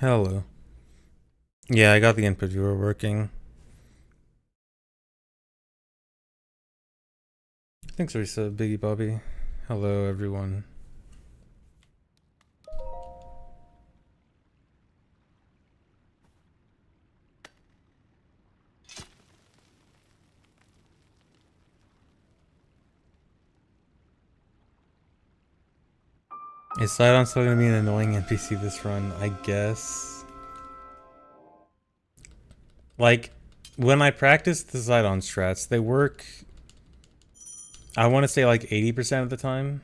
Hello. Yeah, I got the input viewer working. Thanks, Risa, Biggie Bobby. Hello, everyone. Is Sidon still gonna be an annoying NPC this run? I guess. Like, when I practice the Sidon strats, they work, I want to say like 80% of the time.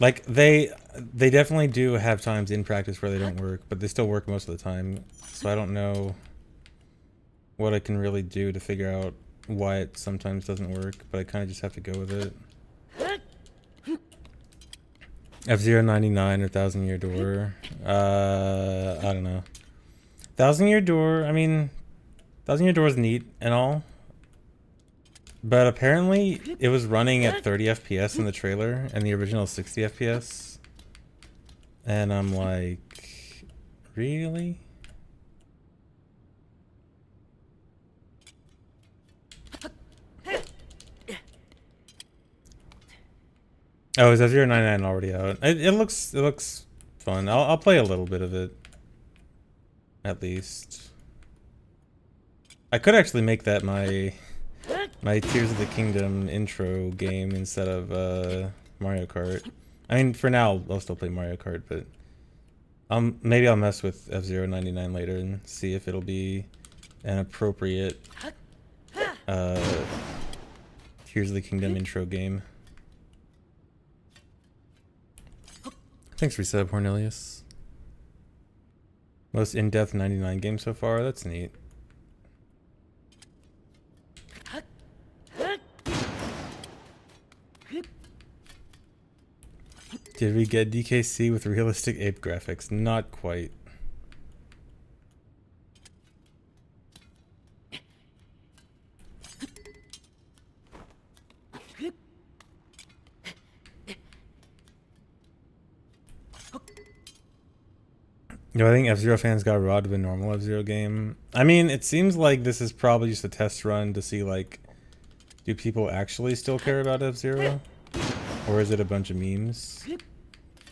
Like, they definitely do have times in practice where they don't work, but they still work most of the time. So I don't know what I can really do to figure out why it sometimes doesn't work, but I kind of just have to go with it. F-Zero 99 or Thousand Year Door. I don't know. Thousand Year Door, I mean, Thousand Year Door is neat and all. But apparently it was running at 30 FPS in the trailer and the original 60 FPS. And I'm like, really? Oh, is F-Zero 99 already out? It looks fun. I'll play a little bit of it. At least. I could actually make that my Tears of the Kingdom intro game instead of Mario Kart. I mean, for now I'll still play Mario Kart, but maybe I'll mess with F-Zero 99 later and see if it'll be an appropriate Tears of the Kingdom intro game. Thanks for resub, Cornelius. Most in-depth 99 game so far. That's neat. Did we get DKC with realistic ape graphics? Not quite. Yo, I think F-Zero fans got robbed of a normal F-Zero game. I mean, it seems like this is probably just a test run to see, like, do people actually still care about F-Zero? Or is it a bunch of memes?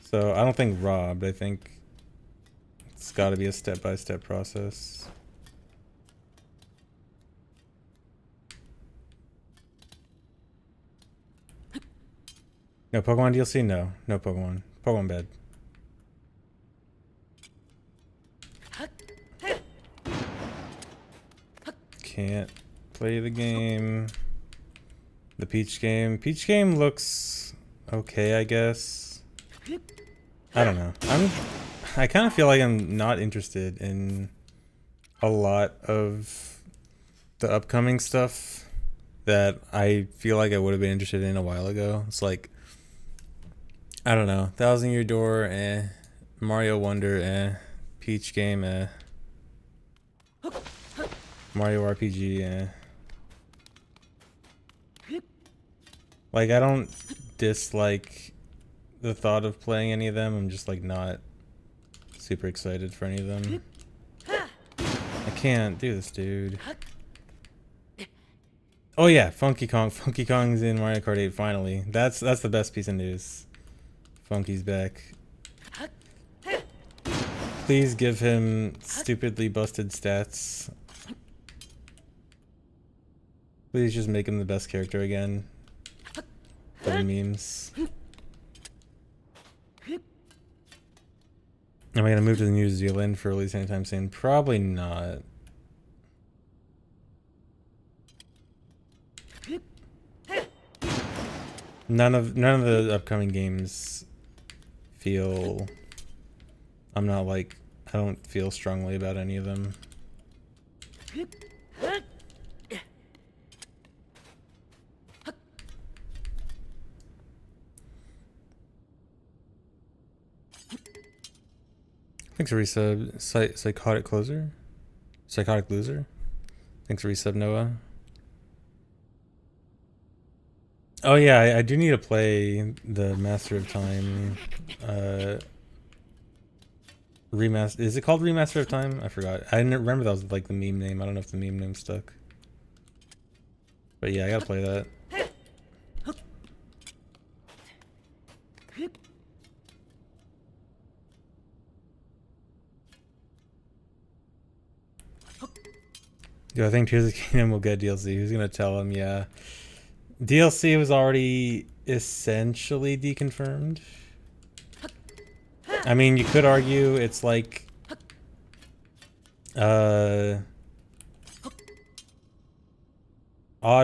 So, I don't think robbed. I think it's gotta be a step-by-step process. No Pokemon DLC? No. No Pokemon. Pokemon bad. Can't play the game. The Peach game. Peach game looks okay, I guess. I don't know. I kind of feel like I'm not interested in a lot of the upcoming stuff that I feel like I would have been interested in a while ago. It's like, I don't know. Thousand Year Door, eh. Mario Wonder, eh. Peach game, eh. Mario RPG, eh. Like, I don't dislike the thought of playing any of them. I'm just, like, not super excited for any of them. I can't do this, dude. Oh yeah, Funky Kong. Funky Kong's in Mario Kart 8 finally. That's the best piece of news. Funky's back. Please give him stupidly busted stats. Please just make him the best character again. For the memes. Am I gonna move to New Zealand for release anytime soon? Probably not. None of the upcoming games feel, I'm not like, I don't feel strongly about any of them. Thanks for resub. Psychotic closer? Psychotic loser? Thanks for resub, Noah. Oh yeah, I do need to play the Master of Time Remaster. Is it called Remaster of Time? I forgot. I didn't remember that was like the meme name. I don't know if the meme name stuck. But yeah, I gotta play that. Do I think Tears of the Kingdom will get DLC? Who's gonna tell him? Yeah. DLC was already essentially deconfirmed. I mean, you could argue it's like odd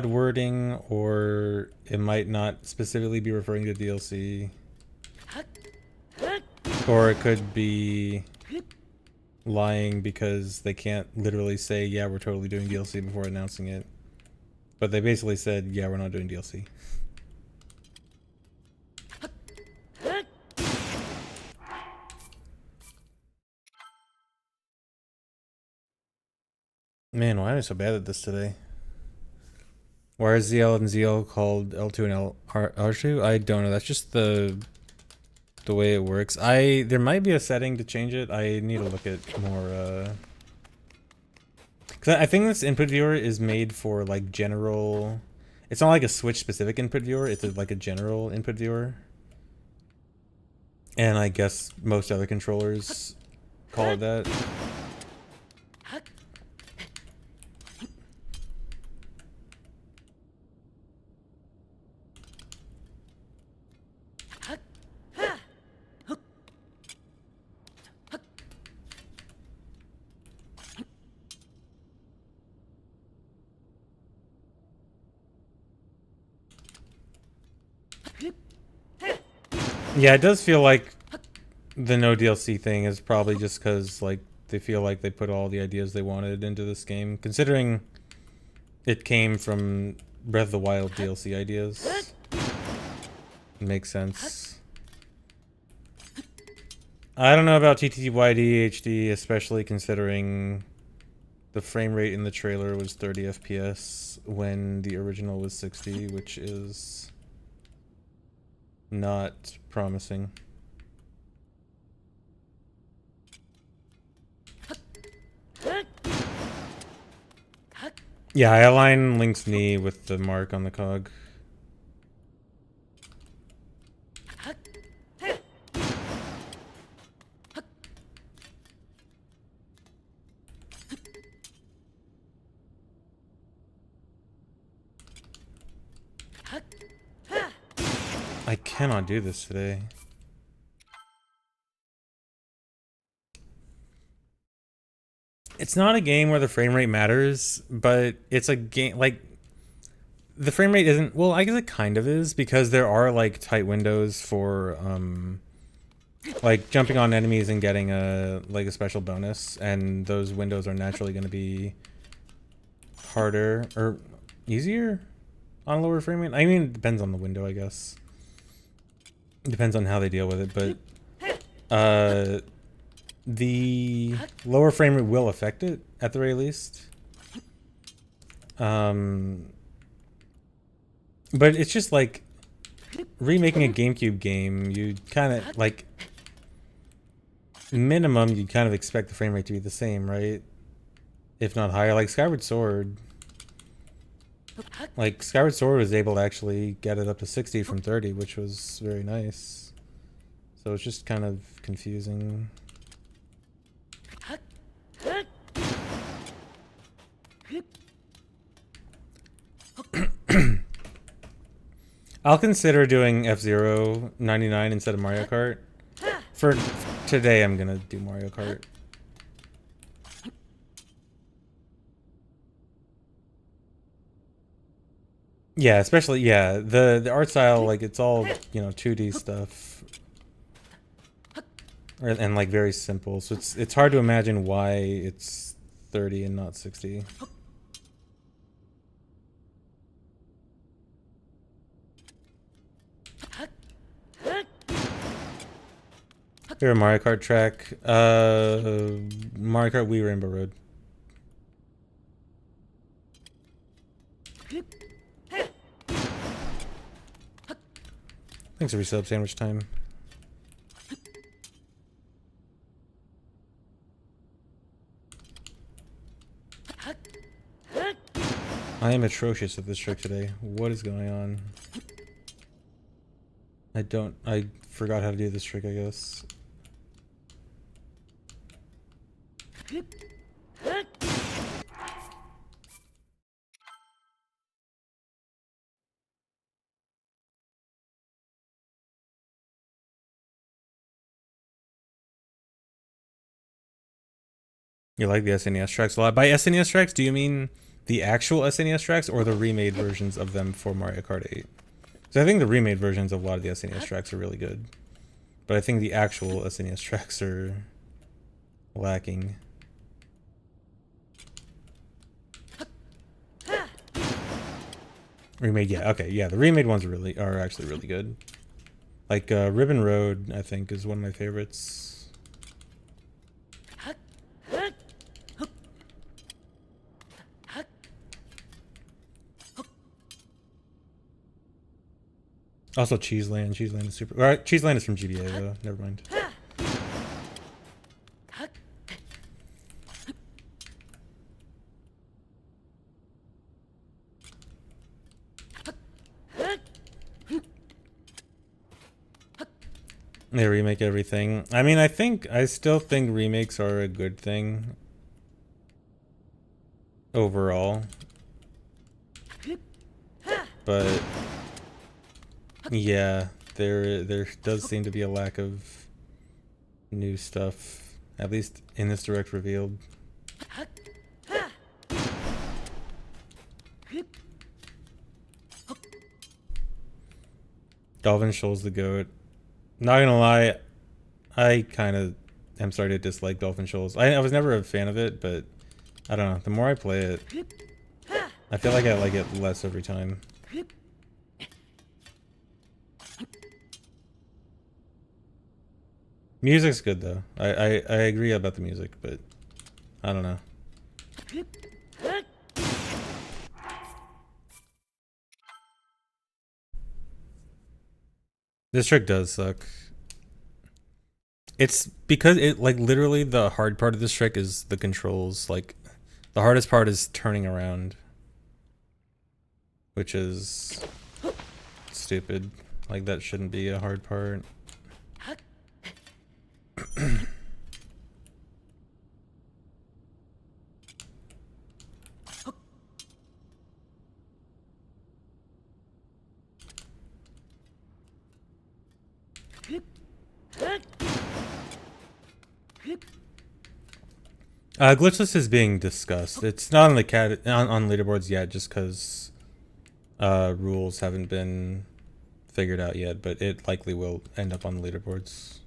wording, or it might not specifically be referring to DLC. Or it could be lying because they can't literally say, yeah, we're totally doing DLC before announcing it. But they basically said, yeah, we're not doing DLC. Man, why am I so bad at this today? Why is ZL and ZL called L2 and R2? I don't know. That's just the way it works. There might be a setting to change it. I need to look at more cause I think this input viewer is made for like general. It's not like a Switch specific input viewer, it's like a general input viewer. And I guess most other controllers call it that. Yeah, it does feel like the no DLC thing is probably just because like they feel like they put all the ideas they wanted into this game, considering it came from Breath of the Wild DLC ideas. It makes sense. I don't know about TTYD HD, especially considering the frame rate in the trailer was 30 FPS when the original was 60, which is not promising. Yeah, I align Link's knee with the mark on the cog. I cannot do this today. It's not a game where the frame rate matters, but it's a game like the frame rate isn't, well, I guess it kind of is, because there are like tight windows for like jumping on enemies and getting a special bonus, and those windows are naturally going to be harder or easier on lower frame rate. I mean, it depends on the window, I guess. It depends on how they deal with it, but the lower frame rate will affect it at the very least. But it's just like remaking a GameCube game. You kind of like minimum, you kind of expect the frame rate to be the same, right? If not higher. Like Skyward Sword. Like Skyward Sword was able to actually get it up to 60 from 30, which was very nice. So it's just kind of confusing. I'll consider doing F-Zero 99 instead of Mario Kart. For today, I'm gonna do Mario Kart. Yeah, especially, yeah, the art style, like, it's all, you know, 2D stuff. And like very simple, so it's hard to imagine why it's 30 and not 60. Favorite Mario Kart track? Mario Kart Wii Rainbow Road. Thanks for resub sandwich time. I am atrocious at this trick today. What is going on? I forgot how to do this trick, I guess. You like the SNES tracks a lot. By SNES tracks, do you mean the actual SNES tracks or the remade versions of them for Mario Kart 8? So I think the remade versions of a lot of the SNES tracks are really good. But I think the actual SNES tracks are lacking. Remade, yeah, okay, yeah, the remade ones are actually really good. Like Ribbon Road, I think, is one of my favorites. Also Cheeseland. Cheeseland is super. Alright, Cheeseland is from GBA though. Never mind. They remake everything. I mean, I still think remakes are a good thing overall. But yeah, there does seem to be a lack of new stuff, at least in this direct revealed. Dolphin Shoals the GOAT. Not gonna lie, I kind of am starting to dislike Dolphin Shoals. I was never a fan of it, but I don't know. The more I play it, I feel like I like it less every time. Music's good though. I agree about the music, but I don't know. This trick does suck. It's because it, like, literally the hard part of this trick is the controls. Like, the hardest part is turning around, which is stupid. Like, that shouldn't be a hard part. Glitchless is being discussed. It's not on the on leaderboards yet, just because rules haven't been figured out yet. But it likely will end up on the leaderboards.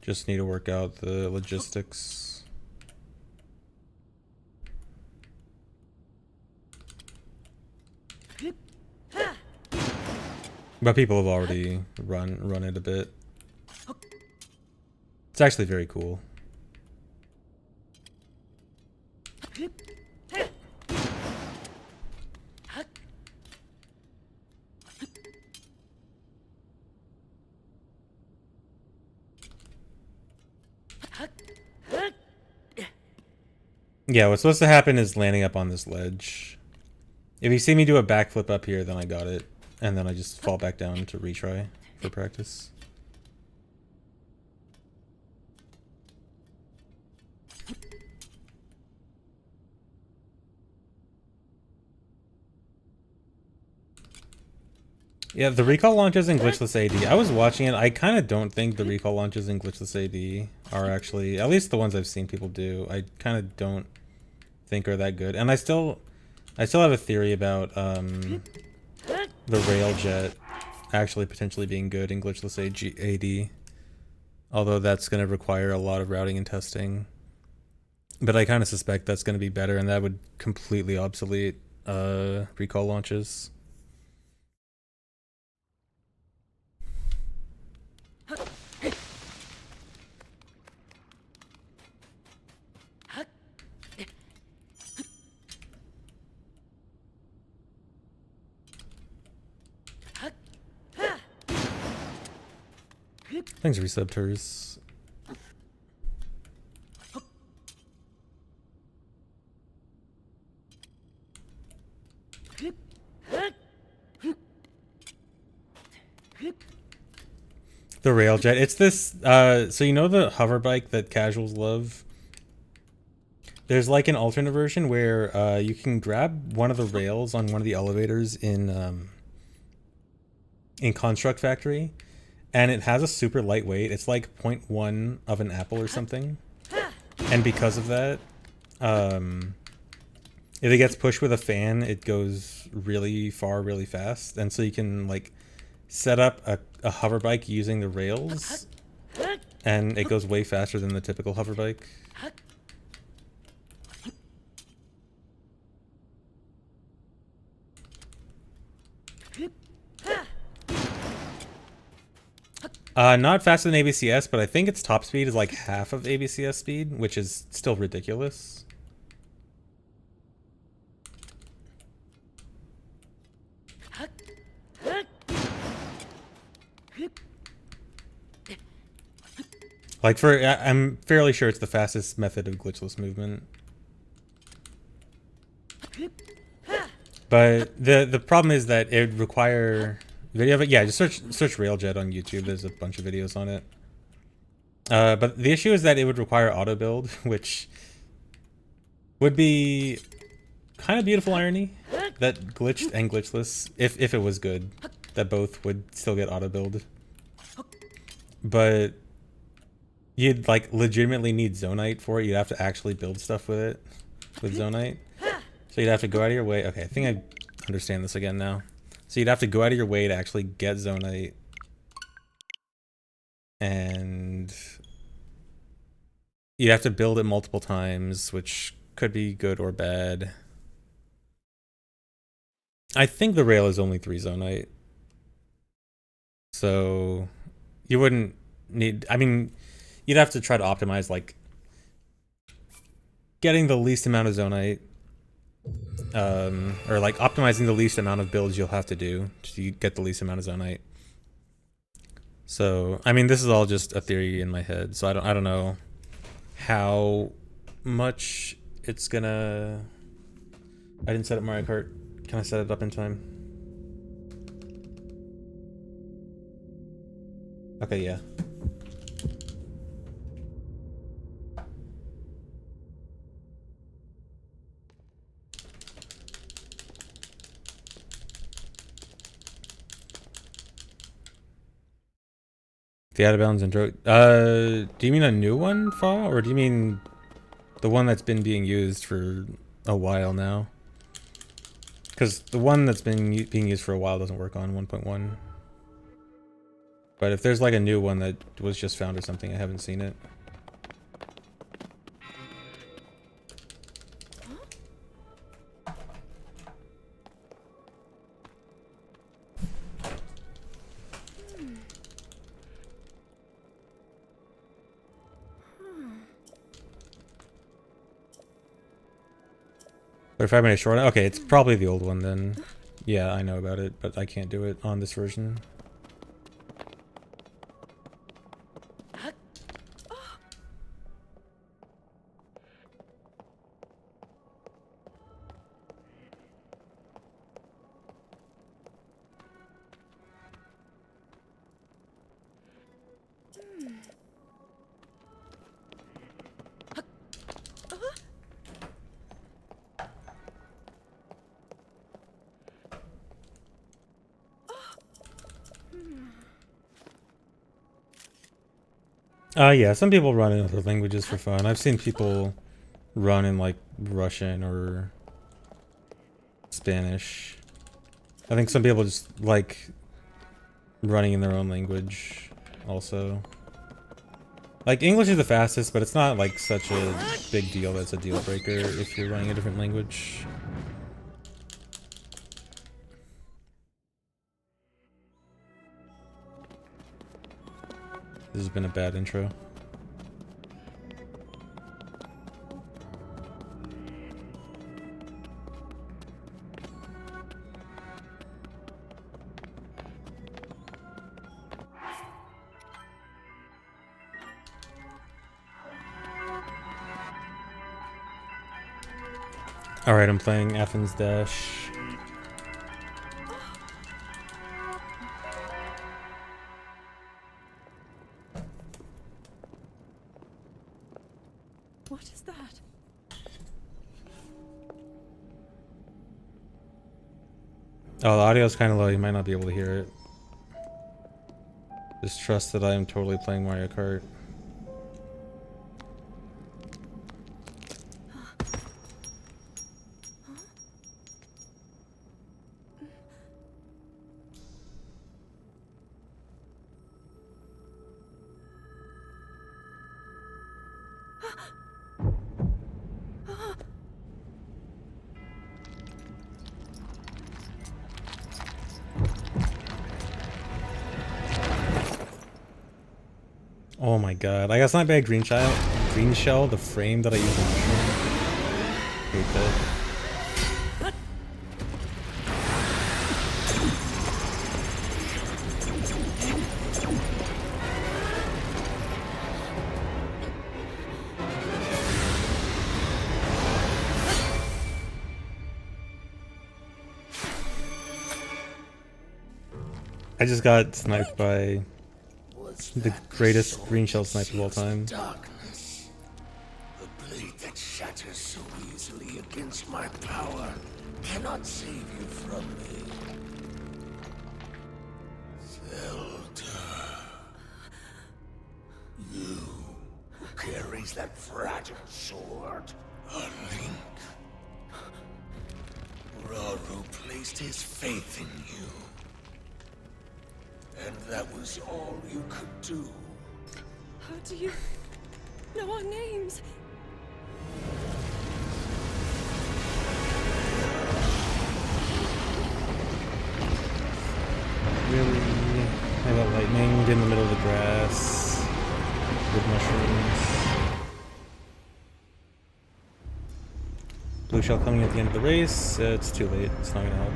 Just need to work out the logistics. But people have already run it a bit. It's actually very cool. Yeah, what's supposed to happen is landing up on this ledge. If you see me do a backflip up here, then I got it. And then I just fall back down to retry for practice. Yeah, the recall launches in Glitchless AD. I was watching it. I kind of don't think the recall launches in Glitchless AD are actually, at least the ones I've seen people do, I kind of don't think are that good. And I still have a theory about the Railjet actually potentially being good in Glitchless AD. Although that's going to require a lot of routing and testing. But I kind of suspect that's going to be better, and that would completely obsolete recall launches. Thanks, Receptors. The Railjet. It's this, so you know the hover bike that casuals love? There's like an alternate version where you can grab one of the rails on one of the elevators in Construct Factory, and it has a super lightweight. It's like 0.1 of an apple or something. And because of that, if it gets pushed with a fan, it goes really far, really fast. And so you can like set up a hover bike using the rails, and it goes way faster than the typical hover bike. Not faster than ABCS, but I think its top speed is like half of ABCS speed, which is still ridiculous. Like I'm fairly sure it's the fastest method of glitchless movement. But the problem is that it would require video of it. Yeah, just search Railjet on YouTube. There's a bunch of videos on it. But the issue is that it would require auto build, which would be kind of beautiful irony that glitched and glitchless, if it was good, that both would still get auto build. But you'd like legitimately need Zonite for it. You'd have to actually build stuff with it, with Zonite. So you'd have to go out of your way. Okay, I think I understand this again now. So you'd have to go out of your way to actually get Zonite. And you'd have to build it multiple times, which could be good or bad. I think the rail is only 3 Zonite. So you wouldn't need, I mean, you'd have to try to optimize like getting the least amount of Zonite. Or like optimizing the least amount of builds you'll have to do to get the least amount of Zonite. So, I mean, this is all just a theory in my head, so I don't know how much it's gonna... I didn't set up Mario Kart. Can I set it up in time? Okay, yeah. The out of bounds intro. Do you mean a new one, Fa? Or do you mean the one that's been being used for a while now? Because the one that's been being used for a while doesn't work on 1.1. But if there's like a new one that was just found or something, I haven't seen it. But if I made a short, okay, it's probably the old one then. Yeah, I know about it, but I can't do it on this version. Yeah, some people run in other languages for fun. I've seen people run in like Russian or Spanish. I think some people just like running in their own language also. Like English is the fastest, but it's not like such a big deal that's a deal breaker if you're running a different language. This has been a bad intro. Alright, I'm playing Athens Dash. What is that? Oh, the audio's kind of low. You might not be able to hear it. Just trust that I am totally playing Mario Kart. Oh my god. I got sniped by a green shell, the frame that I use in mushroom. Hate that. I just got sniped by the greatest green shell sniper of all time. Darkness. The blade that shatters so easily against my power cannot save you from me. Zelda. You who carries that fragile sword. A link. Raru placed his faith in you. And that was all you could do. How do you know our names? Really? I got lightning in the middle of the grass with mushrooms. Blue shell coming at the end of the race. It's too late. It's not gonna help.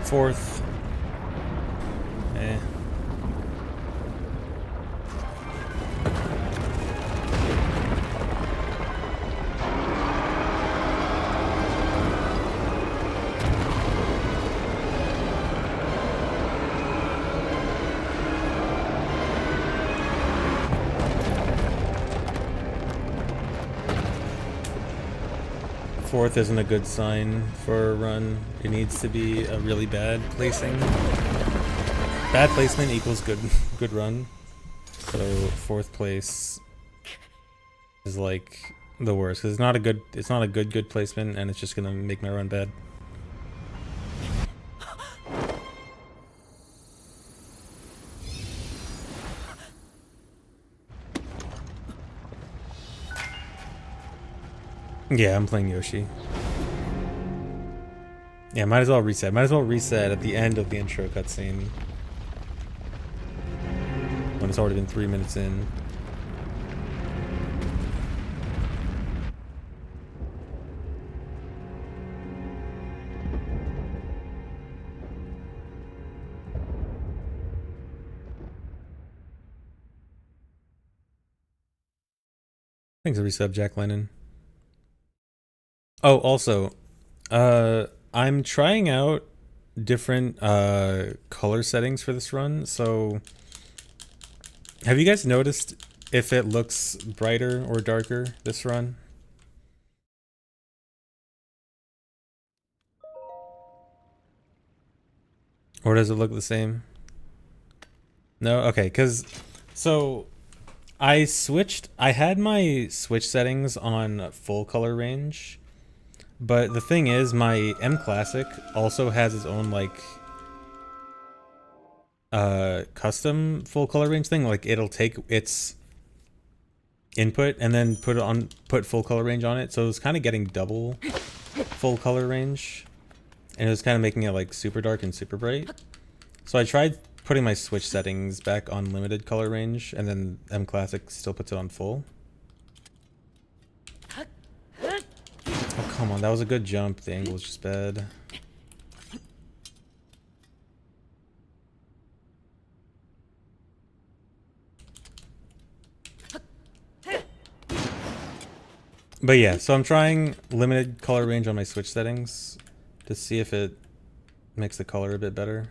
Fourth. Eh. Fourth isn't a good sign for a run. It needs to be a really bad placing. Bad placement equals good run. So fourth place is like the worst because it's not a good placement, and it's just gonna make my run bad. Yeah, I'm playing Yoshi. Yeah, might as well reset. Might as well reset at the end of the intro cutscene. When it's already been 3 minutes in. Thanks for resub, Jack Lennon. Oh, also, I'm trying out different color settings for this run. So, have you guys noticed if it looks brighter or darker this run? Or does it look the same? No? Okay, because so I had my switch settings on full color range. But the thing is, my M Classic also has its own like custom full color range thing. Like it'll take its input and then put full color range on it. So it was kind of getting double full color range, and it was kind of making it like super dark and super bright. So I tried putting my switch settings back on limited color range, and then M Classic still puts it on full. Oh, come on. That was a good jump. The angle was just bad. But yeah, so I'm trying limited color range on my switch settings to see if it makes the color a bit better.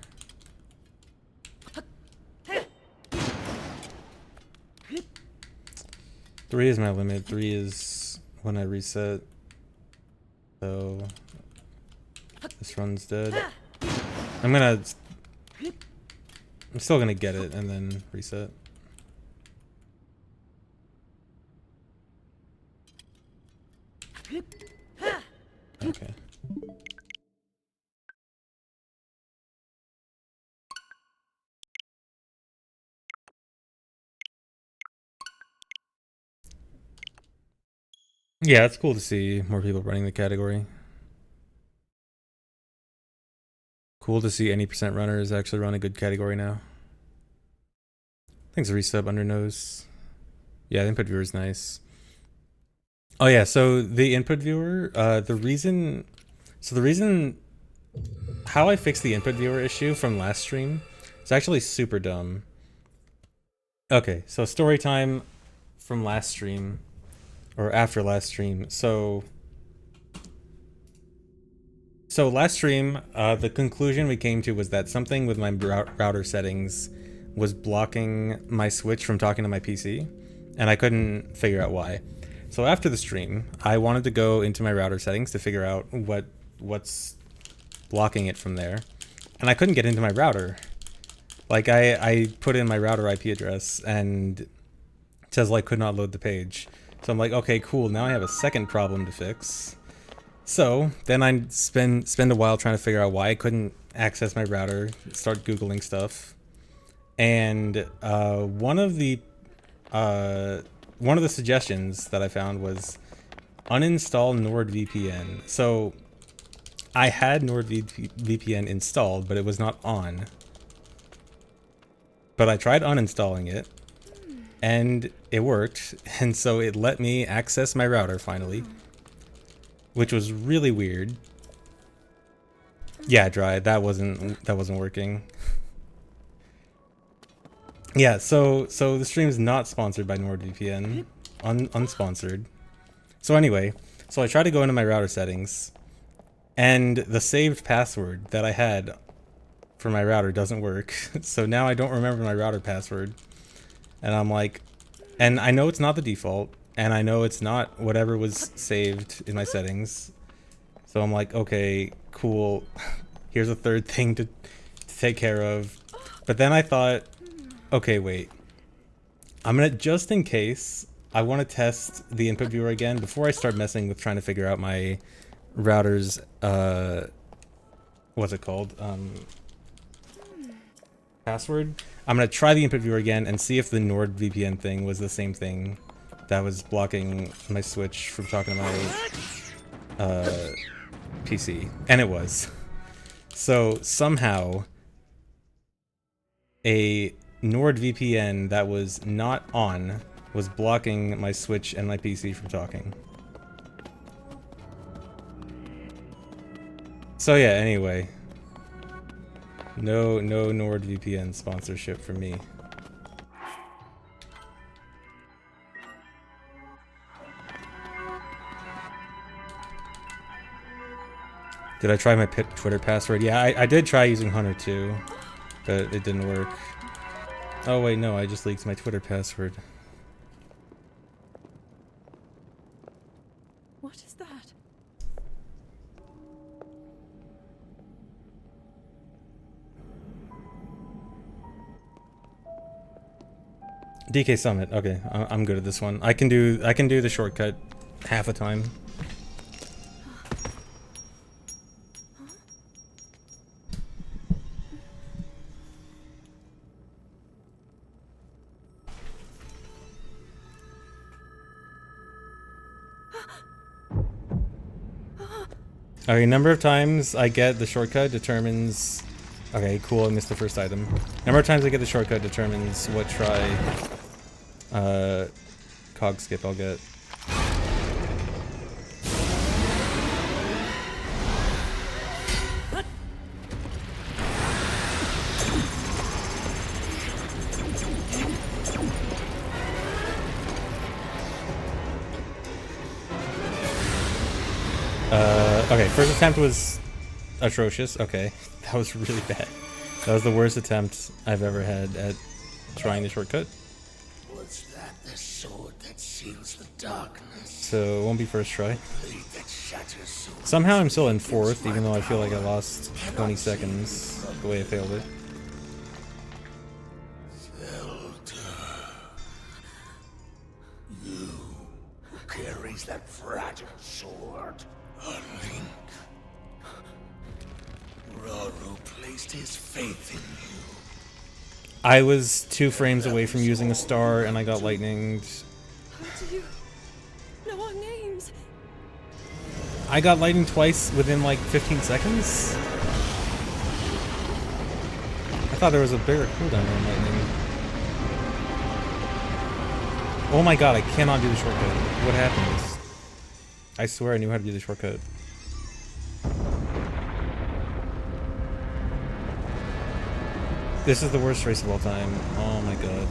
3 is my limit. 3 is when I reset. So this run's dead. I'm still gonna get it and then reset. Okay. Yeah, it's cool to see more people running the category. Cool to see any percent runners actually run a good category now. Thanks, resub under nose. Yeah, the input viewer is nice. Oh yeah, so the input viewer, the reason how I fixed the input viewer issue from last stream, it's actually super dumb. Okay, so story time from last stream, or after last stream. So last stream, the conclusion we came to was that something with my router settings was blocking my Switch from talking to my PC, and I couldn't figure out why. So after the stream, I wanted to go into my router settings to figure out what's blocking it from there, and I couldn't get into my router. Like I put in my router IP address and it says like could not load the page. So I'm like, okay, cool. Now I have a second problem to fix. So then I spend a while trying to figure out why I couldn't access my router. Start Googling stuff, and one of the suggestions that I found was uninstall NordVPN. So I had NordVPN installed, but it was not on. But I tried uninstalling it, and it worked, and so it let me access my router finally, which was really weird. Yeah, Dry, that wasn't working. Yeah, so the stream is not sponsored by NordVPN, unsponsored. So anyway, so I tried to go into my router settings, and the saved password that I had for my router doesn't work. So now I don't remember my router password, and I'm like, and I know it's not the default, and I know it's not whatever was saved in my settings. So I'm like, okay, cool. Here's a third thing to take care of. But then I thought, okay, wait. I'm gonna, just in case, I want to test the input viewer again before I start messing with trying to figure out my router's, what's it called? Password. I'm gonna try the input viewer again and see if the NordVPN thing was the same thing that was blocking my Switch from talking to my PC, and it was. So somehow a NordVPN that was not on was blocking my Switch and my PC from talking. So yeah, anyway. No NordVPN sponsorship for me. Did I try my Twitter password? Yeah, I did try using Hunter too, but it didn't work. Oh wait, no, I just leaked my Twitter password. What is that? DK Summit. Okay, I'm good at this one. I can do the shortcut half the time. Okay, number of times I get the shortcut determines... Okay, cool, I missed the first item. Number of times I get the shortcut determines what cog skip I'll get. Okay, first attempt was atrocious. Okay, that was really bad. That was the worst attempt I've ever had at trying the shortcut. Was that the sword that seals the darkness? So it won't be first try. Blade that shatters so Somehow I'm still in easily fourth, against even my though I feel like I power. lost 20 seconds the way I failed it. You who carries that fragile sword. A link. Raru placed his faith in you. I was 2 frames away from using a star and I got lightninged. How do you know our names? I got lightning twice within like 15 seconds? I thought there was a bigger cooldown on lightning. Oh my god, I cannot do the shortcut. What happened? I swear I knew how to do the shortcut. This is the worst race of all time. Oh my god.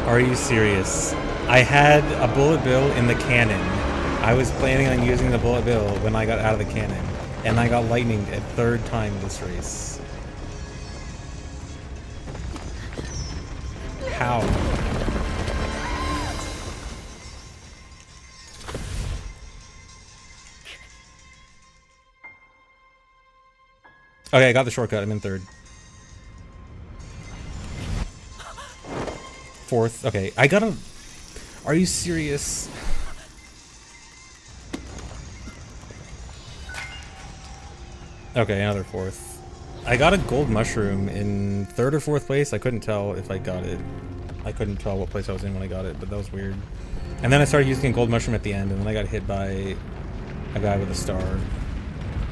Are you serious? I had a bullet bill in the cannon. I was planning on using the bullet bill when I got out of the cannon. And I got lightninged a 3rd time this race. How? Okay, I got the shortcut. I'm in 3rd. 4th. Okay, I got a... Are you serious? Okay, another 4th. I got a gold mushroom in 3rd or 4th place. I couldn't tell if I got it. I couldn't tell what place I was in when I got it, but that was weird. And then I started using a gold mushroom at the end, and then I got hit by a guy with a star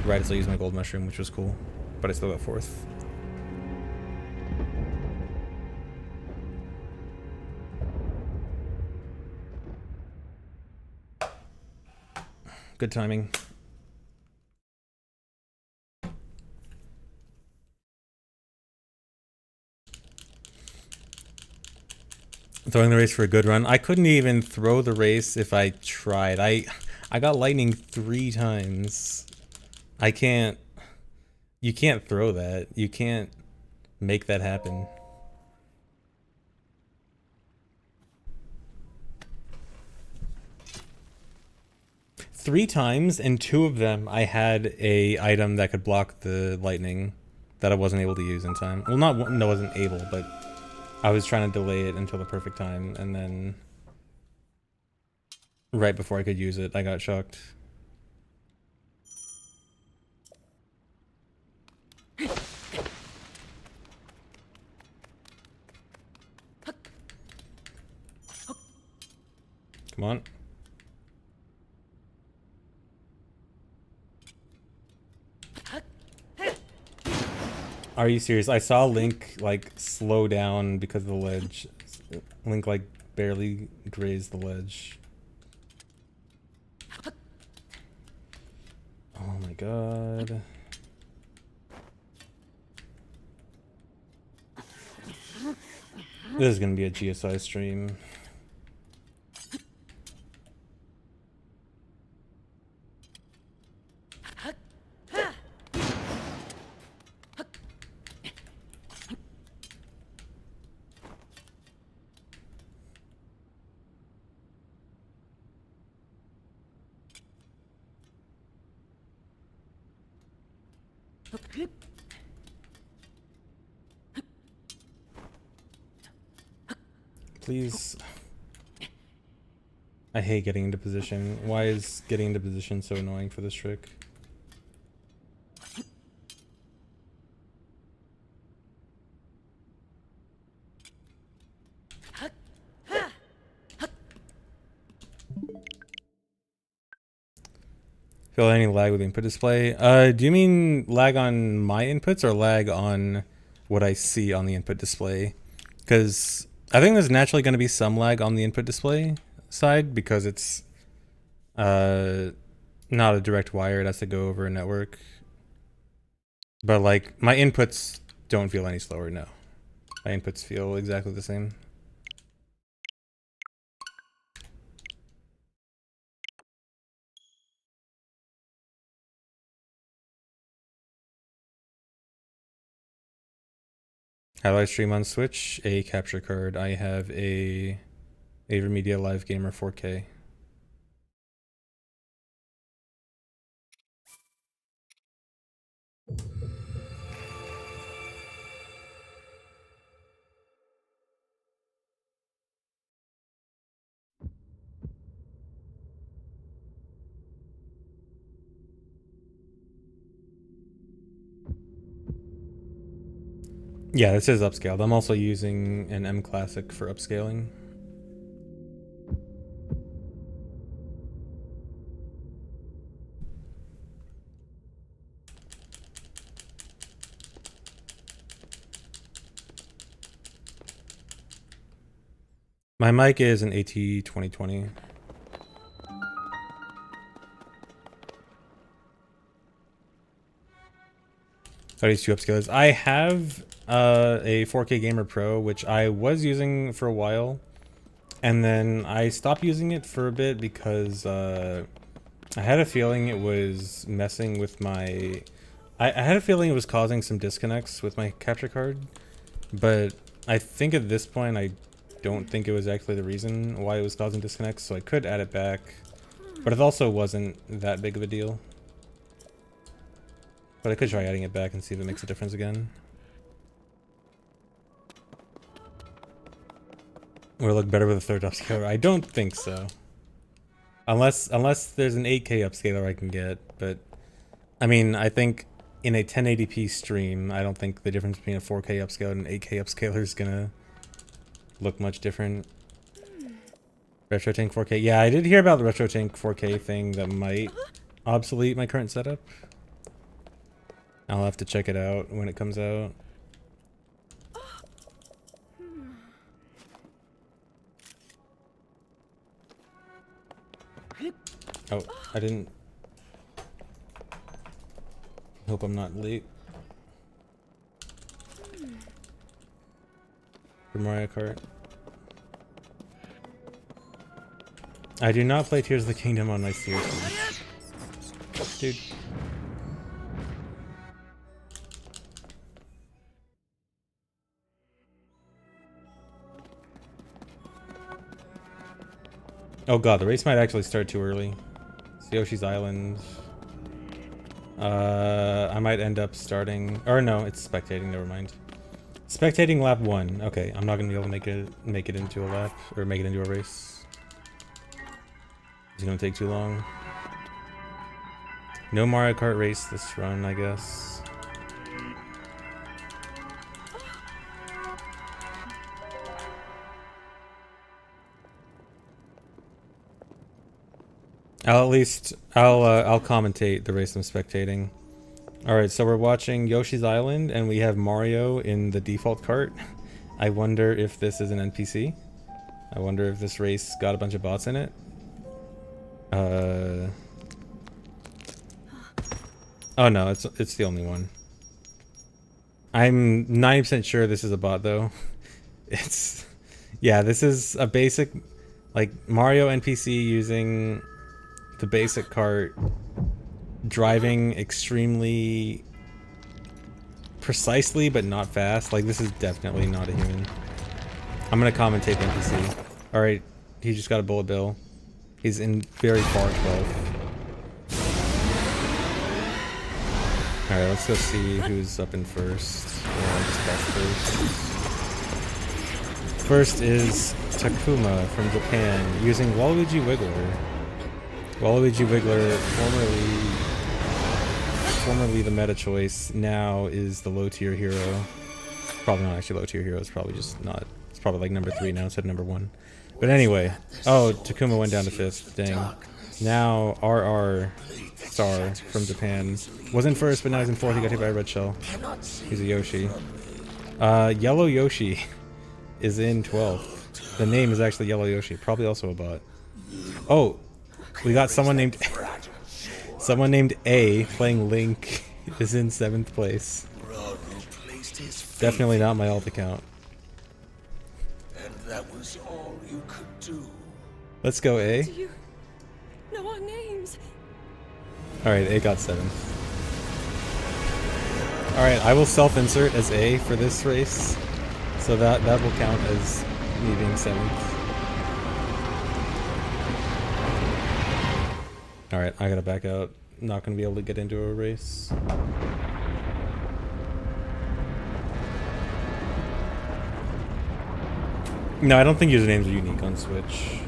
right as I used my gold mushroom, which was cool. But I still got 4th. Good timing. Throwing the race for a good run. I couldn't even throw the race if I tried. I got lightning 3 times. I can't... You can't throw that. You can't make that happen. Three times, and 2 of them I had a item that could block the lightning that I wasn't able to use in time. Well, not I wasn't able, but I was trying to delay it until the perfect time, and then right before I could use it, I got shocked. Come on. Are you serious? I saw Link like slow down because of the ledge. Link like barely grazed the ledge. Oh my god. This is gonna be a GSI stream. Please. I hate getting into position. Why is getting into position so annoying for this trick? Feel any lag with input display? Do you mean lag on my inputs or lag on what I see on the input display? Because I think there's naturally going to be some lag on the input display side because it's not a direct wire. It has to go over a network. But like my inputs don't feel any slower. No, my inputs feel exactly the same. How do I stream on Switch? A capture card. I have a AverMedia Live Gamer 4K. Yeah, this is upscaled. I'm also using an M Classic for upscaling. My mic is an AT2020. So these two upscalers. I have a 4K Gamer Pro, which I was using for a while, and then I stopped using it for a bit because I had a feeling it was messing with my... I had a feeling it was causing some disconnects with my capture card, but I think at this point I don't think it was actually the reason why it was causing disconnects, so I could add it back, but it also wasn't that big of a deal. But I could try adding it back and see if it makes a difference again. Will it look better with a third upscaler? I don't think so. Unless there's an 8K upscaler I can get, but I mean, I think in a 1080p stream, I don't think the difference between a 4K upscaler and an 8K upscaler is gonna look much different. RetroTank 4K. Yeah, I did hear about the RetroTank 4K thing that might obsolete my current setup. I'll have to check it out when it comes out. Oh, I didn't... Hope I'm not late. For Mario Kart. I do not play Tears of the Kingdom on my Series. Dude. Oh god, the race might actually start too early. It's Yoshi's Island. I might end up starting... Or no, it's spectating, never mind. Spectating lap 1. Okay, I'm not gonna be able to make it into a lap, or make it into a race. It's gonna take too long. No Mario Kart race this run, I guess. I'll commentate the race I'm spectating. Alright, so we're watching Yoshi's Island and we have Mario in the default cart. I wonder if this is an NPC. I wonder if this race got a bunch of bots in it. Oh no, it's the only one. I'm 90% sure this is a bot though. Yeah, this is a basic like Mario NPC using the basic cart, driving extremely precisely but not fast. Like, this is definitely not a human. I'm gonna commentate the NPC. Alright, he just got a bullet bill. He's in very far 12th. Alright, let's go see who's up in first. First is Takuma from Japan, using Waluigi Wiggler. Waluigi Wiggler, formerly the meta choice, now is the low tier hero. Probably not actually low tier hero, it's probably just not. It's probably like number 3 now instead of number 1. But anyway, oh, Takuma went down to 5th, dang. Now RR Star from Japan was in first, but now he's in 4th. He got hit by a red shell. He's a Yoshi. Yellow Yoshi is in 12th. The name is actually Yellow Yoshi, probably also a bot. Oh, we got someone named A playing Link is in 7th place. Definitely not my alt account. And that was all you could do. Let's go A. Do you know our names? Alright, A got 7th. Alright, I will self-insert as A for this race. So that will count as me being 7th. Alright, I gotta back out. Not gonna be able to get into a race. No, I don't think usernames are unique on Switch.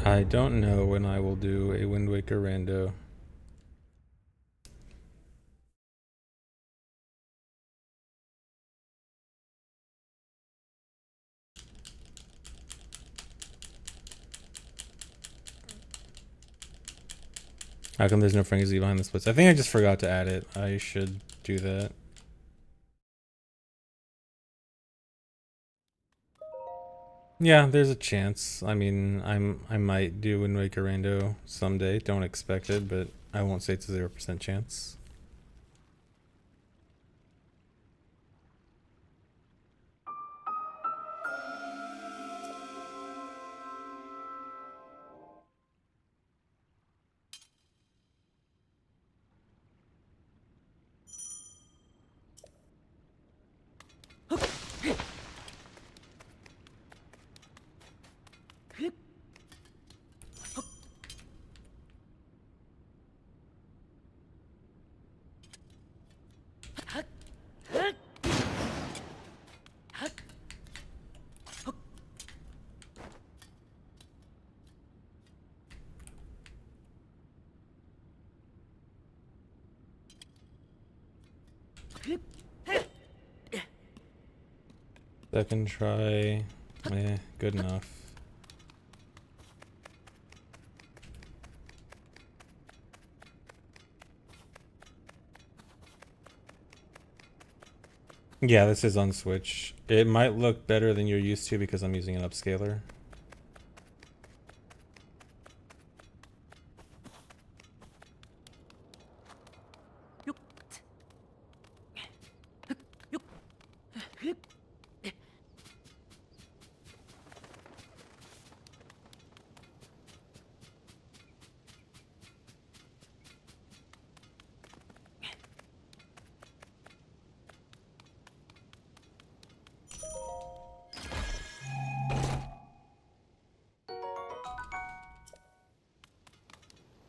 I don't know when I will do a Wind Waker rando. How come there's no frenzy behind the splits? I think I just forgot to add it. I should do that. Yeah, there's a chance. I mean, I might do Wind Waker rando someday. Don't expect it, but I won't say it's a 0% chance. Second try, good enough. Yeah, this is on Switch. It might look better than you're used to because I'm using an upscaler.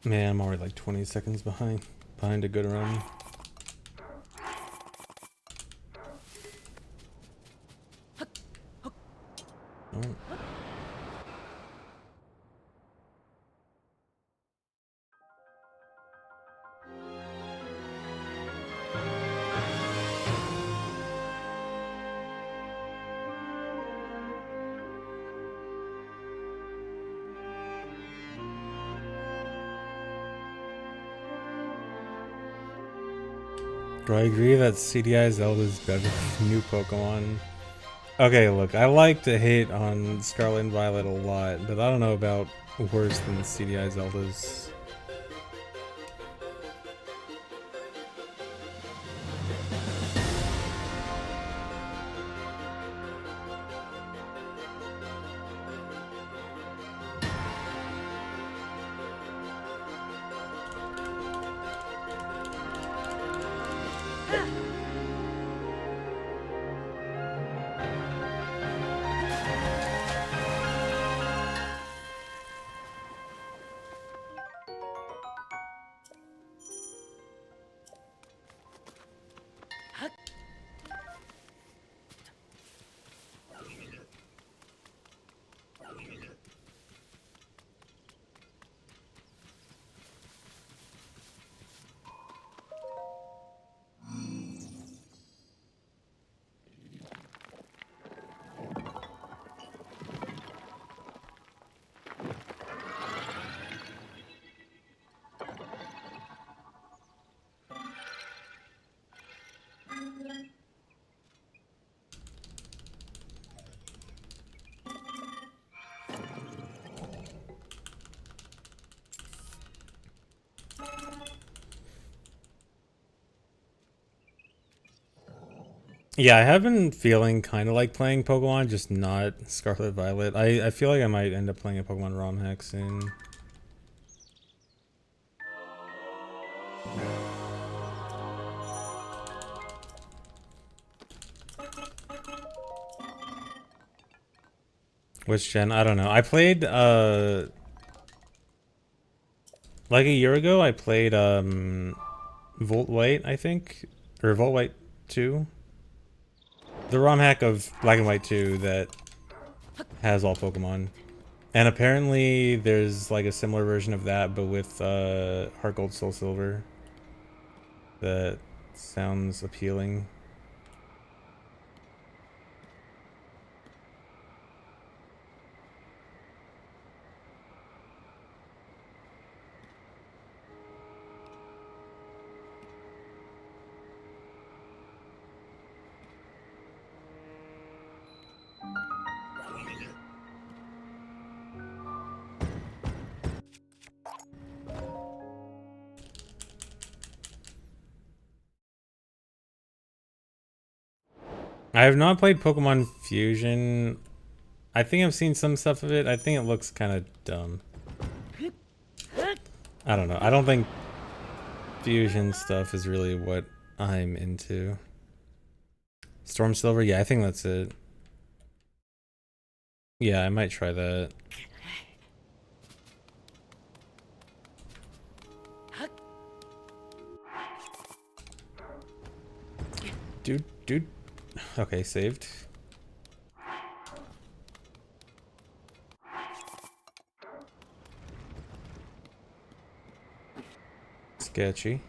Man, I'm already like 20 seconds behind a good run. Oh. Do I agree that CDI Zelda is better than new Pokemon? Okay, look, I like to hate on Scarlet and Violet a lot, but I don't know about worse than CDI Zelda's. Yeah, I have been feeling kind of like playing Pokemon, just not Scarlet Violet. I feel like I might end up playing a Pokemon ROM hack soon. Which gen? I don't know. I played like a year ago I played Volt White, I think, or Volt White 2. The ROM hack of Black and White 2 that has all Pokemon. And apparently there's like a similar version of that, but with Heart Gold Soul Silver. That sounds appealing. I have not played Pokemon Fusion. I think I've seen some stuff of it. I think it looks kind of dumb. I don't know. I don't think Fusion stuff is really what I'm into. Storm Silver? Yeah, I think that's it. Yeah, I might try that. Dude. Okay, saved. Sketchy.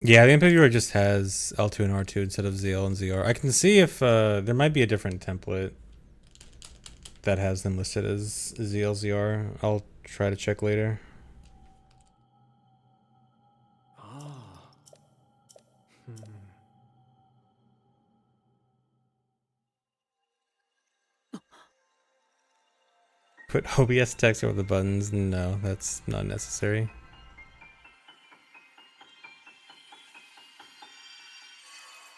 Yeah, the input viewer just has L2 and R2 instead of ZL and ZR. I can see if there might be a different template that has them listed as ZL, ZR. I'll try to check later. Put OBS text over the buttons? No, that's not necessary.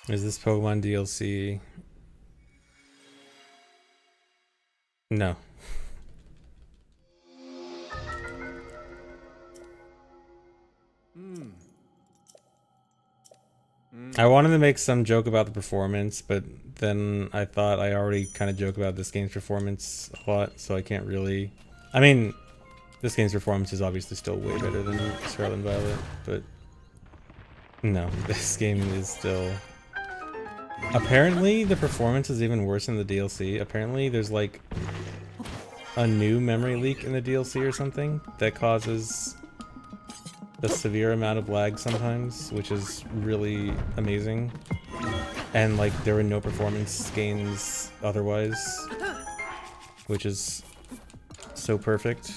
Is this Pokemon DLC? No. I wanted to make some joke about the performance, but then I thought I already kind of joke about this game's performance a lot, so I can't really... I mean, this game's performance is obviously still way better than Scarlet and Violet, but... No, this game is still... Apparently, the performance is even worse in the DLC. Apparently, there's like a new memory leak in the DLC or something that causes a severe amount of lag sometimes, which is really amazing. And like there were no performance gains otherwise, which is so perfect.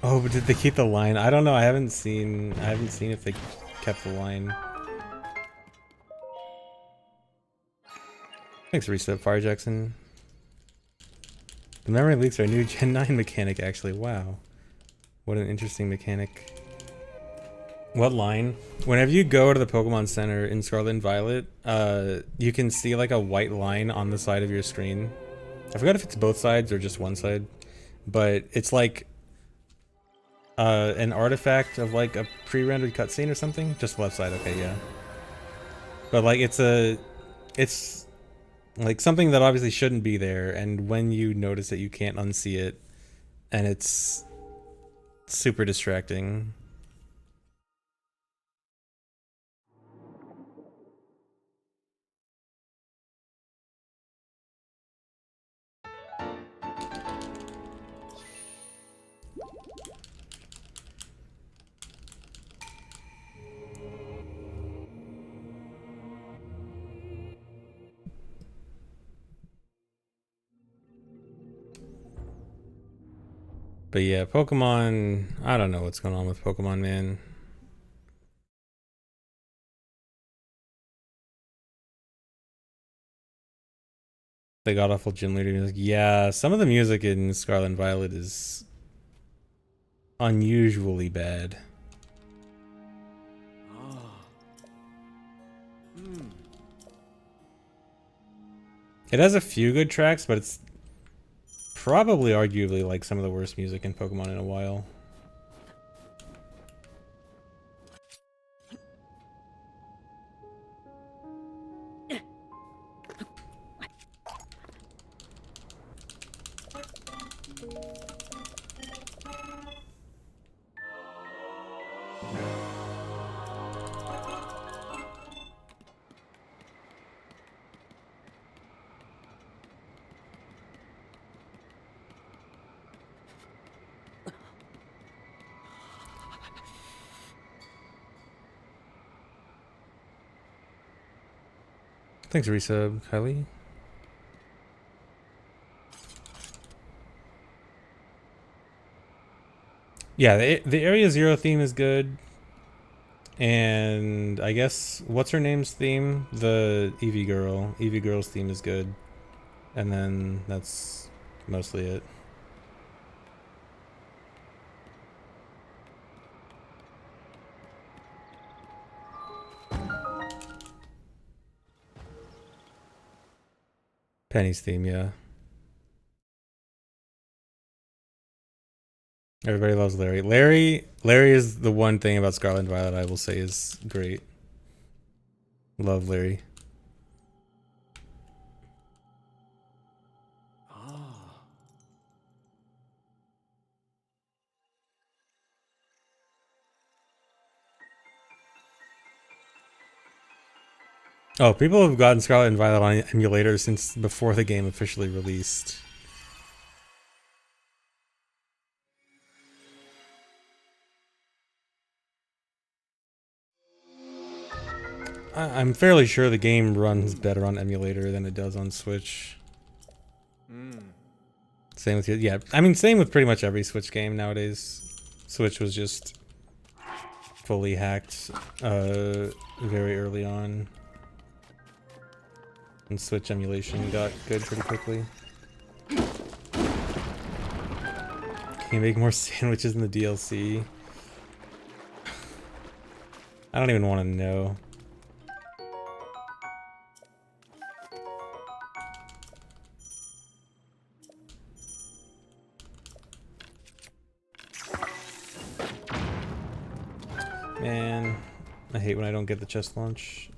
Oh, but did they keep the line? I don't know. I haven't seen if they kept the line. Thanks for reset, Fire Jackson. The memory leaks are a new Gen 9 mechanic, actually. Wow. What an interesting mechanic. What line? Whenever you go to the Pokemon Center in Scarlet and Violet, you can see like a white line on the side of your screen. I forgot if it's both sides or just one side, but it's like an artifact of like a pre-rendered cutscene or something. Just left side, okay, yeah. But like it's like something that obviously shouldn't be there, and when you notice it, you can't unsee it, and it's super distracting. But yeah, Pokemon, I don't know what's going on with Pokemon, man. They got awful gym leader music. Yeah, some of the music in Scarlet and Violet is unusually bad. It has a few good tracks, but it's probably arguably like some of the worst music in Pokemon in a while. Thanks, resub, Kylie. Yeah, the Area Zero theme is good. And I guess, what's her name's theme? The Eevee Girl. Eevee Girl's theme is good. And then that's mostly it. Penny's theme, yeah. Everybody loves Larry. Larry is the one thing about Scarlet and Violet I will say is great. Love Larry. Oh, people have gotten Scarlet and Violet on emulator since before the game officially released. I'm fairly sure the game runs better on emulator than it does on Switch. Same with you. Yeah, I mean, same with pretty much every Switch game nowadays. Switch was just fully hacked very early on. And Switch emulation got good pretty quickly. Can you make more sandwiches in the DLC? I don't even want to know. Man, I hate when I don't get the chest launch.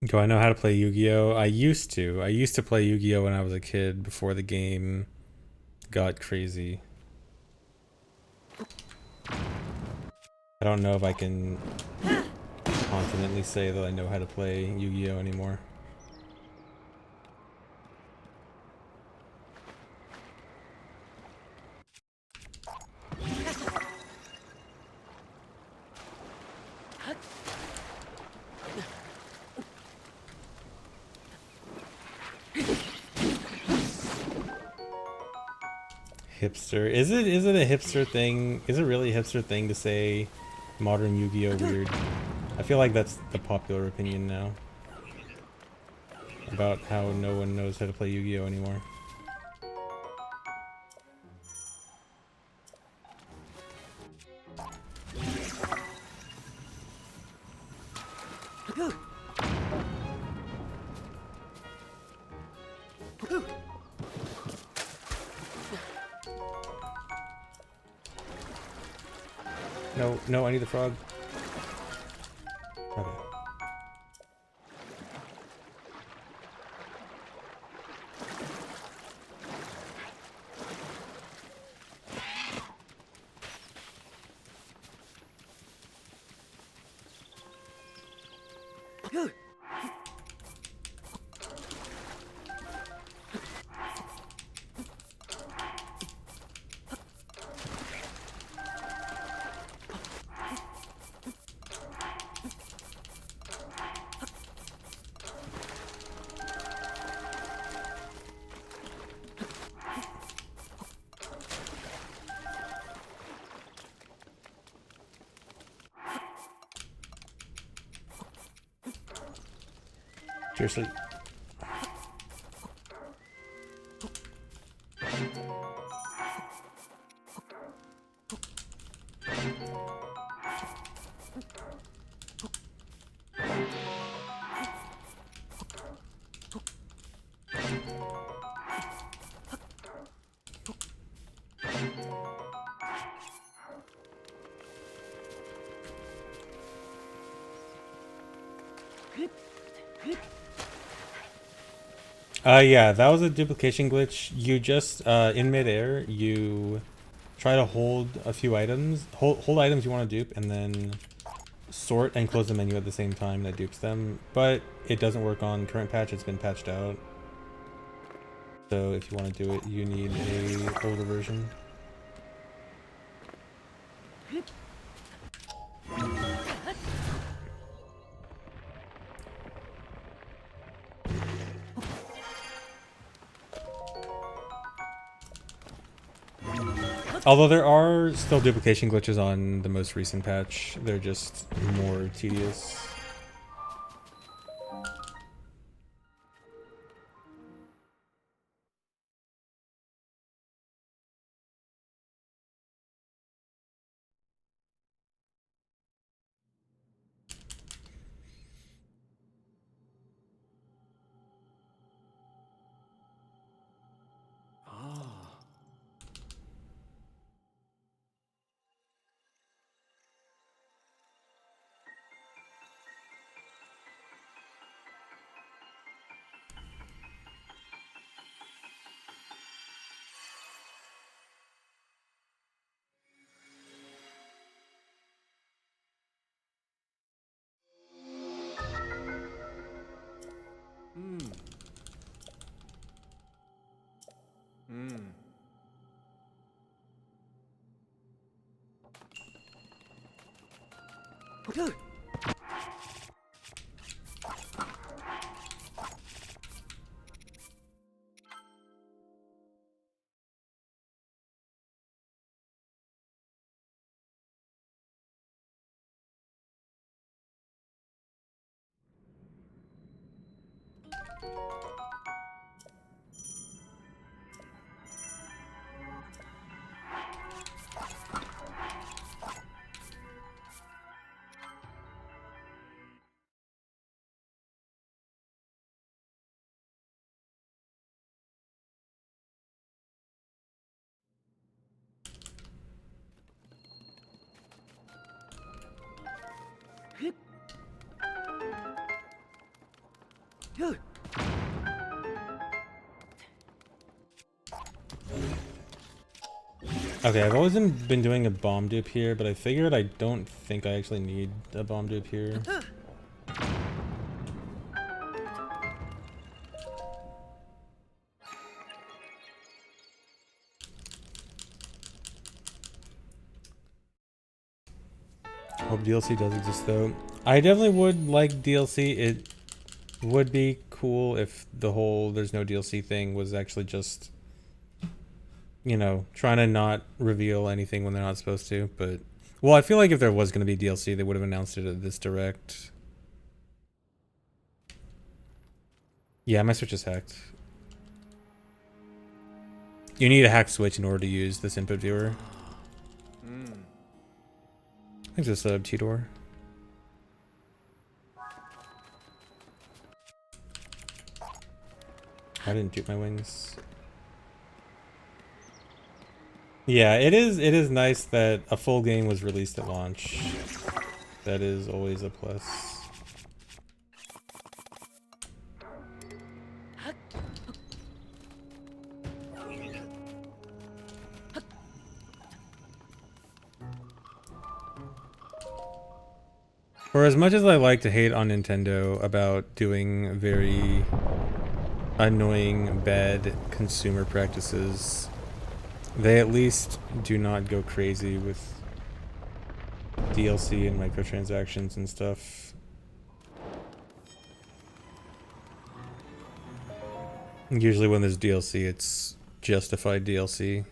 Do I know how to play Yu-Gi-Oh? I used to. I used to play Yu-Gi-Oh when I was a kid before the game got crazy. I don't know if I can confidently say that I know how to play Yu-Gi-Oh anymore. Hipster. Is it a hipster thing? Is it really a hipster thing to say modern Yu-Gi-Oh weird? I feel like that's the popular opinion now about how no one knows how to play Yu-Gi-Oh anymore. No, no, I need the frog. Okay. Seriously. Yeah, that was a duplication glitch. You just, in midair, you try to hold a few items, hold items you want to dupe, and then sort and close the menu at the same time that dupes them. But it doesn't work on current patch, it's been patched out. So if you want to do it, you need a older version. Although there are still duplication glitches on the most recent patch, they're just more tedious. Okay, I've always been doing a bomb dupe here, but I figured I don't think I actually need a bomb dupe here. Hope DLC does exist though. I definitely would like DLC. It would be cool if the whole there's no DLC thing was actually just, you know, trying to not reveal anything when they're not supposed to. But, well, I feel like if there was going to be DLC, they would have announced it at this direct. Yeah, my Switch is hacked. You need a hacked Switch in order to use this input viewer. Thanks for the sub, Tidor. I didn't dupe my wings. Yeah, it is nice that a full game was released at launch. That is always a plus. For as much as I like to hate on Nintendo about doing very annoying, bad consumer practices, they at least do not go crazy with DLC and microtransactions and stuff. Usually when there's DLC, it's justified DLC.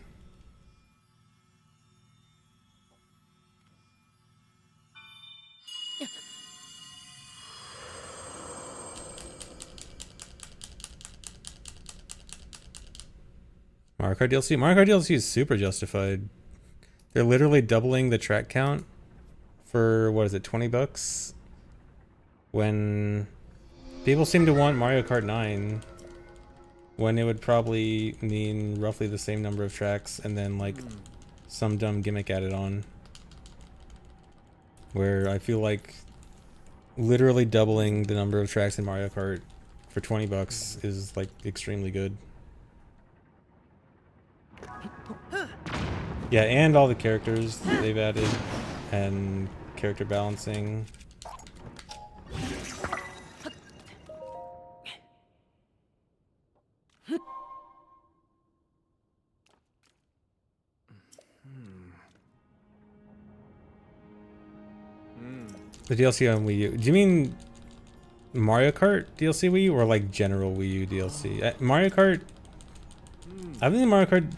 Mario Kart DLC? Mario Kart DLC is super justified. They're literally doubling the track count for, what is it, 20 bucks? When people seem to want Mario Kart 9, when it would probably mean roughly the same number of tracks and then like some dumb gimmick added on. Where I feel like literally doubling the number of tracks in Mario Kart for 20 bucks is like extremely good. Yeah, and all the characters that they've added and character balancing. The DLC on Wii U. Do you mean Mario Kart DLC Wii U or like general Wii U DLC? Mario Kart, I think the Mario Kart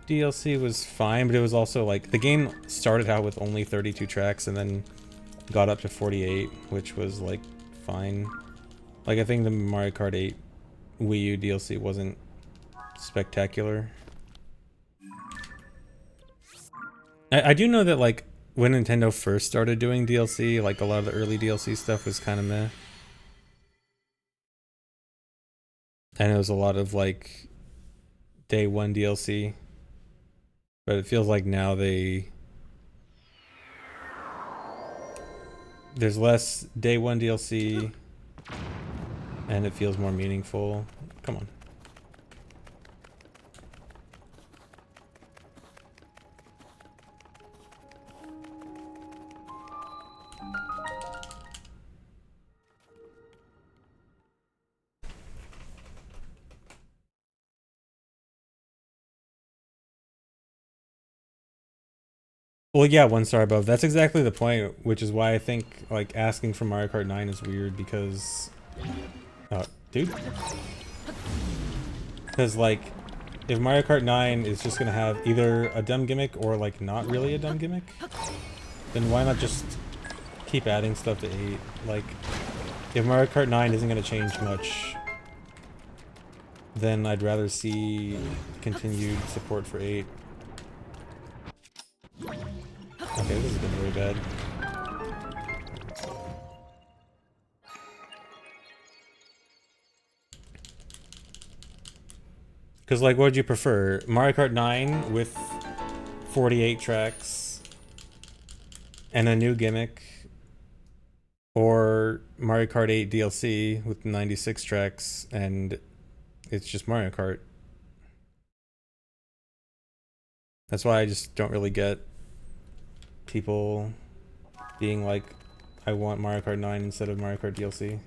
DLC was fine, but it was also like the game started out with only 32 tracks and then got up to 48, which was like fine. Like I think the Mario Kart 8 Wii U DLC wasn't spectacular. I do know that like when Nintendo first started doing DLC, like a lot of the early DLC stuff was kind of meh. And it was a lot of like day one DLC. But it feels like now there's less day one DLC and it feels more meaningful. Come on. Well, yeah, 1 star above. That's exactly the point, which is why I think like asking for Mario Kart 9 is weird because, dude, because like if Mario Kart 9 is just gonna have either a dumb gimmick or like not really a dumb gimmick, then why not just keep adding stuff to 8? Like if Mario Kart 9 isn't gonna change much, then I'd rather see continued support for 8. Okay, this has been really bad. Because, like, what would you prefer? Mario Kart 9 with 48 tracks and a new gimmick, Or Mario Kart 8 DLC with 96 tracks and it's just Mario Kart. That's why I just don't really get people being like, I want Mario Kart 9 instead of Mario Kart DLC.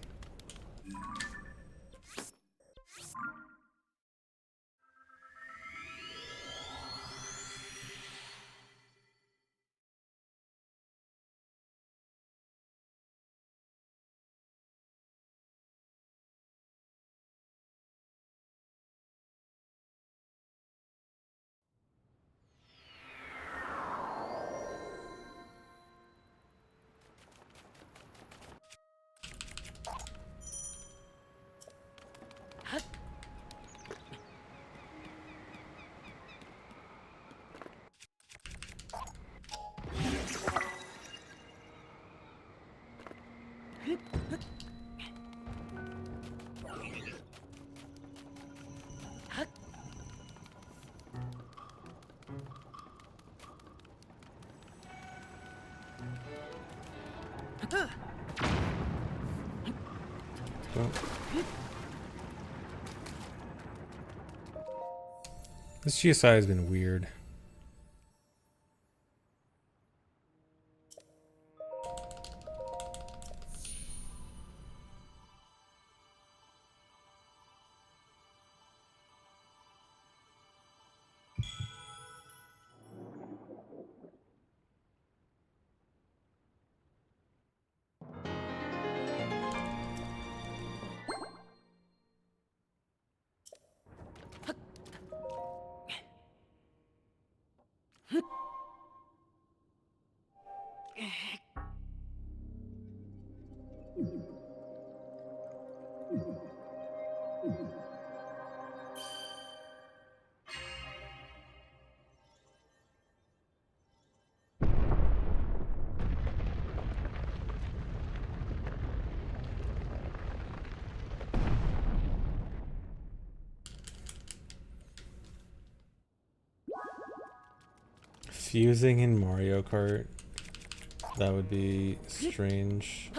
Oh. This GSI has been weird. Fusing in Mario Kart. That would be strange.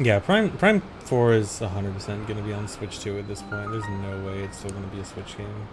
Yeah, Prime 4 is 100% going to be on Switch 2 at this point. There's no way it's still going to be a Switch game.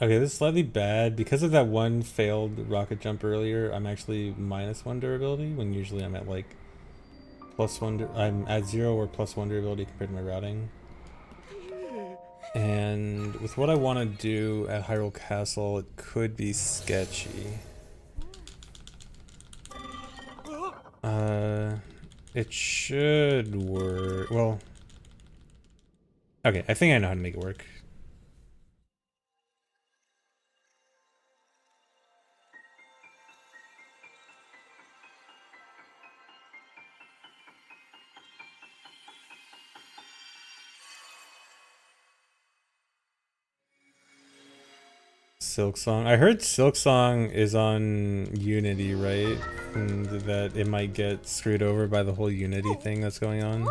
Okay, this is slightly bad. Because of that one failed rocket jump earlier, I'm actually -1 durability, when usually I'm at like +1, I'm at 0 or +1 durability compared to my routing. And with what I want to do at Hyrule Castle, it could be sketchy. It should work. Well, okay, I think I know how to make it work. Silk Song. I heard Silk Song is on Unity, right? And that it might get screwed over by the whole Unity thing that's going on.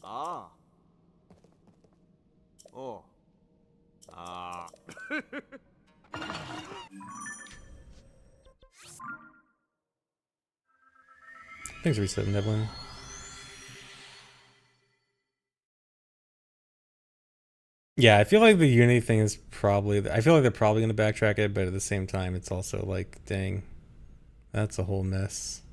Ah. Oh. Ah. Thanks for resetting, Devlin. Yeah, I feel like the Unity thing is probably... I feel like they're probably going to backtrack it, but at the same time, it's also like, dang, that's a whole mess.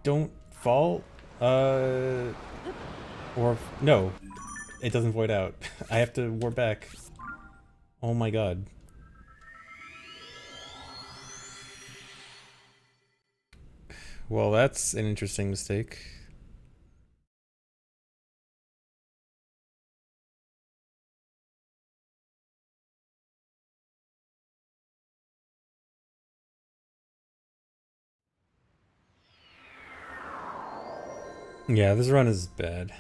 Don't fall. Or no, it doesn't void out. I have to warp back. Oh my god. Well, that's an interesting mistake. Yeah, this run is bad.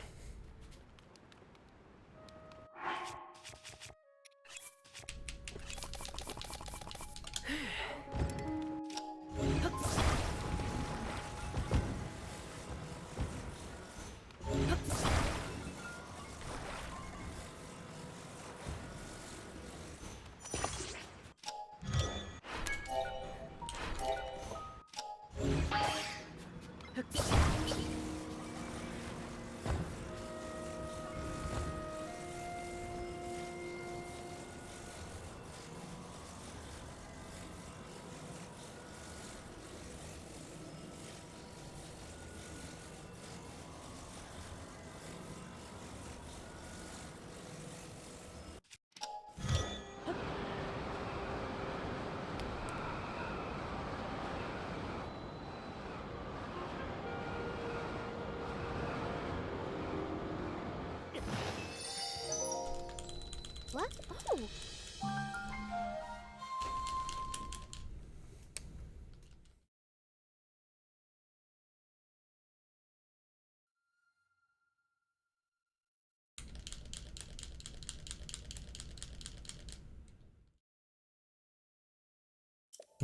What? Oh.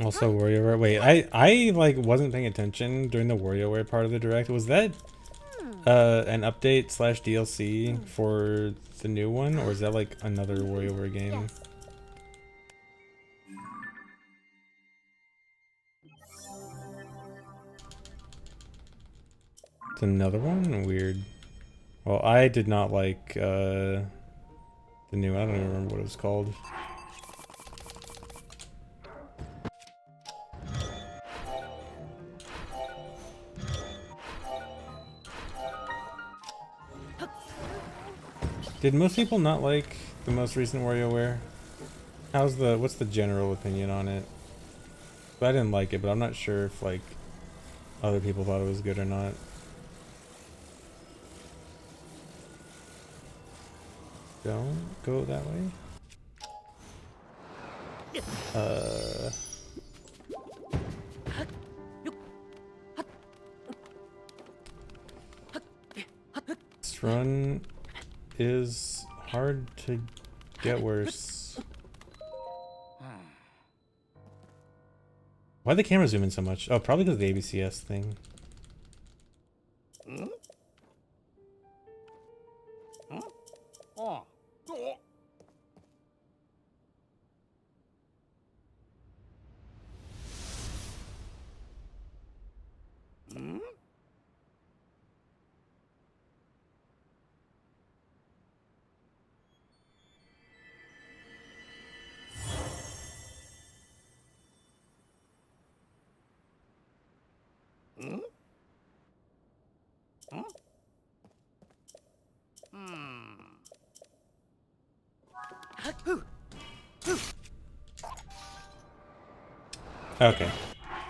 Also, WarioWare. Wait, I like wasn't paying attention during the WarioWare part of the direct. Was that an update slash DLC for the new one, or is that like another WarioWare game? Yes. It's another one? Weird. Well, I did not like the new, I don't even remember what it was called. Did most people not like the most recent WarioWare? What's the general opinion on it? I didn't like it, but I'm not sure if like other people thought it was good or not. Don't go that way. This run is hard to get worse. Why'd the camera zoom in so much? Oh, probably because of the ABCS thing. Oh. Oh. Okay.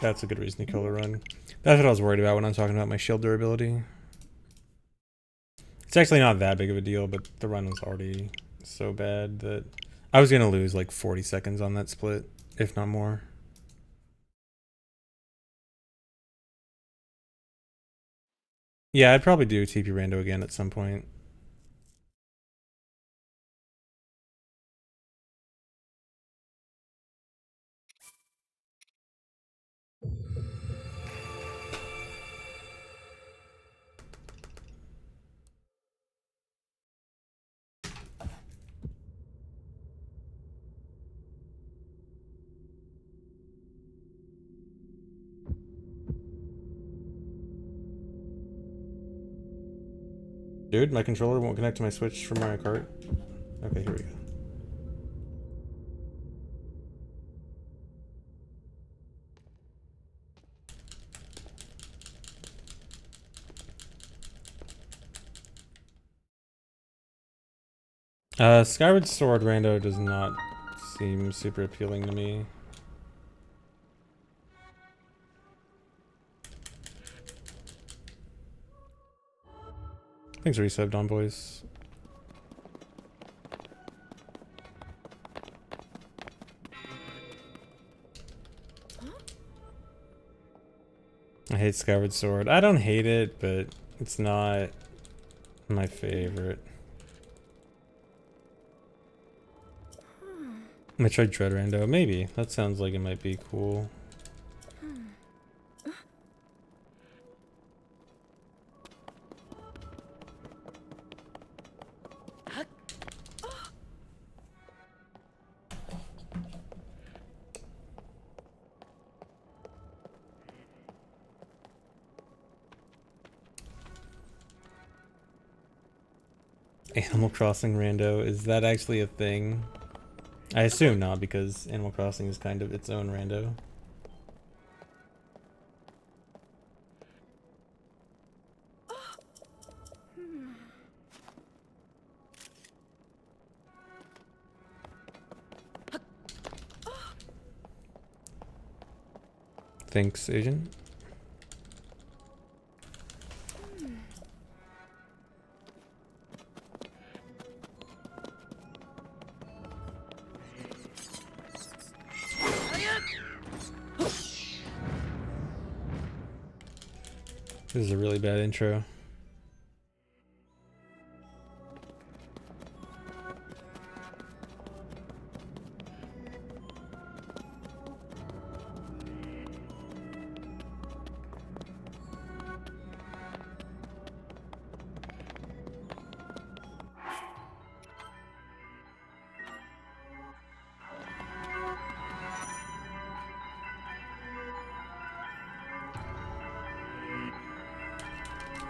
That's a good reason to kill the run. That's what I was worried about when I'm talking about my shield durability. It's actually not that big of a deal, but the run was already so bad that I was going to lose like 40 seconds on that split, if not more. Yeah, I'd probably do TP Rando again at some point. Dude, my controller won't connect to my Switch for Mario Kart. Okay, here we go. Skyward Sword Rando does not seem super appealing to me. Thanks for resubbed on, boys. I hate Skyward Sword. I don't hate it, but it's not my favorite. Metroid Dread Rando, maybe. That sounds like it might be cool. Animal Crossing Rando, is that actually a thing? I assume not, because Animal Crossing is kind of its own rando. Thanks, Asian. This is a really bad intro.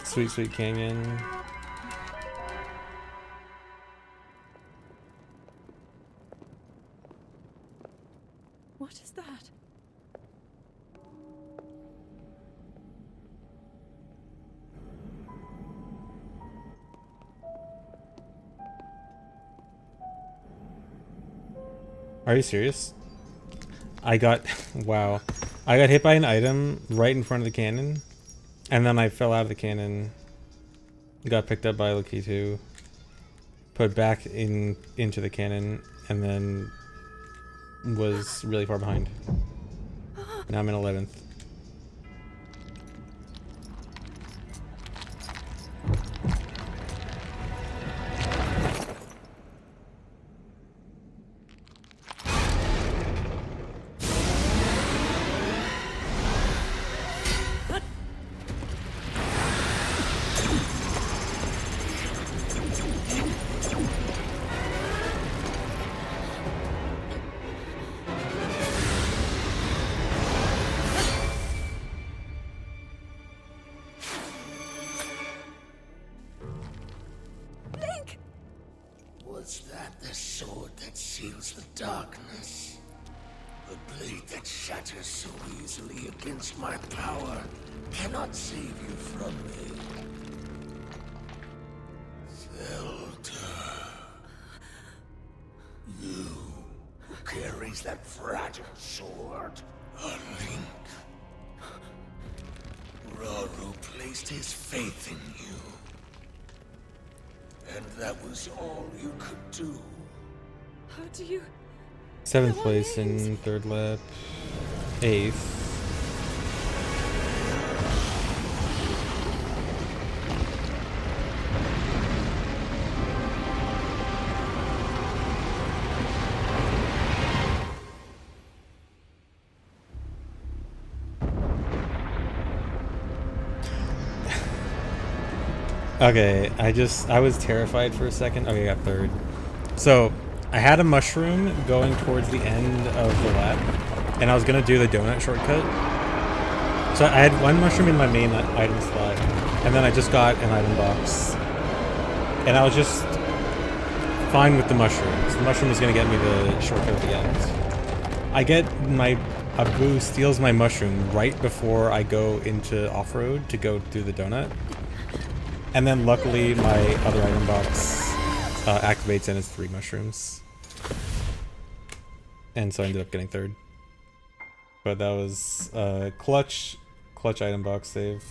Sweet Sweet Canyon. What is that? Are you serious? I got, wow. I got hit by an item right in front of the cannon, and then I fell out of the cannon, got picked up by Lakitu, put back into the cannon, and then was really far behind. Now I'm in 11th. Was that the sword that seals the darkness? The blade that shatters so easily against my power cannot save you from me. Zelda. You who carries that fragile sword. A link. Raru placed his faith in you. And that was all you could do. How do you... 7th No one place is. in 3rd lap. 8th. Okay, I was terrified for a second. Okay, I got 3rd. So, I had a mushroom going towards the end of the lap, and I was gonna do the donut shortcut. So I had one mushroom in my main item slot, and then I just got an item box. And I was just fine with the mushrooms. The mushroom was gonna get me the shortcut at the end. I get a boo steals my mushroom right before I go into off-road to go do the donut. And then luckily my other item box activates and it's 3 mushrooms. And so I ended up getting 3rd. But that was clutch item box save.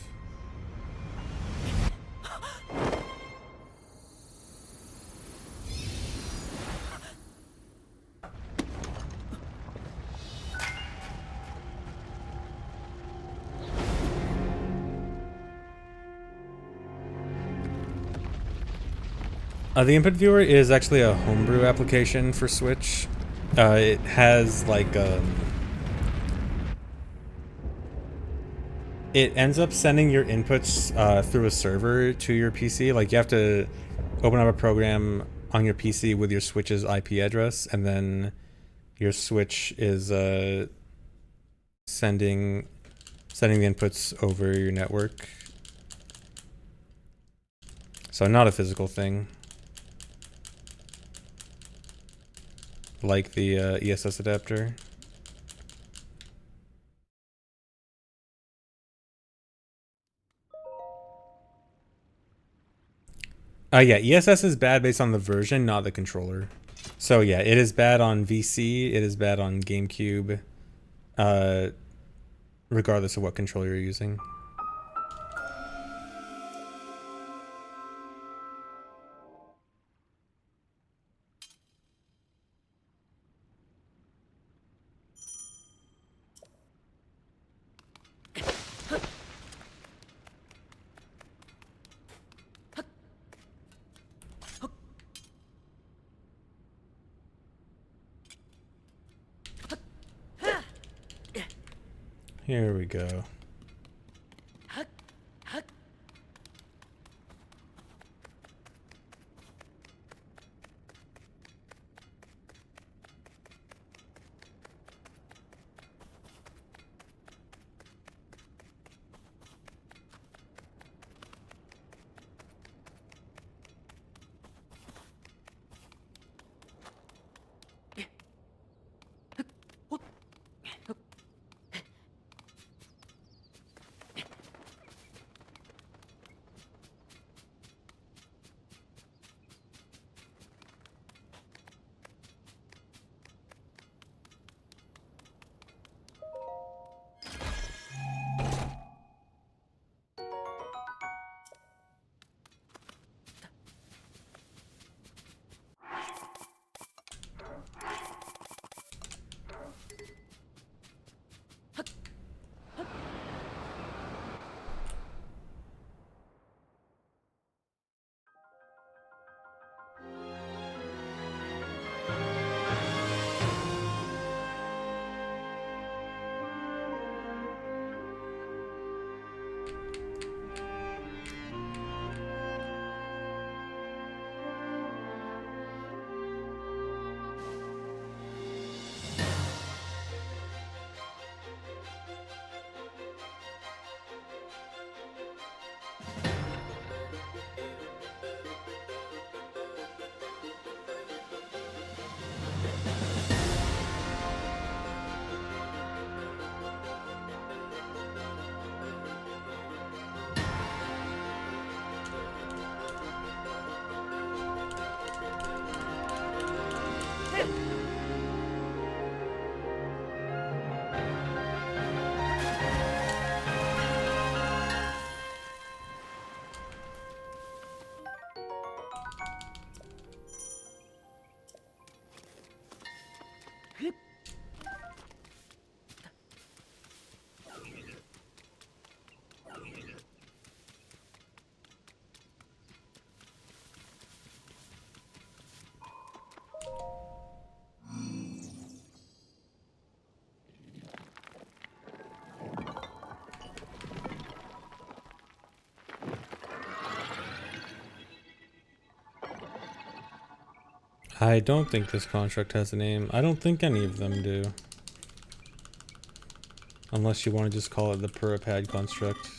The input viewer is actually a homebrew application for Switch. It has like it ends up sending your inputs through a server to your PC. Like you have to open up a program on your PC with your Switch's IP address, and then your Switch is sending the inputs over your network. So not a physical thing. Like the ESS adapter. Yeah, ESS is bad based on the version, not the controller. So yeah, it is bad on VC, it is bad on GameCube, regardless of what controller you're using. Here we go. I don't think this construct has a name. I don't think any of them do. Unless you want to just call it the Puripad construct.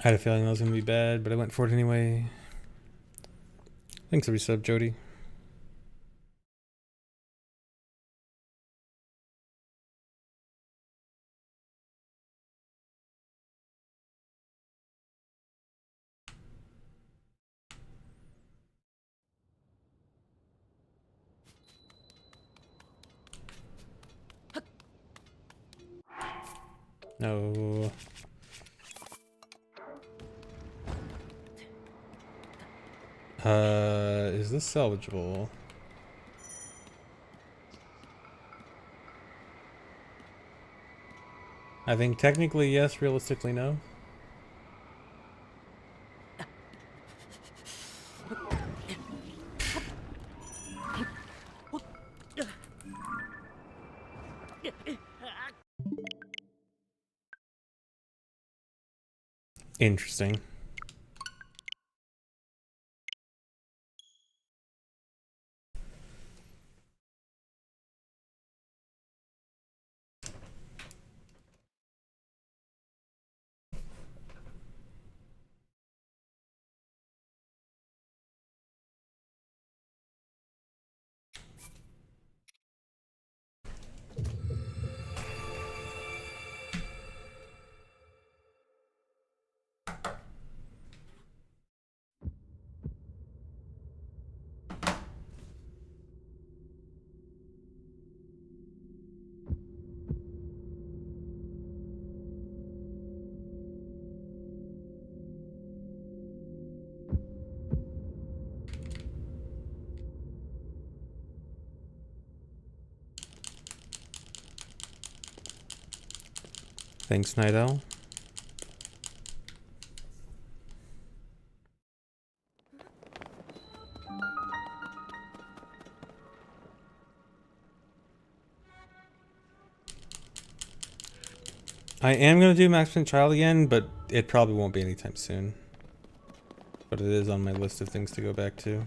I had a feeling that was going to be bad, but I went for it anyway. Thanks for resub, Jody. No. Is this salvageable? I think technically yes, realistically no. Interesting. Thanks, Night Owl. I am going to do Max Payne Child again, but it probably won't be anytime soon. But it is on my list of things to go back to.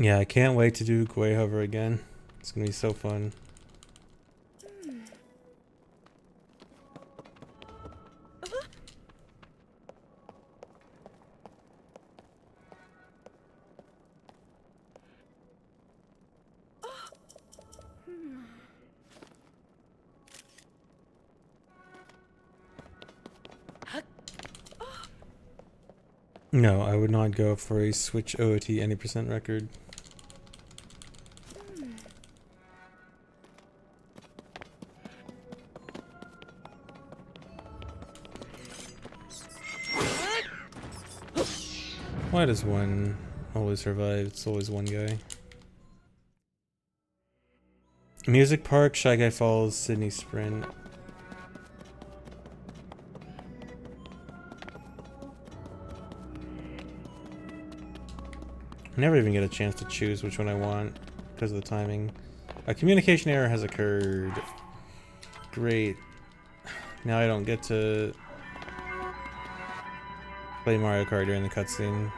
Yeah, I can't wait to do Gwei Hover again. It's gonna be so fun. No, I would not go for a Switch OOT any percent record. Why does one always survive? It's always one guy. Music Park, Shy Guy Falls, Sydney Sprint. I never even get a chance to choose which one I want because of the timing. A communication error has occurred. Great. Now I don't get to play Mario Kart during the cutscene.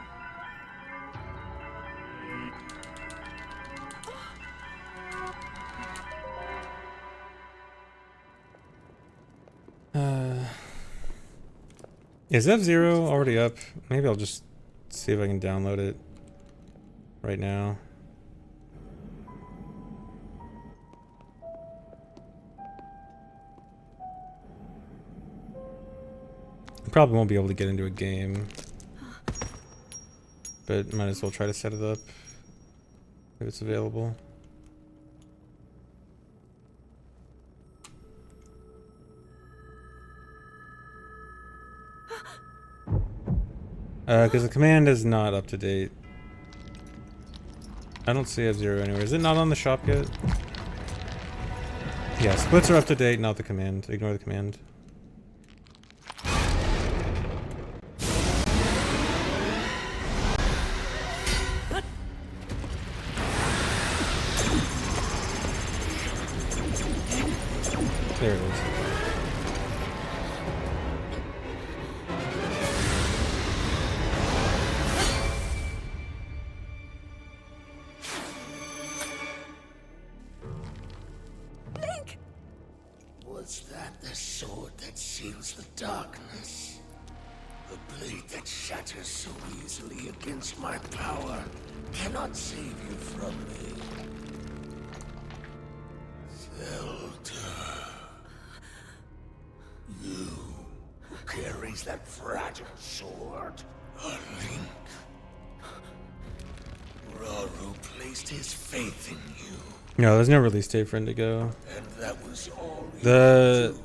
Is F-Zero already up? Maybe I'll just see if I can download it right now. I probably won't be able to get into a game, but might as well try to set it up if it's available. Because the command is not up to date. I don't see F-Zero anywhere. Is it not on the shop yet? Yeah, splits are up to date, not the command. Ignore the command. There it is. Was that the sword that seals the darkness? The blade that shatters so easily against my power cannot save you from me. Zelda. You who carries that fragile sword. A link. Raru placed his faith in you. No, there's no release date for Indigo. And that was all The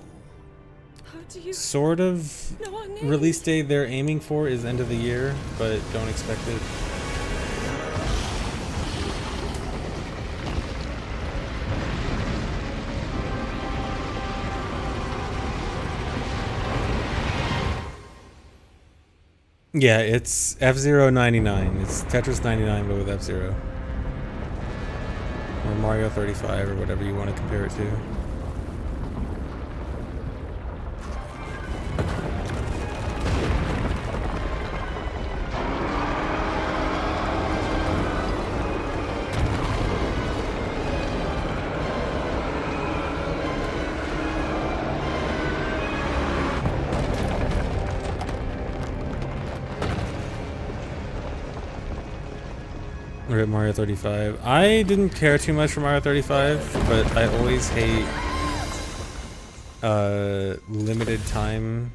How do you sort of know our names? release date they're aiming for is end of the year, but don't expect it. Yeah, it's F-Zero 99. It's Tetris 99, but with F-Zero. Or Mario 35, or whatever you want to compare it to. We're at Mario 35. I didn't care too much for Mario 35, but I always hate limited time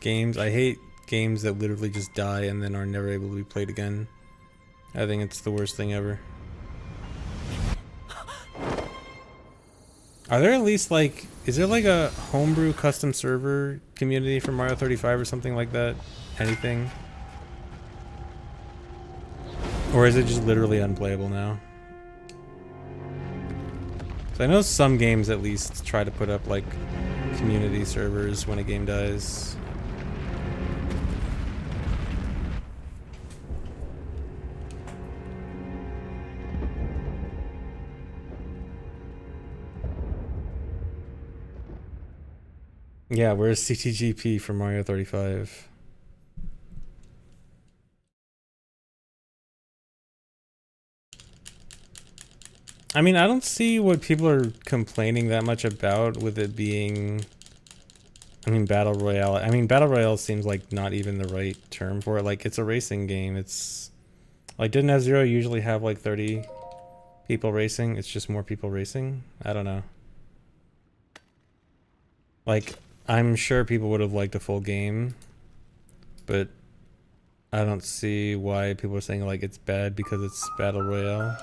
games. I hate games that literally just die and then are never able to be played again. I think it's the worst thing ever. Are there at least like, is there like a homebrew custom server community for Mario 35 or something like that? Anything? Or is it just literally unplayable now? So I know some games at least try to put up like community servers when a game dies. Yeah, where's CTGP for Mario 35? I mean, I don't see what people are complaining that much about with it being, I mean, Battle Royale. I mean, Battle Royale seems like not even the right term for it. Like, it's a racing game. It's, like, didn't F-Zero usually have, like, 30 people racing? It's just more people racing? I don't know. Like, I'm sure people would have liked a full game, but I don't see why people are saying, like, it's bad because it's Battle Royale.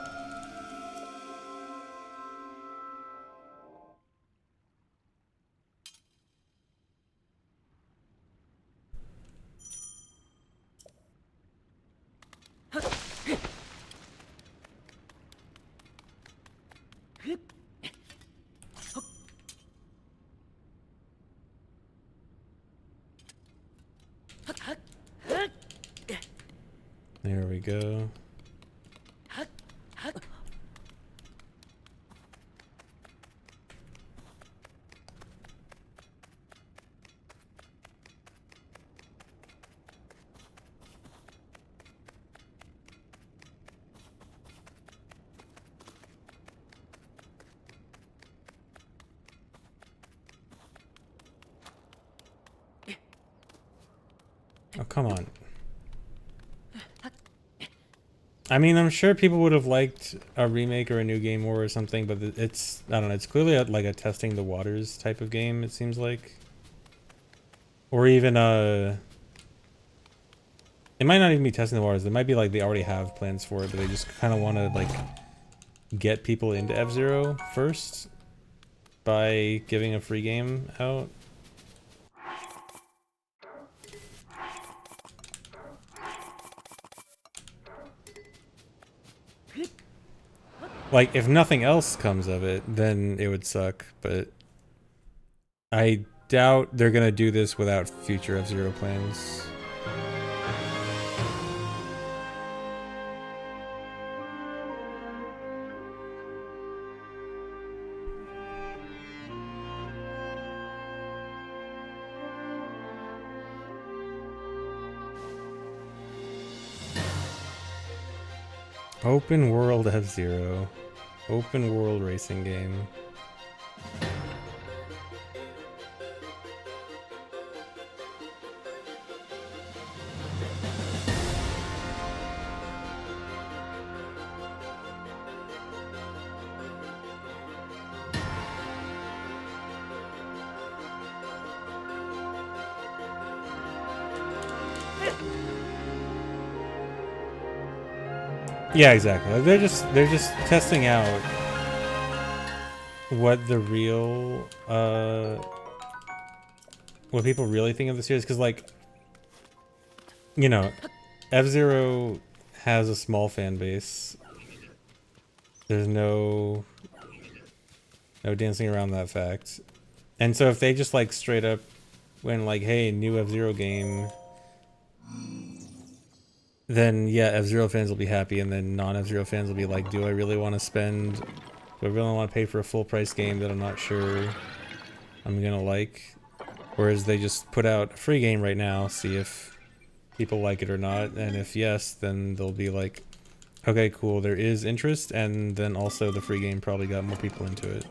There we go. Oh, come on. I mean, I'm sure people would have liked a remake or a new game or something, but it's, I don't know, it's clearly like a testing the waters type of game, it seems like. Or even it might not even be testing the waters. It might be like they already have plans for it, but they just kind of want to like get people into F-Zero first by giving a free game out. Like, if nothing else comes of it, then it would suck, but I doubt they're gonna do this without future F-Zero plans. Open world F-Zero. Open world racing game. Yeah, exactly. They're just testing out what the real what people really think of the series, because like, you know, F-Zero has a small fan base. There's no dancing around that fact. And so if they just like straight up went like, hey, new F-Zero game, then yeah, F-Zero fans will be happy, and then non-F-Zero fans will be like, do I really want to pay for a full price game that I'm not sure I'm gonna like? Whereas they just put out a free game right now, see if people like it or not, and if yes, then they'll be like, okay, cool, there is interest, and then also the free game probably got more people into it.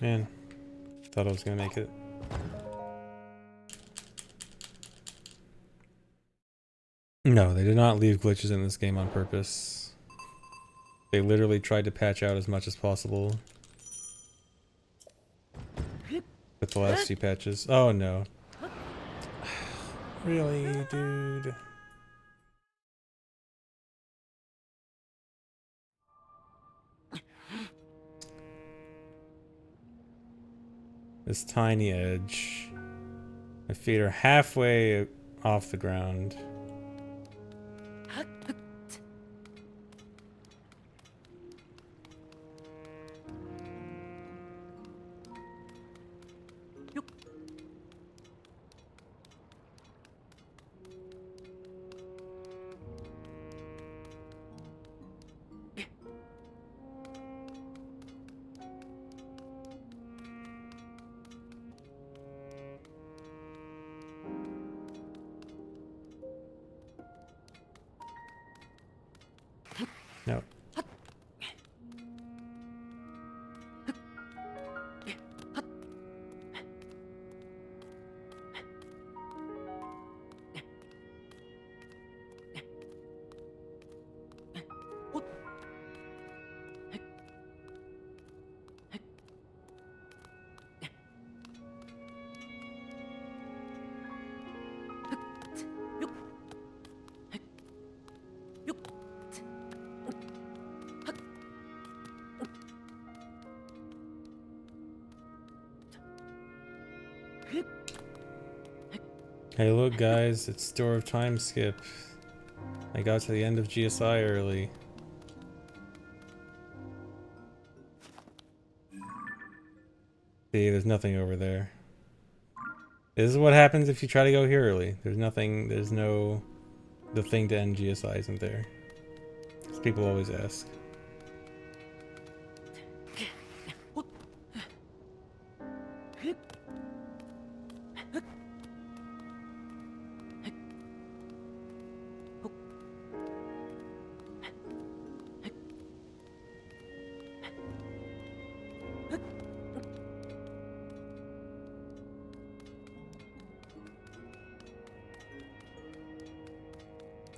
Man, thought I was gonna make it. No, they did not leave glitches in this game on purpose. They literally tried to patch out as much as possible with the last few patches. Oh no. Really, dude? This tiny edge. My feet are halfway off the ground. No. Hey look guys, it's Door of Time skip. I got to the end of GSI early. See, there's nothing over there. This is what happens if you try to go here early. There's nothing, there's no... The thing to end GSI isn't there. As people always ask.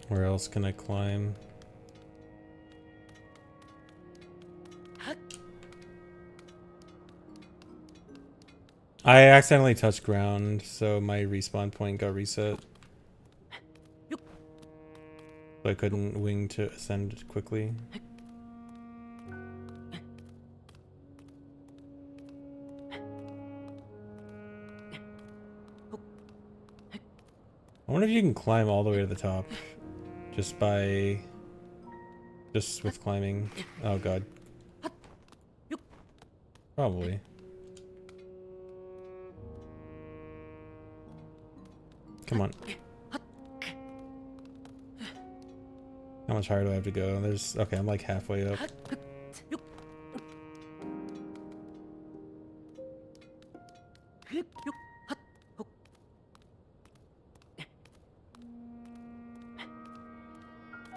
Where else can I climb? I accidentally touched ground, so my respawn point got reset. So I couldn't wing to ascend quickly. I wonder if you can climb all the way to the top. Just with climbing. Oh god. Probably. Come on. How much higher do I have to go? There's, okay, I'm like halfway up.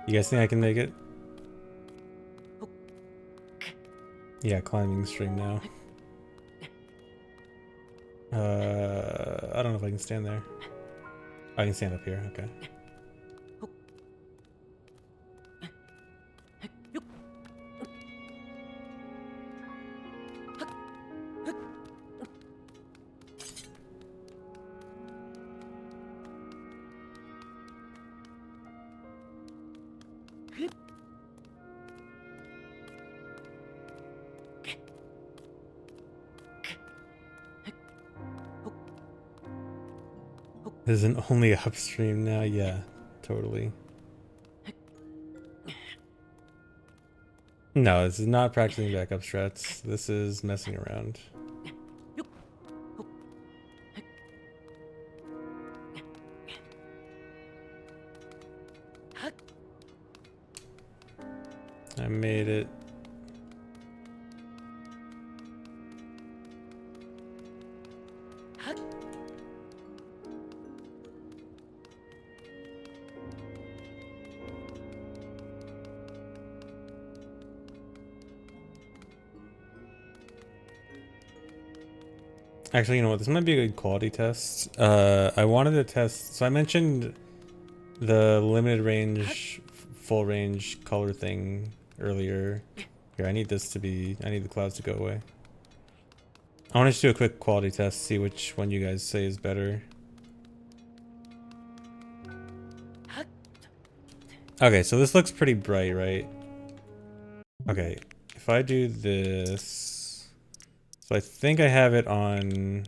You guys think I can make it? Yeah, climbing stream now. I don't know if I can stand there. I can stand up here, okay. This isn't only upstream now, yeah, totally. No, this is not practicing backup strats. This is messing around. I made it. Actually, you know what? This might be a good quality test. I wanted to test. So I mentioned the limited range, full range color thing earlier. Here, I need this to be. I need the clouds to go away. I want to just do a quick quality test, see which one you guys say is better. Okay, so this looks pretty bright, right? Okay, if I do this, so I think I have it on.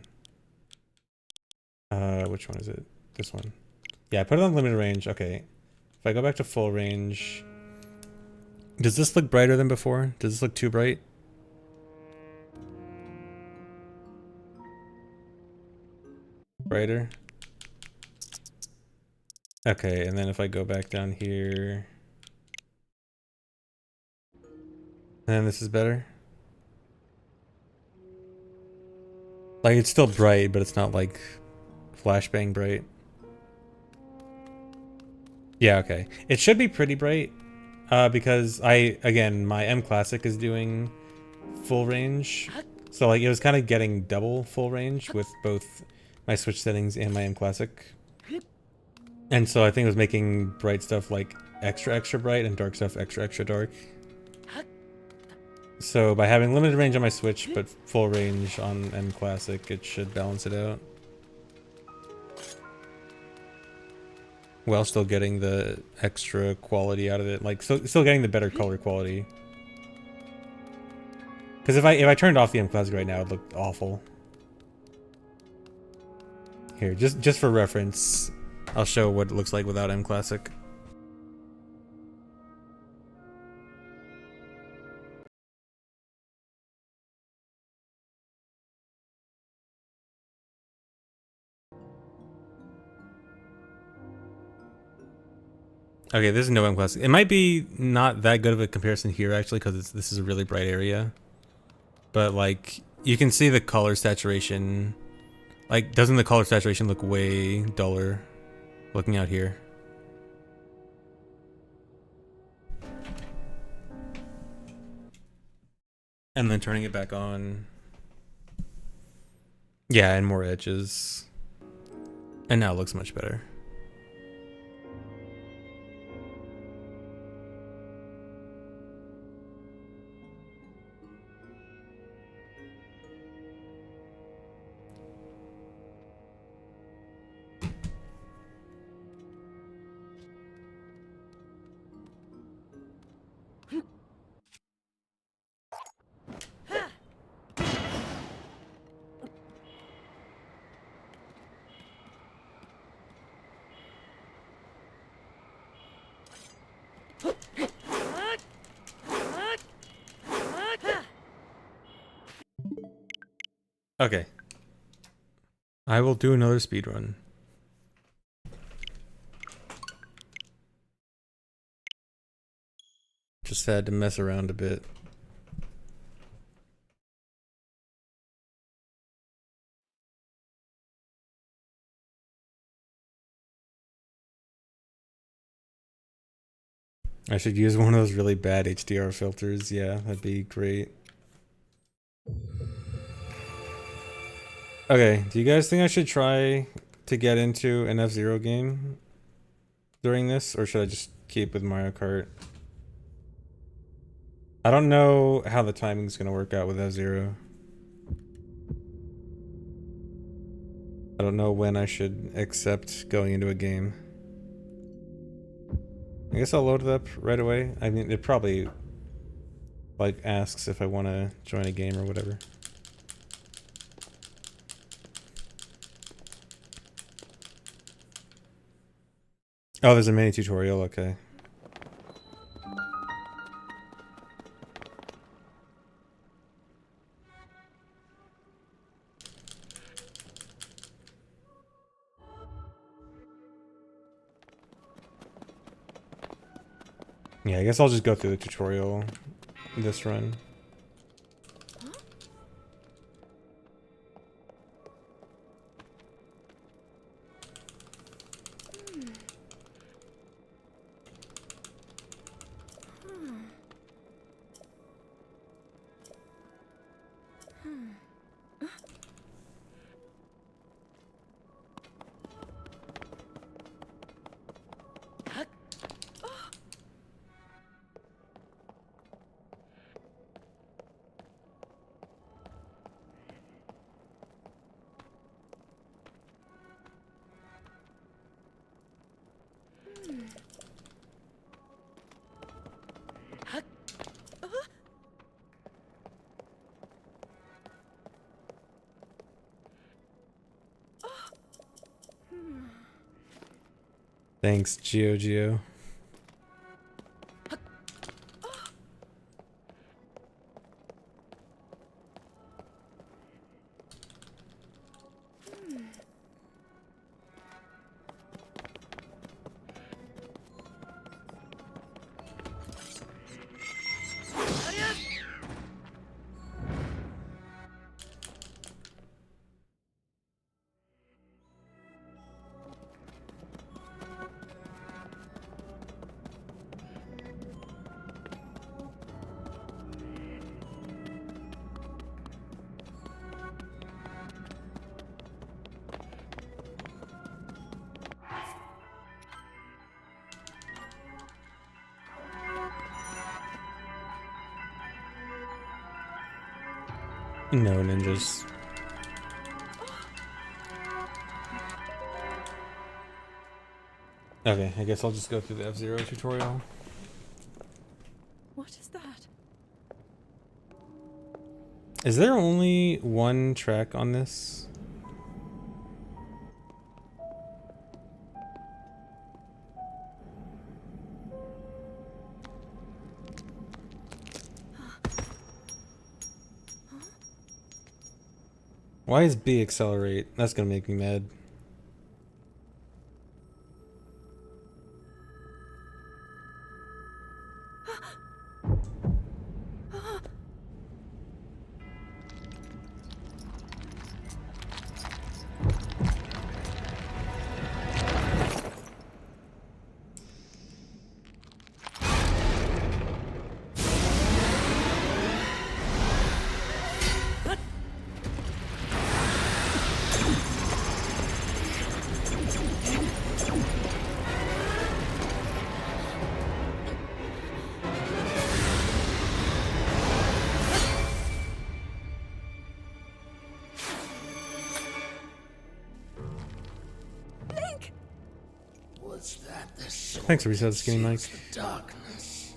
Which one is it? This one. Yeah, I put it on limited range. Okay. If I go back to full range, does this look brighter than before? Does this look too bright? Brighter? Okay, and then if I go back down here, then this is better. Like, it's still bright, but it's not like flashbang bright. Yeah, okay. It should be pretty bright, because again, my M Classic is doing full range. So like it was kind of getting double full range with both my Switch settings and my M Classic. And so I think it was making bright stuff like extra bright and dark stuff extra dark. So by having limited range on my Switch but full range on M Classic, it should balance it out. While still getting the extra quality out of it, like still getting the better color quality. Because if I turned off the M Classic right now, it'd look awful. Here, just for reference, I'll show what it looks like without M Classic. Okay, this is no M Classic. It might be not that good of a comparison here actually, because this is a really bright area. But like, you can see the color saturation. Like, doesn't the color saturation look way duller looking out here? And then turning it back on. Yeah, and more edges. And now it looks much better. Okay. I will do another speedrun. Just had to mess around a bit. I should use one of those really bad HDR filters. Yeah, that'd be great. Okay, do you guys think I should try to get into an F-Zero game during this, or should I just keep with Mario Kart? I don't know how the timing's gonna work out with F-Zero. I don't know when I should accept going into a game. I guess I'll load it up right away. I mean, it probably like asks if I want to join a game or whatever. Oh, there's a mini tutorial, okay. Yeah, I guess I'll just go through the tutorial this run. Thanks, Geo. No ninjas. Okay, I guess I'll just go through the F-Zero tutorial. What is that? Is there only one track on this? Why is B accelerate? That's gonna make me mad. Was that the sword Thanks for reset, that Skinny Mike. seals the darkness?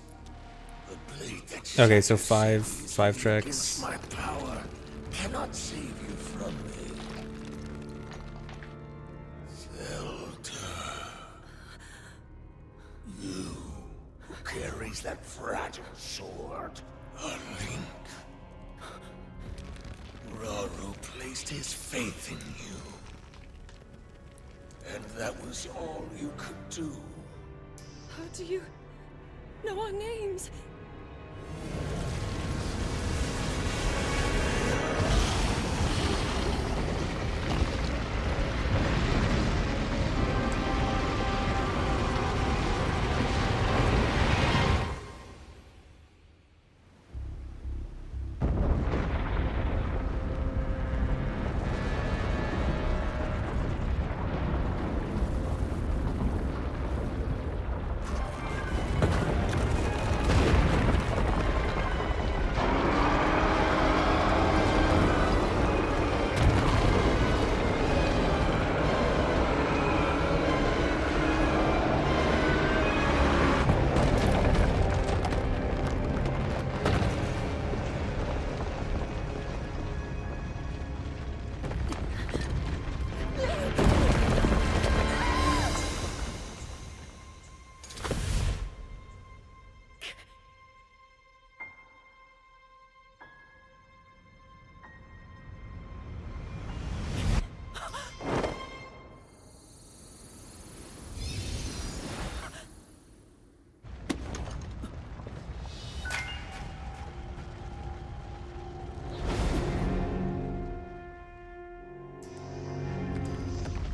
The blade that Okay, so shatters five easily tracks. against my power cannot save you from me. Zelda. You who carries that fragile sword. A link. Raru placed his faith in you. And that was all you could do. How do you know our names?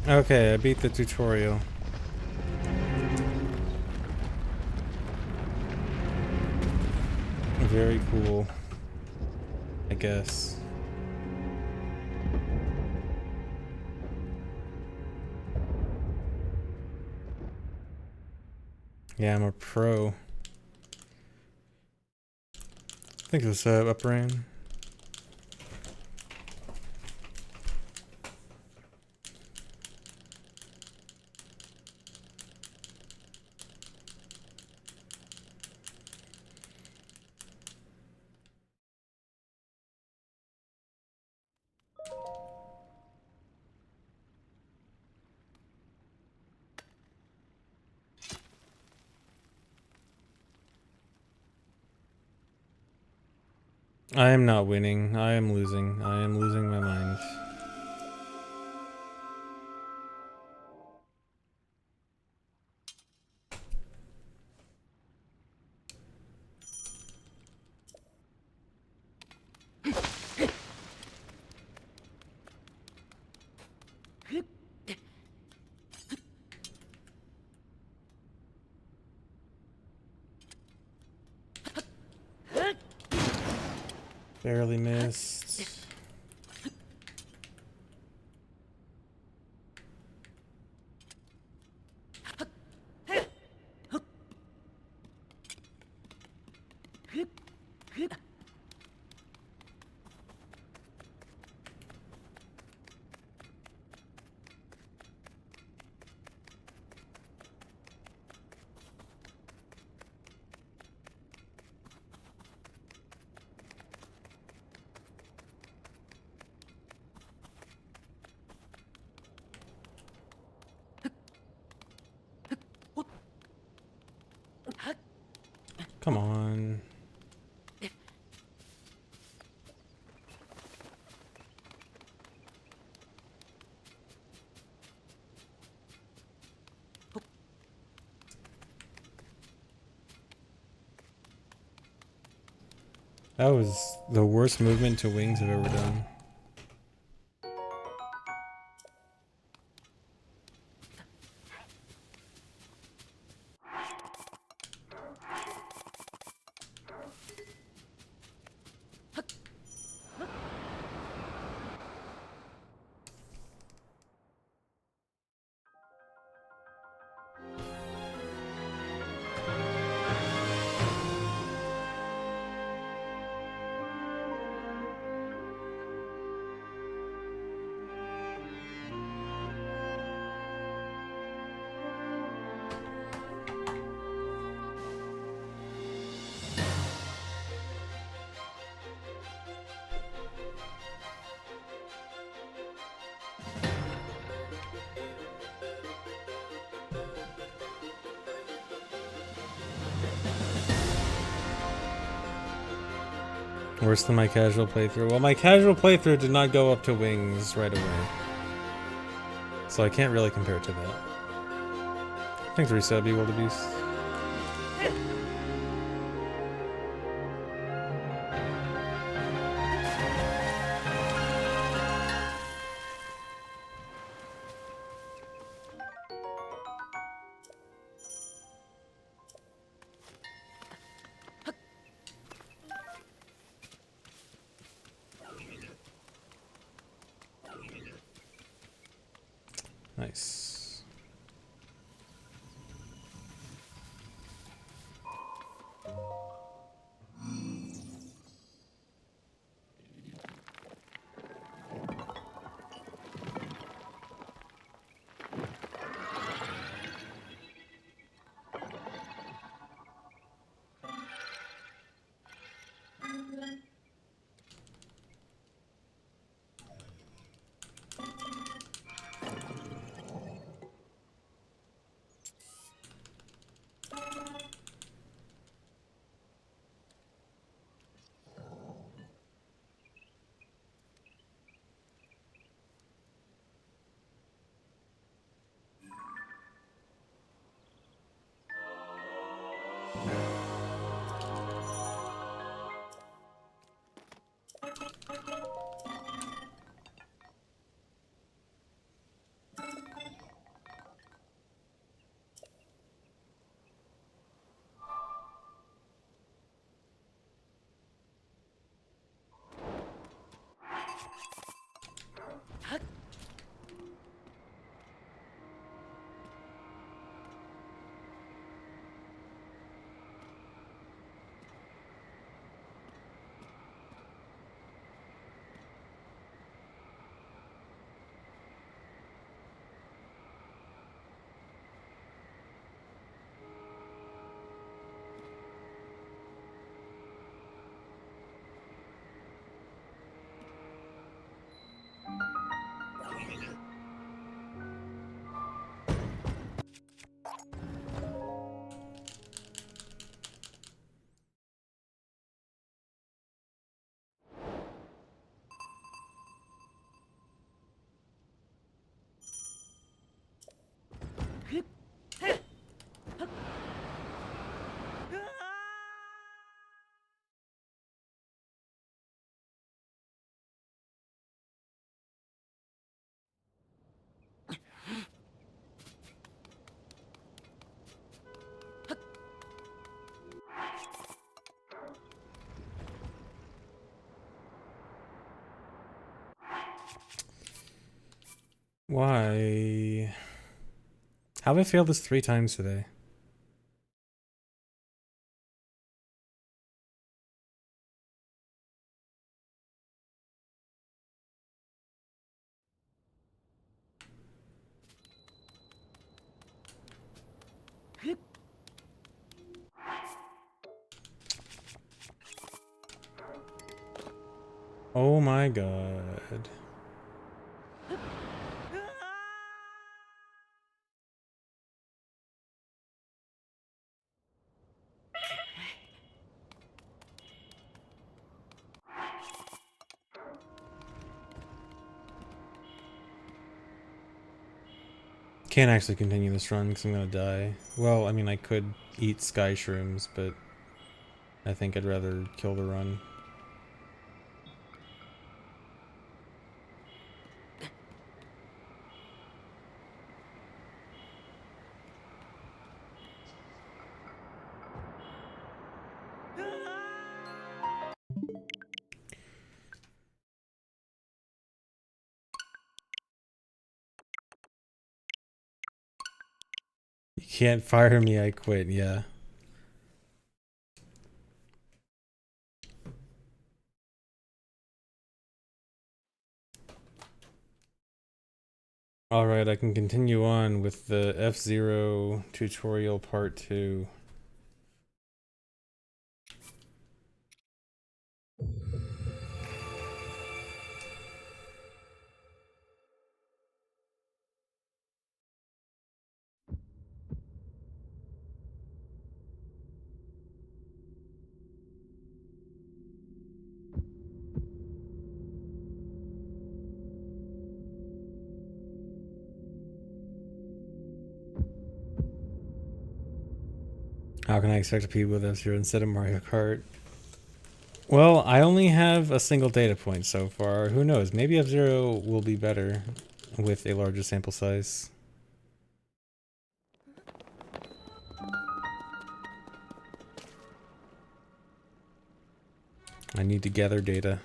Okay, I beat the tutorial. Very cool, I guess. Yeah, I'm a pro. Thanks for the sub, Upper End. I am not winning. I am losing. I am losing my mind. Barely missed. Come on. That was the worst movement to wings I've ever done. Worse than my casual playthrough. Well, my casual playthrough did not go up to wings right away. So I can't really compare it to that. Thanks, resub, you wildebeest. Nice. Why? How have I failed this 3 times today? Oh my god. Can't actually continue this run because I'm gonna die. Well, I mean, I could eat sky shrooms, but I think I'd rather kill the run. You can't fire me, I quit, yeah. Alright, I can continue on with the F-Zero tutorial part 2. How can I expect to compete with F-Zero instead of Mario Kart? Well, I only have a single data point so far. Who knows? Maybe F-Zero will be better with a larger sample size. I need to gather data.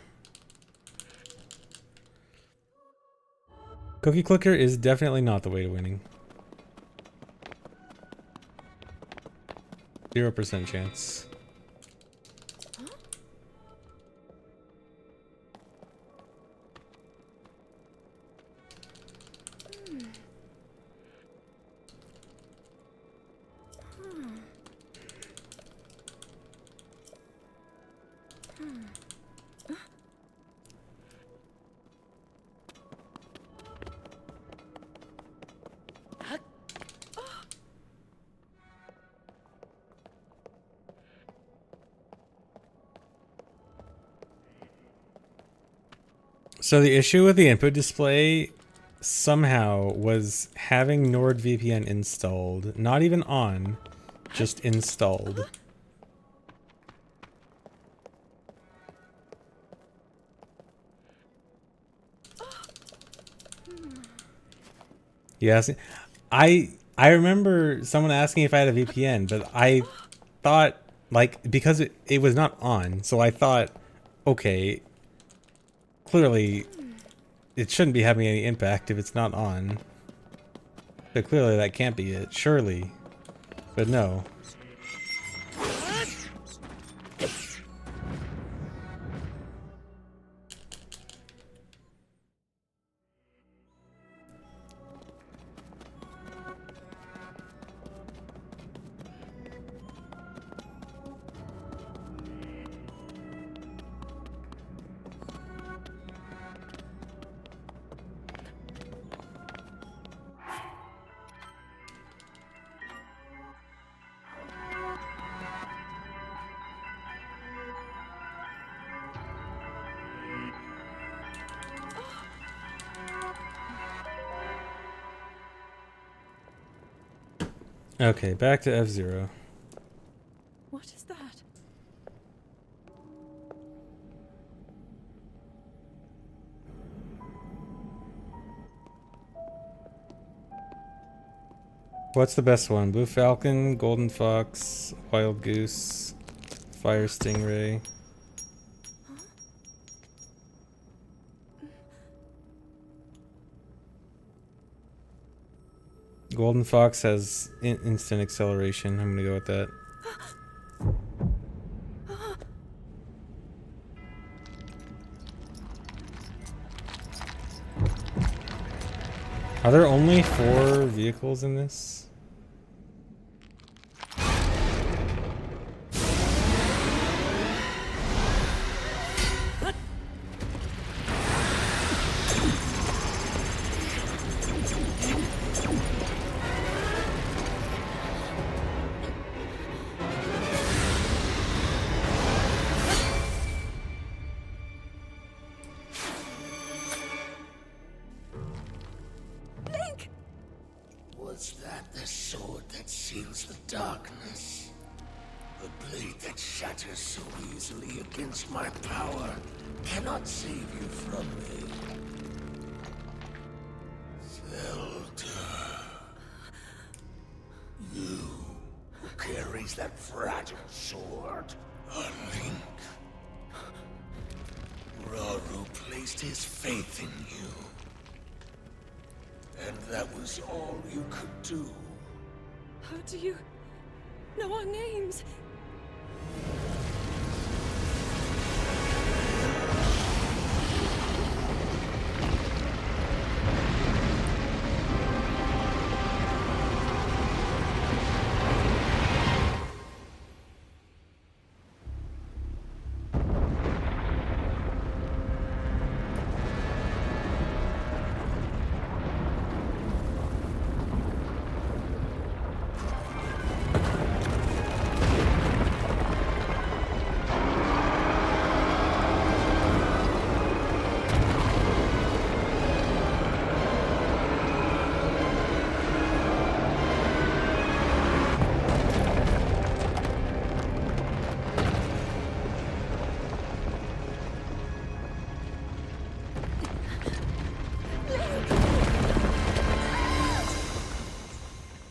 Cookie Clicker is definitely not the way to winning. 0% chance. So the issue with the input display somehow was having NordVPN installed. Not even on, just installed. Yes, I remember someone asking if I had a VPN, but I thought, like, because it was not on, so I thought, okay, clearly it shouldn't be having any impact if it's not on. So clearly that can't be it, surely. But no. Okay, back to F-Zero. What is that? What's the best one? Blue Falcon, Golden Fox, Wild Goose, Fire Stingray. Golden Fox has instant acceleration. I'm gonna go with that. Are there only 4 vehicles in this? Was that the sword that seals the darkness? The blade that shatters so easily against my power cannot save you from me. Zelda. You who carries that fragile sword. A link. Raru placed his faith in you. And that was all you could do. How do you know our names?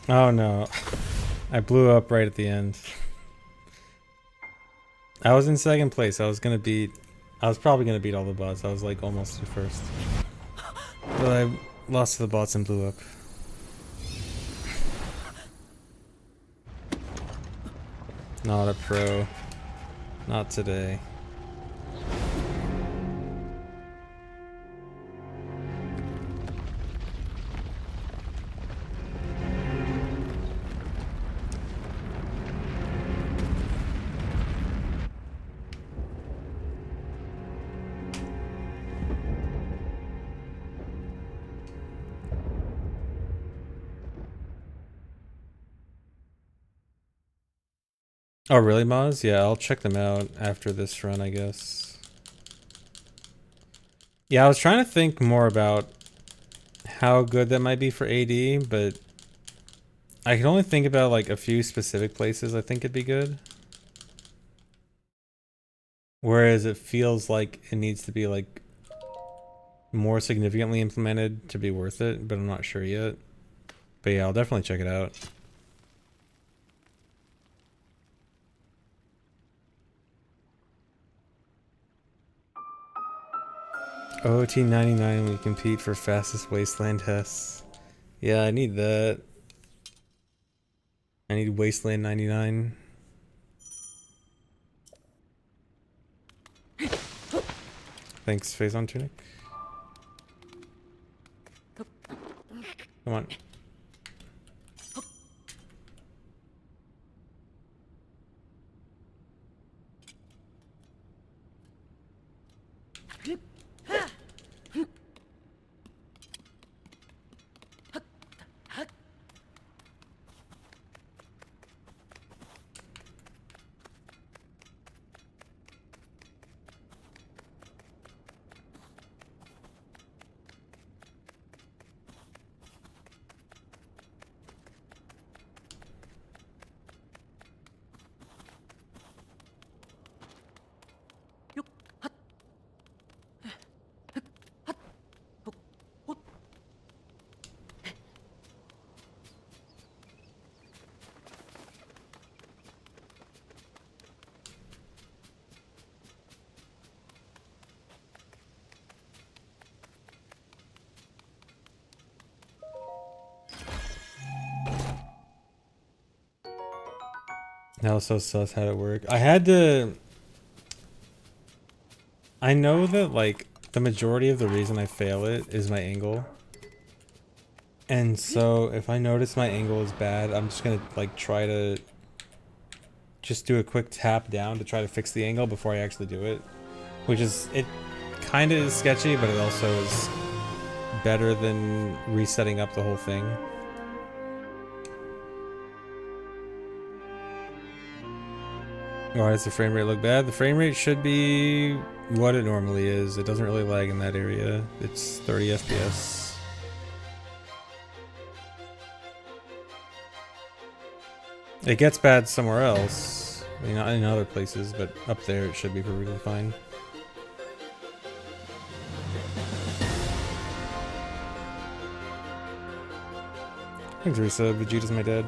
Oh no. I blew up right at the end. I was in second place. I was probably gonna beat all the bots. I was like almost to first. But I lost to the bots and blew up. Not a pro. Not today. Oh really, Maz? Yeah, I'll check them out after this run, I guess. Yeah, I was trying to think more about how good that might be for AD, but I can only think about like a few specific places I think it'd be good. Whereas it feels like it needs to be like more significantly implemented to be worth it, but I'm not sure yet. But yeah, I'll definitely check it out. OT 99, we compete for fastest wasteland tests. Yeah, I need that. I need wasteland 99. Thanks, Phase on Tunic. Come on. That was so sus. How'd it work? I had to... I know that, like, the majority of the reason I fail it is my angle. And so, if I notice my angle is bad, I'm just gonna, like, try to... just do a quick tap down to try to fix the angle before I actually do it. Which is... it kinda is sketchy, but it also is better than resetting up the whole thing. Why does the frame rate look bad? The frame rate should be what it normally is. It doesn't really lag in that area. It's 30 FPS. It gets bad somewhere else. I mean, not in other places, but up there it should be perfectly fine. Thanks, Risa. Vegeta's my dad.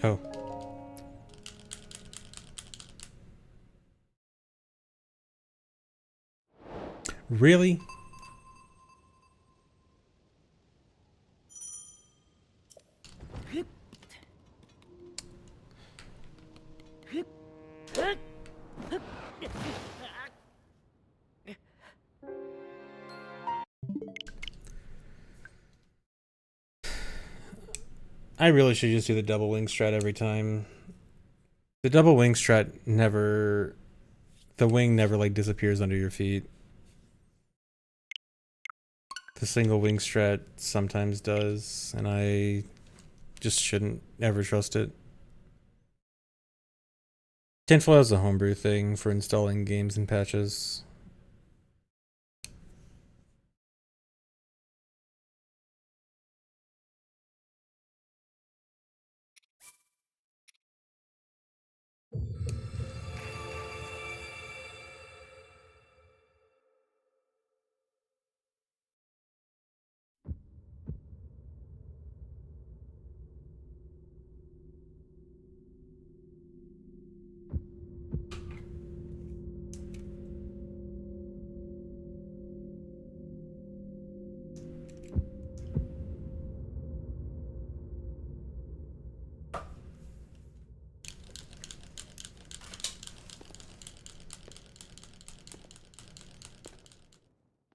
Oh. Really? I really should just do the double wing strat every time. The double wing strat never... the wing never, like, disappears under your feet. The single wing strat sometimes does, and I just shouldn't ever trust it. Tinfoil is a homebrew thing for installing games and patches.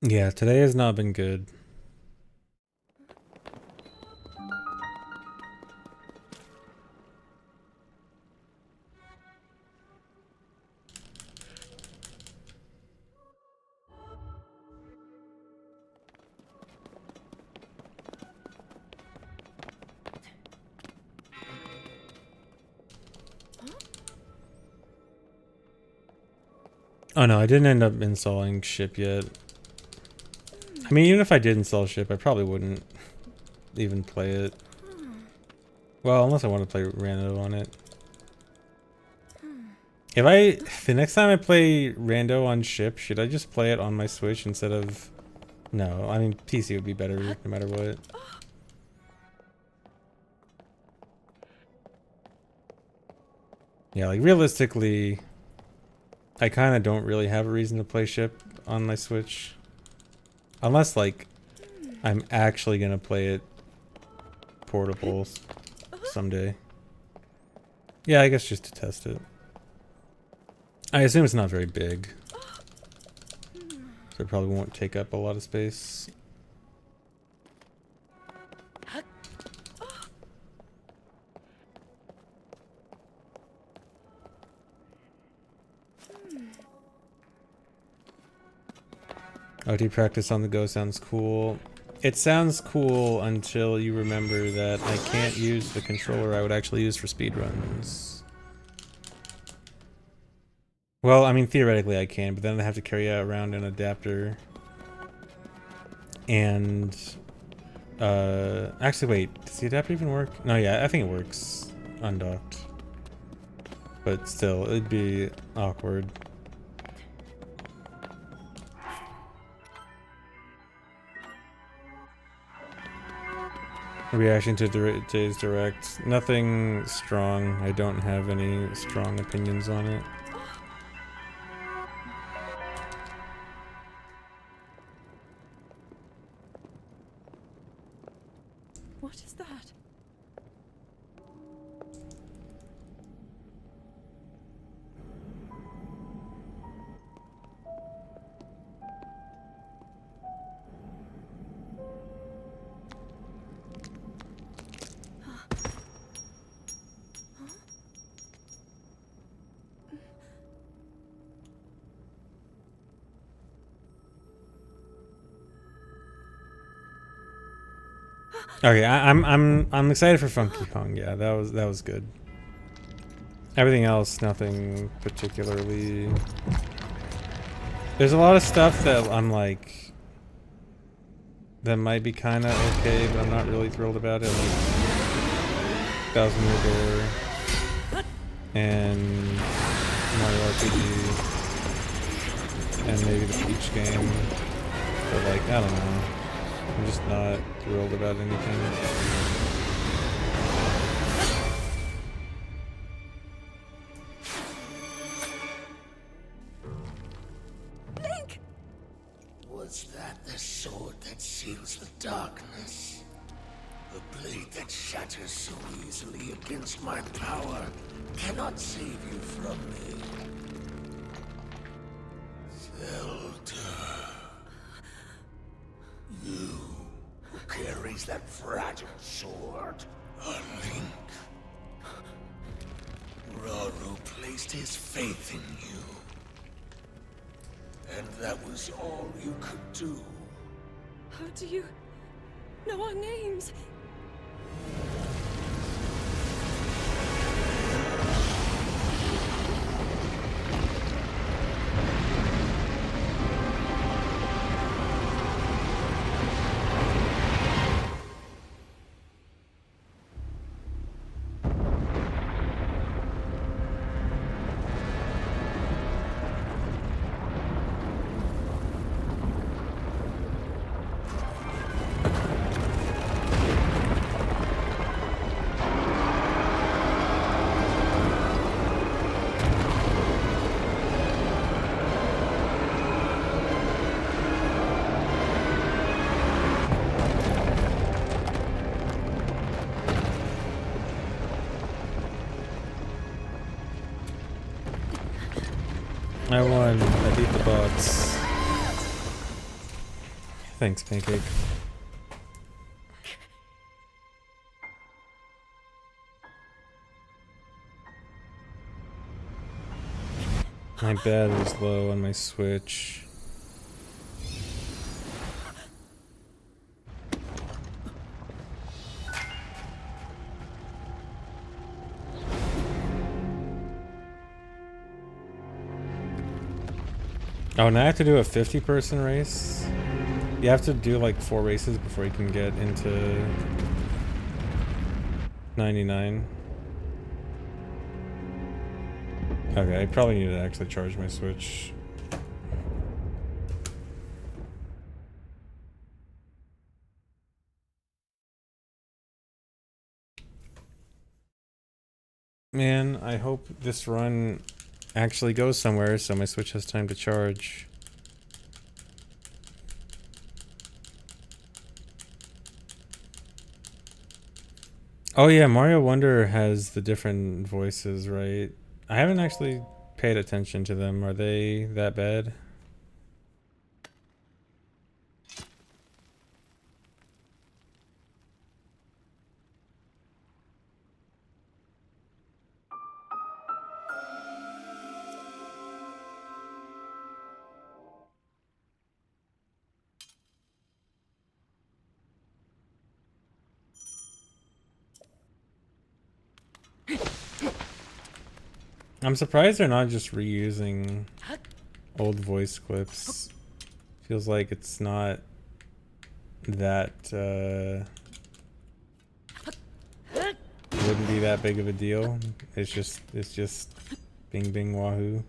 Yeah, today has not been good. Oh no, I didn't end up installing ship yet. I mean, even if I did install ship, I probably wouldn't even play it. Well, unless I want to play rando on it. The next time I play rando on ship, should I just play it on my Switch instead of... No, I mean, PC would be better no matter what. Yeah, like realistically, I kind of don't really have a reason to play ship on my Switch. Unless, like, I'm actually gonna play it portable someday. Yeah, I guess just to test it. I assume it's not very big. So it probably won't take up a lot of space. OT practice on the go sounds cool. It sounds cool until you remember that I can't use the controller I would actually use for speedruns. Well, I mean, theoretically I can, but then I have to carry around an adapter. And... actually, wait. Does the adapter even work? No, yeah, I think it works. Undocked. But still, it'd be awkward. Reaction to today's direct. Nothing strong. I don't have any strong opinions on it. What is that? Okay, I'm excited for Funky Kong. Yeah, that was good. Everything else, nothing particularly. There's a lot of stuff that I'm like, that might be kind of okay, but I'm not really thrilled about it. Like 1,000 Year Door and Mario RPG and maybe the Peach game. But like, I don't know. I'm just not thrilled about anything. Link! Was that the sword that seals the darkness? The blade that shatters so easily against my power cannot save you from me. Zelda. You who carries that fragile sword. A Link. Raru placed his faith in you. And that was all you could do. How do you know our names? I won. I beat the bots. Thanks, Pancake. My battery's low on my Switch. Oh, now I have to do a 50-person race? You have to do like 4 races before you can get into 99. Okay, I probably need to actually charge my Switch. Man, I hope this run actually goes somewhere so my Switch has time to charge. Oh yeah, Mario Wonder has the different voices, right? I haven't actually paid attention to them. Are they that bad? I'm surprised they're not just reusing old voice clips. Feels like it's not that, wouldn't be that big of a deal. It's just bing bing wahoo.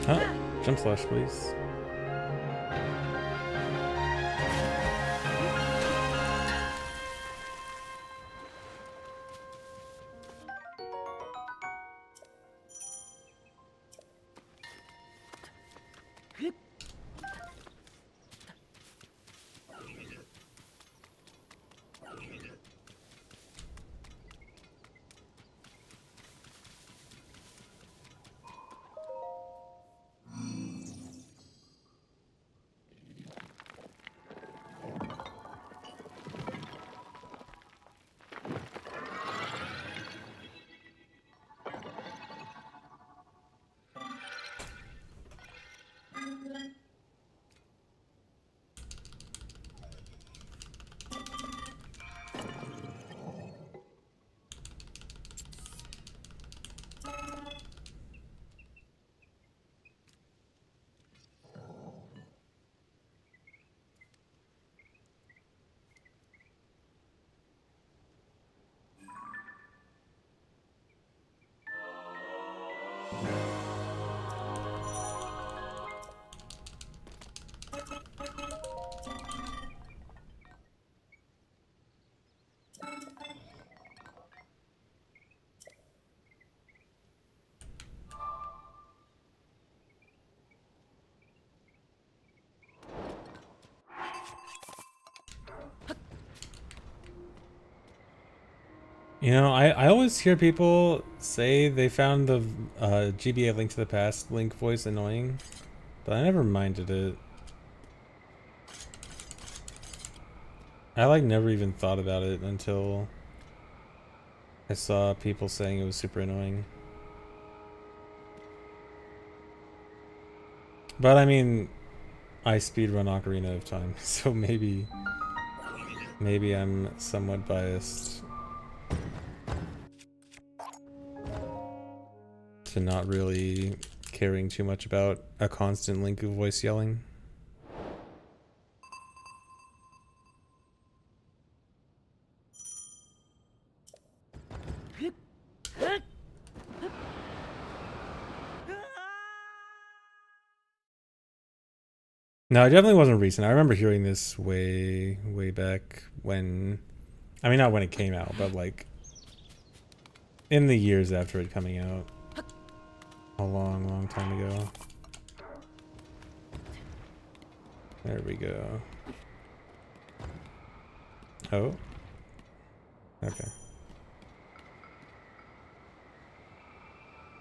Huh? Jump slash, please. You know, I always hear people say they found the GBA Link to the Past Link voice annoying, but I never minded it. I like never even thought about it until I saw people saying it was super annoying. But I mean, I speedrun Ocarina of Time, so maybe I'm somewhat biased to not really caring too much about a constant Link voice yelling. No, it definitely wasn't recent. I remember hearing this way back when, I mean, not when it came out, but like in the years after it coming out. A long time ago. There we go. Oh. Okay.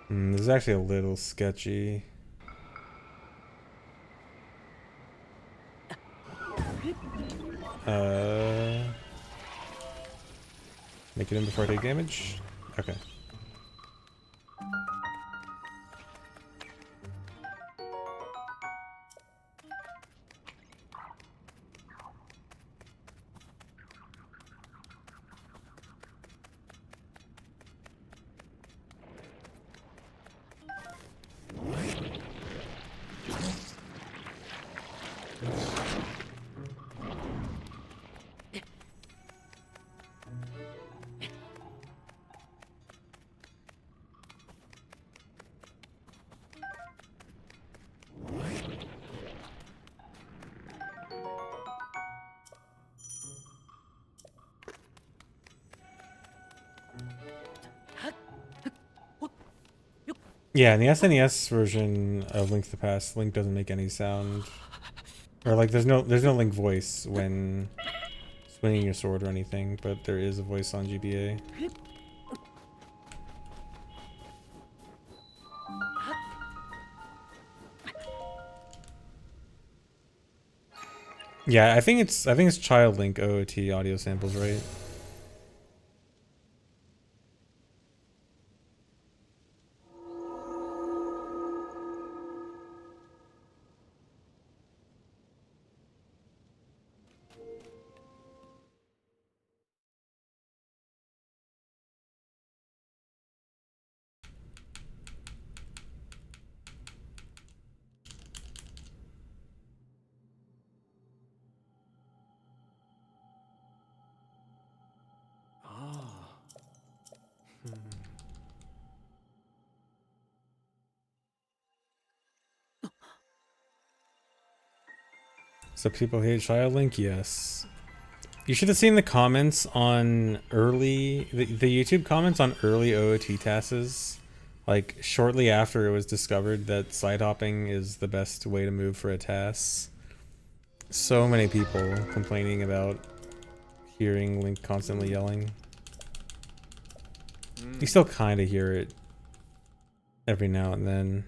This is actually a little sketchy. Make it in before I take damage? Okay. Yeah, in the SNES version of Link to the Past, Link doesn't make any sound. Or like there's no Link voice when swinging your sword or anything, but there is a voice on GBA. Yeah, I think it's Child Link OOT audio samples, right? So people hate Child Link? Yes. You should have seen the comments on early the YouTube comments on early OOT tasks. Like shortly after it was discovered that side hopping is the best way to move for a task. So many people complaining about hearing Link constantly yelling. You still kind of hear it every now and then.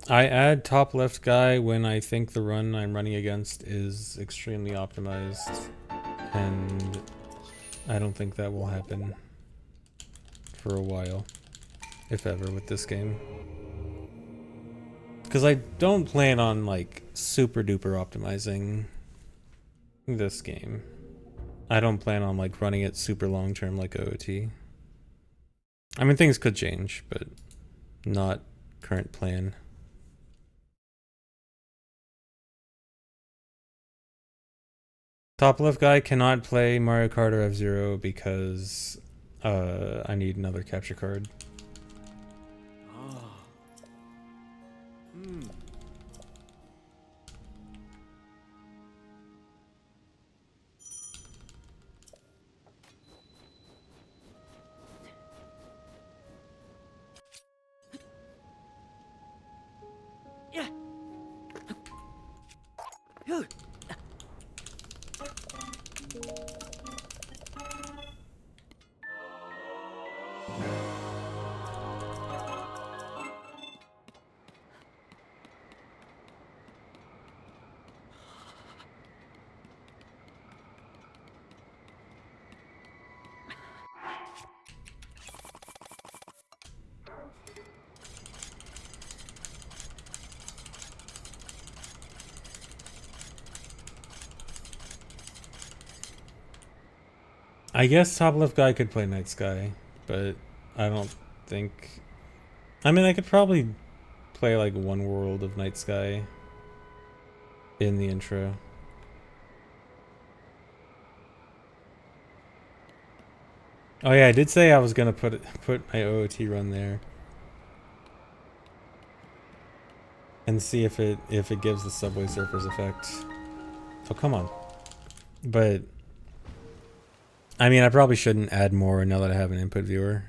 I add top left guy when I think the run I'm running against is extremely optimized, and I don't think that will happen for a while, if ever, with this game. Because I don't plan on like super duper optimizing this game. I don't plan on like running it super long term like OOT. I mean, things could change, but not current plan. Top left guy cannot play Mario Kart or F-Zero because I need another capture card. I guess top left guy could play Night Sky, but I don't think... I mean, I could probably play like one world of Night Sky in the intro. Oh yeah, I did say I was gonna put my OOT run there and see if it gives the Subway Surfers effect. Oh come on! But I mean, I probably shouldn't add more now that I have an input viewer.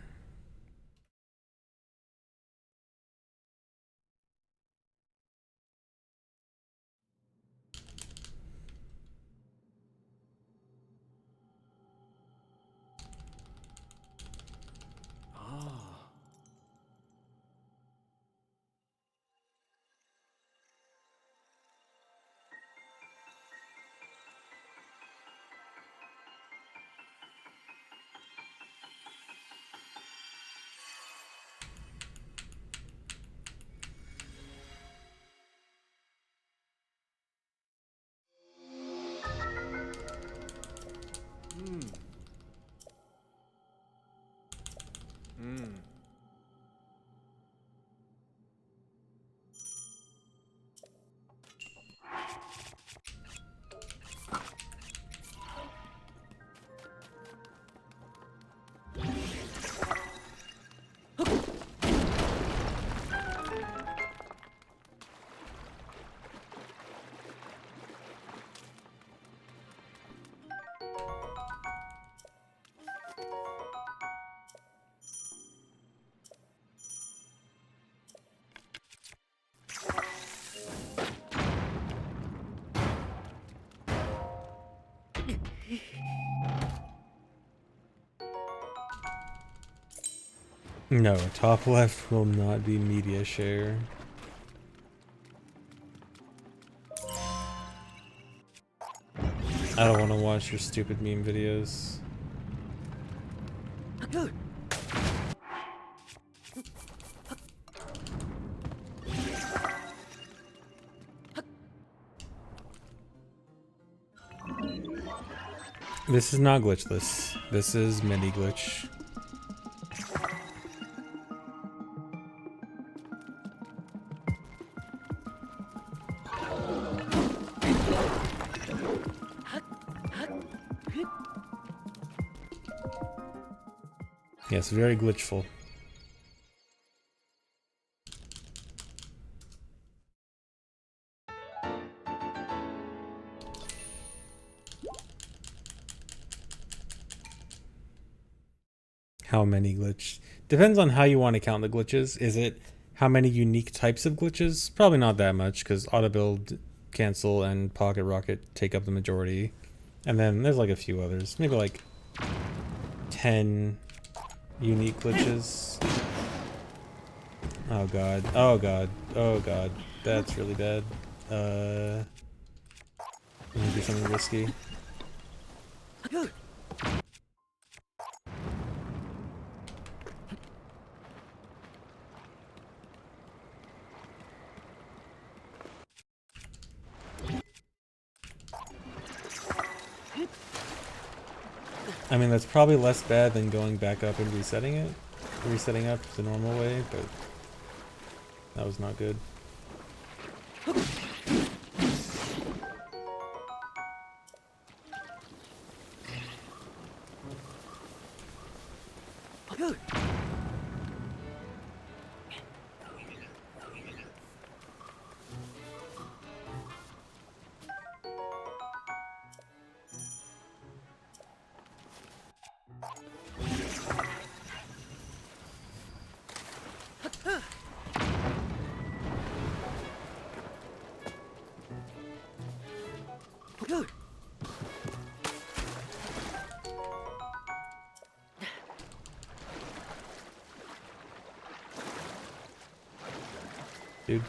No, top left will not be media share. I don't want to watch your stupid meme videos. This is not glitchless. This is mini glitch. Yes, very glitchful. How many glitch? Depends on how you want to count the glitches. Is it how many unique types of glitches? Probably not that much, because auto build, cancel, and pocket rocket take up the majority. And then there's like a few others. Maybe like 10 unique glitches. Oh god. Oh god. Oh god. That's really bad. I'm gonna do something risky. I mean, that's probably less bad than going back up and resetting up the normal way, but that was not good. Dude.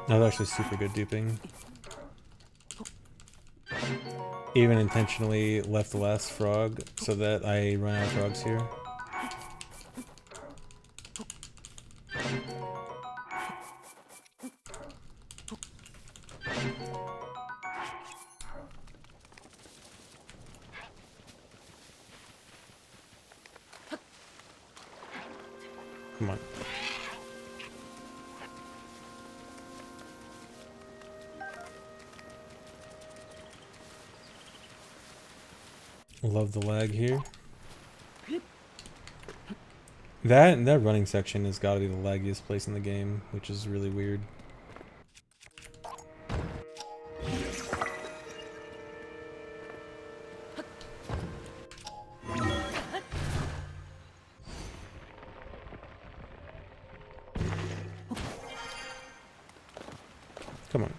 That was actually super good duping. Even intentionally left the last frog so that I run out of frogs here. Come on. Love the lag here. That running section has got to be the laggiest place in the game, which is really weird. Come on.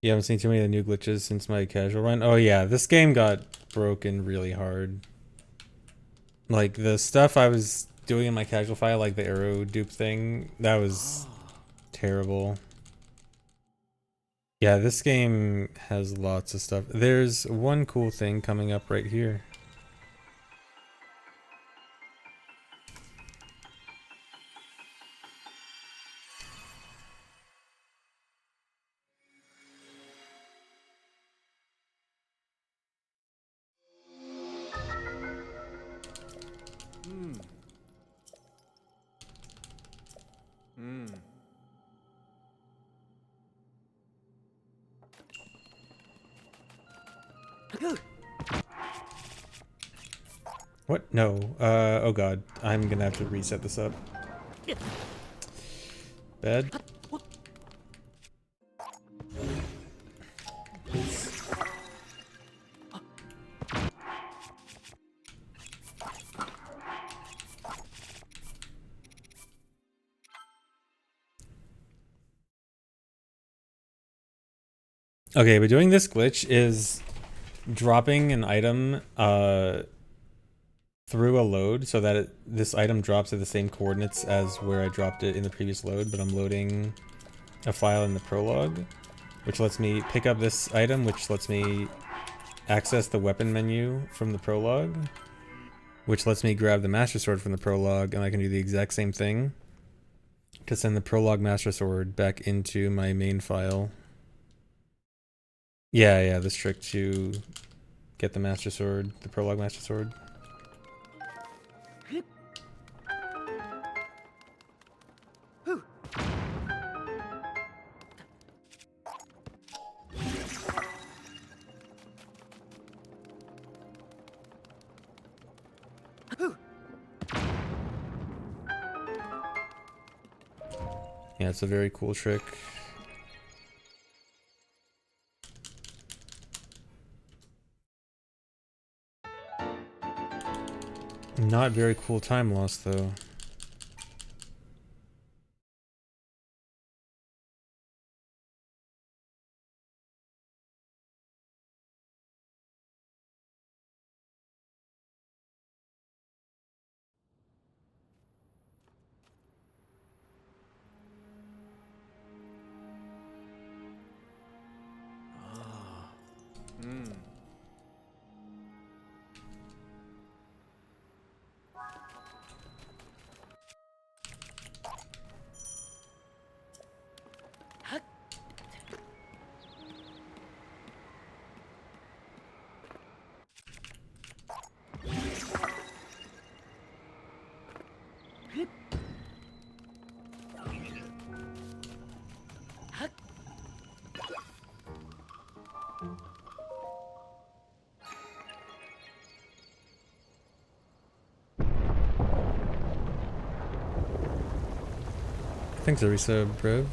You haven't seen too many of the new glitches since my casual run? Oh yeah, this game got broken really hard. Like, the stuff I was doing in my casual file, like the arrow dupe thing, that was terrible. Yeah, this game has lots of stuff. There's one cool thing coming up right here. What? No. Oh god. I'm gonna have to reset this up. Bad. Okay, but doing this glitch is dropping an item through a load so that this item drops at the same coordinates as where I dropped it in the previous load, but I'm loading a file in the prologue, which lets me pick up this item, which lets me access the weapon menu from the prologue, which lets me grab the master sword from the prologue, and I can do the exact same thing to send the prologue master sword back into my main file Yeah, this trick to get the Master Sword, the Prologue Master Sword. Yeah, it's a very cool trick. Not very cool time loss though. Thanks, Arisa Brev.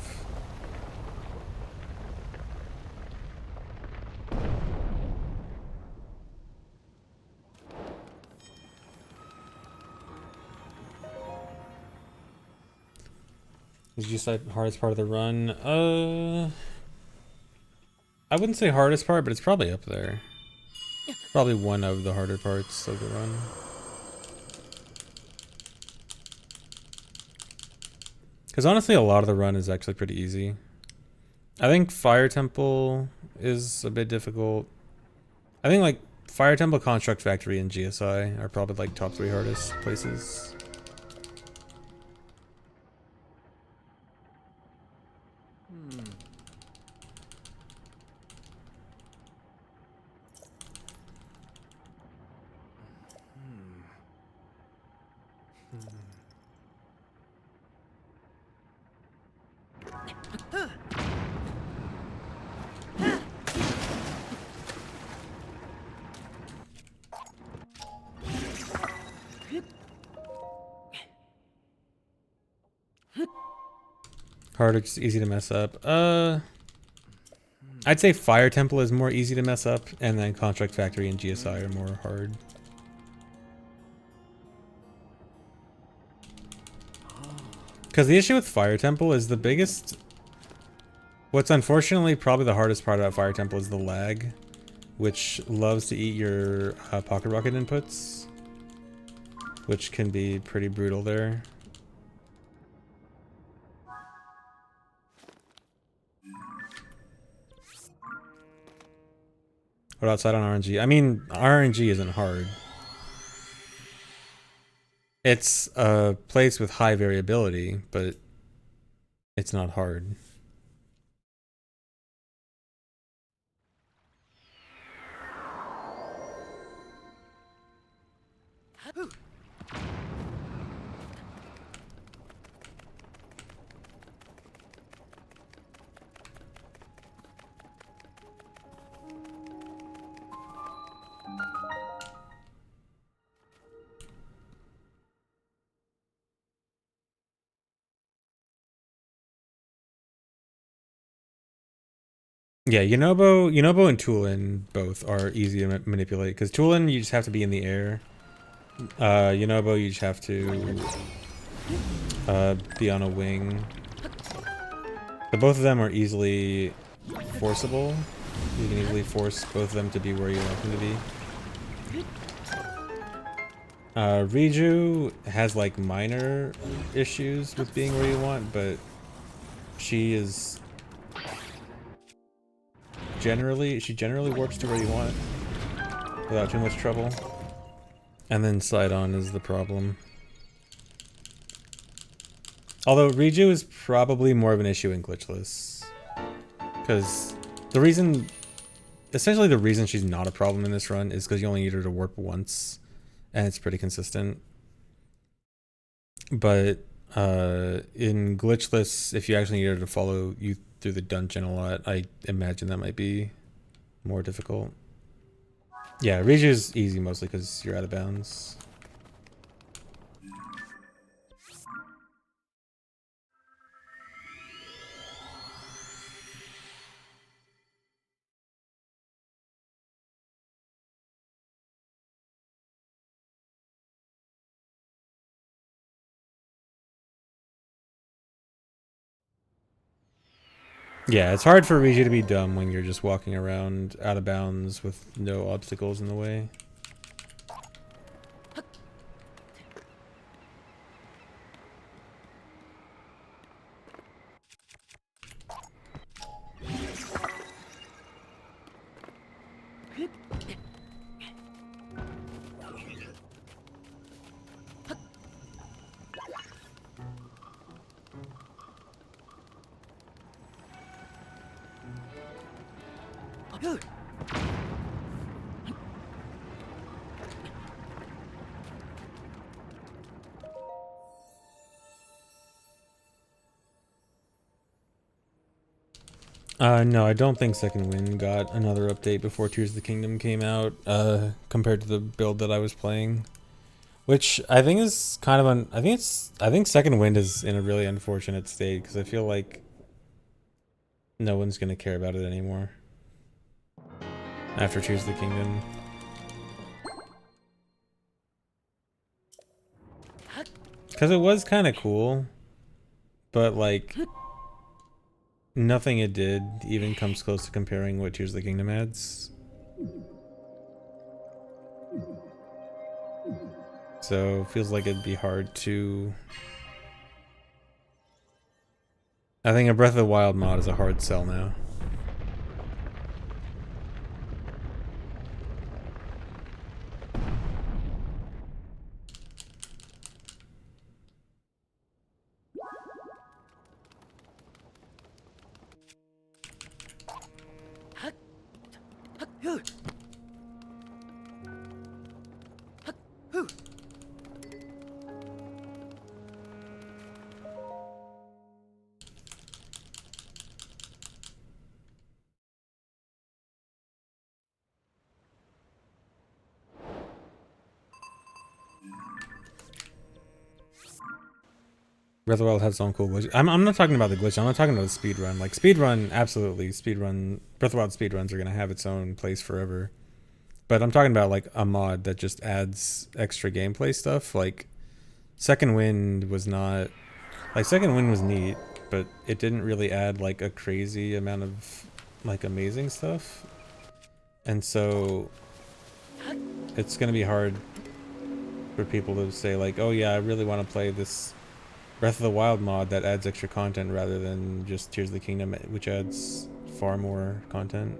Is just like hardest part of the run? I wouldn't say hardest part, but it's probably up there. Probably one of the harder parts of the run. Because honestly, a lot of the run is actually pretty easy. I think Fire Temple is a bit difficult. I think like Fire Temple, Construct Factory, and GSI are probably like top 3 hardest places. Hard, it's easy to mess up. I'd say Fire Temple is more easy to mess up, and then Contract Factory and GSI are more hard. Because the issue with Fire Temple is the biggest... What's unfortunately probably the hardest part about Fire Temple is the lag, which loves to eat your pocket rocket inputs, which can be pretty brutal there. What outside on RNG? I mean, RNG isn't hard. It's a place with high variability, but it's not hard. Yeah, Yunobo and Tulin both are easy to manipulate, because Tulin you just have to be in the air. Yunobo you just have to be on a wing. But both of them are easily forceable. You can easily force both of them to be where you want them to be. Riju has like minor issues with being where you want, but she is she generally warps to where you want it without too much trouble. And then Sidon is the problem. Although Riju is probably more of an issue in glitchless. Because the reason essentially the reason she's not a problem in this run is because you only need her to warp once, and it's pretty consistent. But in glitchless, if you actually need her to follow you through the dungeon a lot, I imagine that might be more difficult. Yeah, Riju's easy mostly because you're out of bounds. Yeah, it's hard for Riju to be dumb when you're just walking around out of bounds with no obstacles in the way. No, I don't think Second Wind got another update before Tears of the Kingdom came out, compared to the build that I was playing. Which I think is kind of I think Second Wind is in a really unfortunate state, because I feel like no one's gonna care about it anymore after Tears of the Kingdom. Because it was kind of cool, but like nothing it did even comes close to comparing what Tears of the Kingdom adds. So it feels like it'd be hard to... I think a Breath of the Wild mod is a hard sell now. Breath of the Wild has its own cool glitch. I'm not talking about the glitch. I'm not talking about the speedrun. Like speedrun, absolutely. Speedrun, Breath of the Wild speedruns are gonna have its own place forever. But I'm talking about like a mod that just adds extra gameplay stuff. Like Second Wind was not... Like Second Wind was neat, but it didn't really add like a crazy amount of like amazing stuff. And so it's gonna be hard for people to say like, oh yeah, I really want to play this Breath of the Wild mod that adds extra content rather than just Tears of the Kingdom, which adds far more content.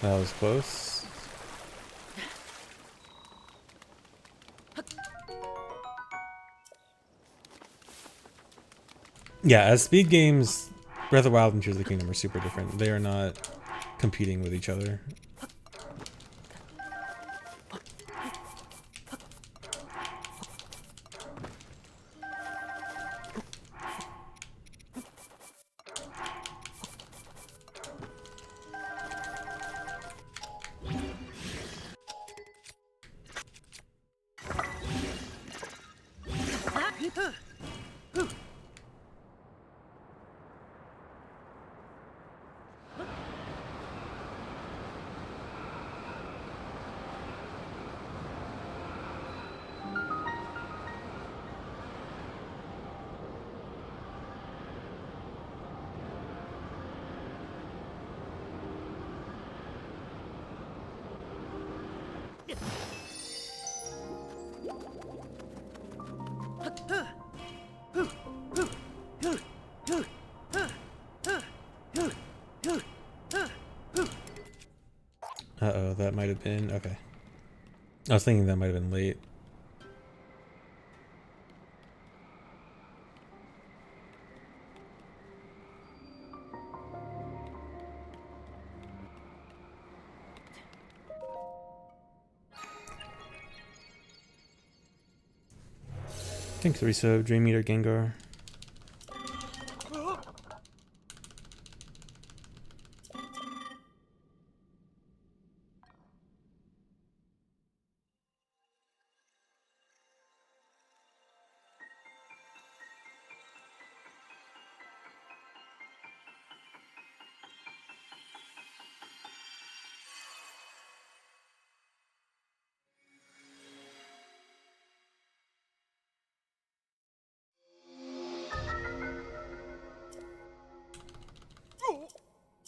That was close. Yeah, as speed games, Breath of the Wild and Tears of the Kingdom are super different. They are not competing with each other. Uh-oh, that might have been... Okay. I was thinking that might have been late. Thanks, Resub, Dream Eater, Gengar.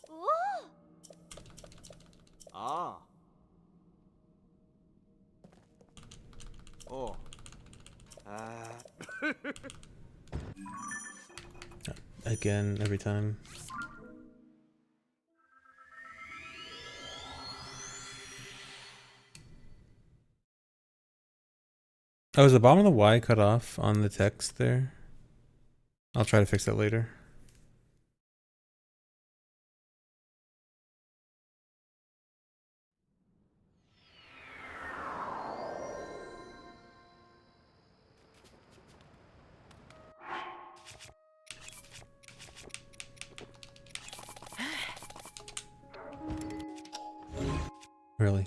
Whoa! Ah. Oh. Again, every time. Oh, is the bottom of the Y cut off on the text there? I'll try to fix that later. Really?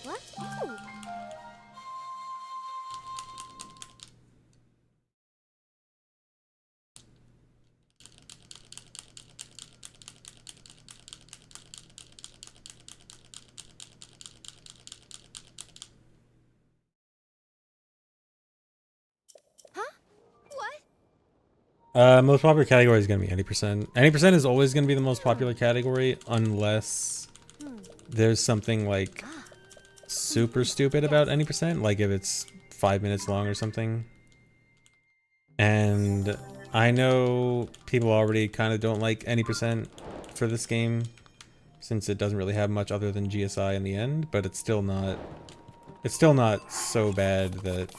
What? Oh! Huh? What? Most popular category is going to be 80%. 80% is always going to be the most popular category unless there's something like super stupid about 80%, like if it's 5 minutes long or something. And I know people already kind of don't like 80% for this game since it doesn't really have much other than GSI in the end, but it's still not so bad that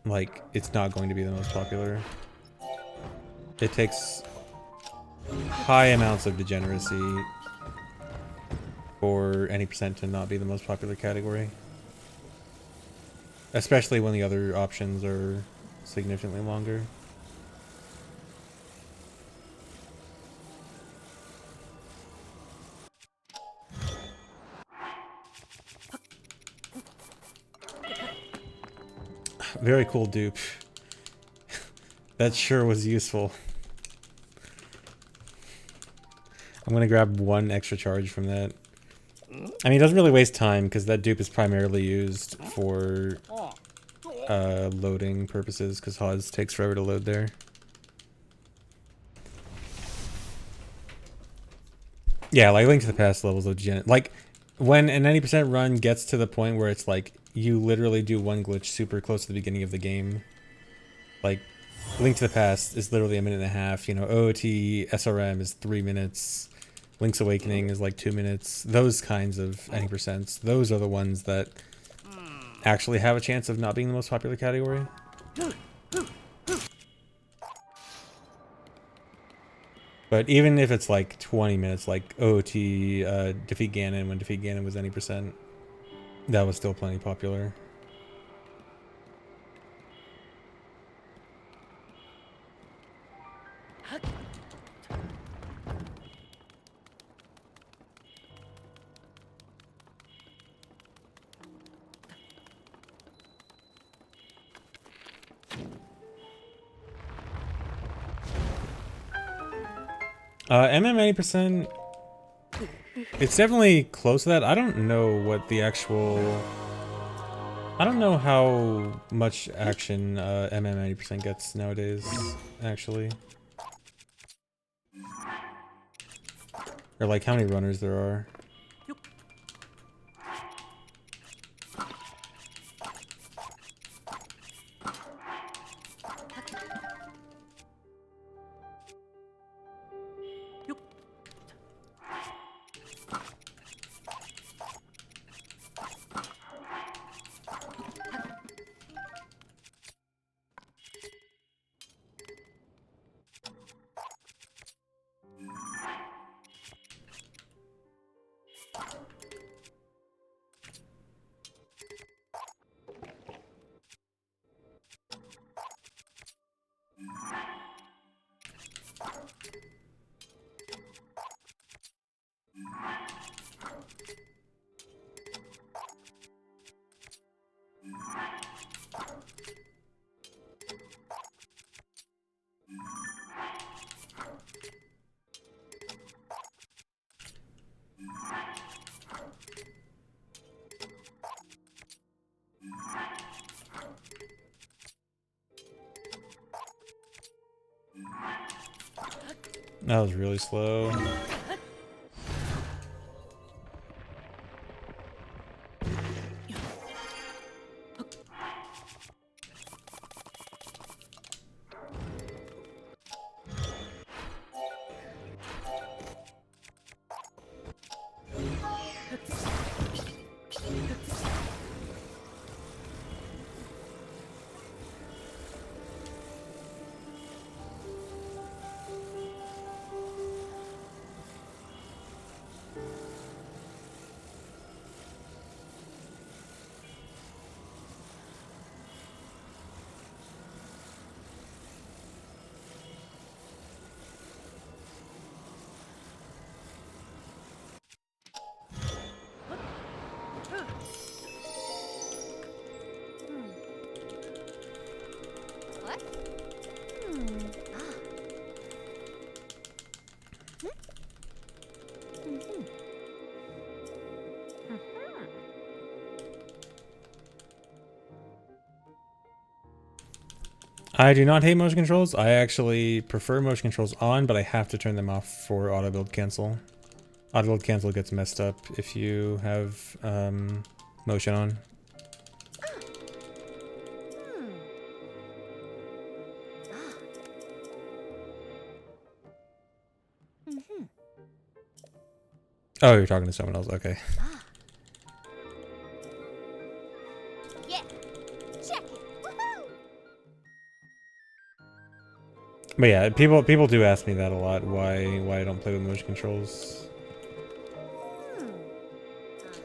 like it's not going to be the most popular. It takes high amounts of degeneracy for any percent to not be the most popular category. Especially when the other options are significantly longer. Very cool dupe. That sure was useful. I'm gonna grab one extra charge from that. I mean, it doesn't really waste time because that dupe is primarily used for loading purposes because Hawes takes forever to load there. Yeah, like Link to the Past levels of like when an 90% run gets to the point where it's like you literally do one glitch super close to the beginning of the game. Like Link to the Past is literally a minute and a half, you know, OOT SRM is 3 minutes. Link's Awakening is like 2 minutes. Those kinds of 90%, those are the ones that actually have a chance of not being the most popular category. But even if it's like 20 minutes, like OT, Defeat Ganon, when Defeat Ganon was any percent, that was still plenty popular. MM 80%, it's definitely close to that. I don't know what the actual... I don't know how much action MM 80% gets nowadays, actually. Or like how many runners there are. That was really slow. What? Hmm. Ah. Mhm. I do not hate motion controls. I actually prefer motion controls on, but I have to turn them off for auto build cancel. Auto build cancel gets messed up if you have motion on. Mhm. Oh, you're talking to someone else. Okay. Yeah. Check it. Woohoo! But yeah, people do ask me that a lot. Why I don't play with motion controls.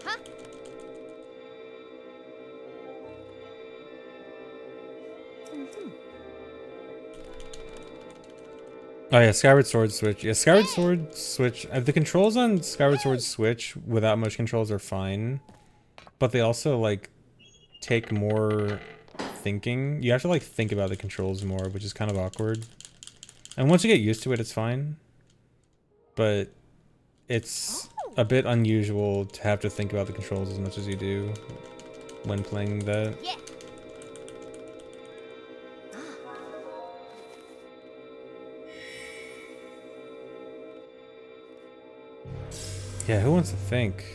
Uh-huh. Mhm. Oh yeah, Skyward Sword Switch. Yeah, Skyward Sword Switch. The controls on Skyward Sword Switch without motion controls are fine, but they also like take more thinking. You have to like think about the controls more, which is kind of awkward. And once you get used to it, it's fine. But it's a bit unusual to have to think about the controls as much as you do when playing that. Yeah. Yeah, who wants to think?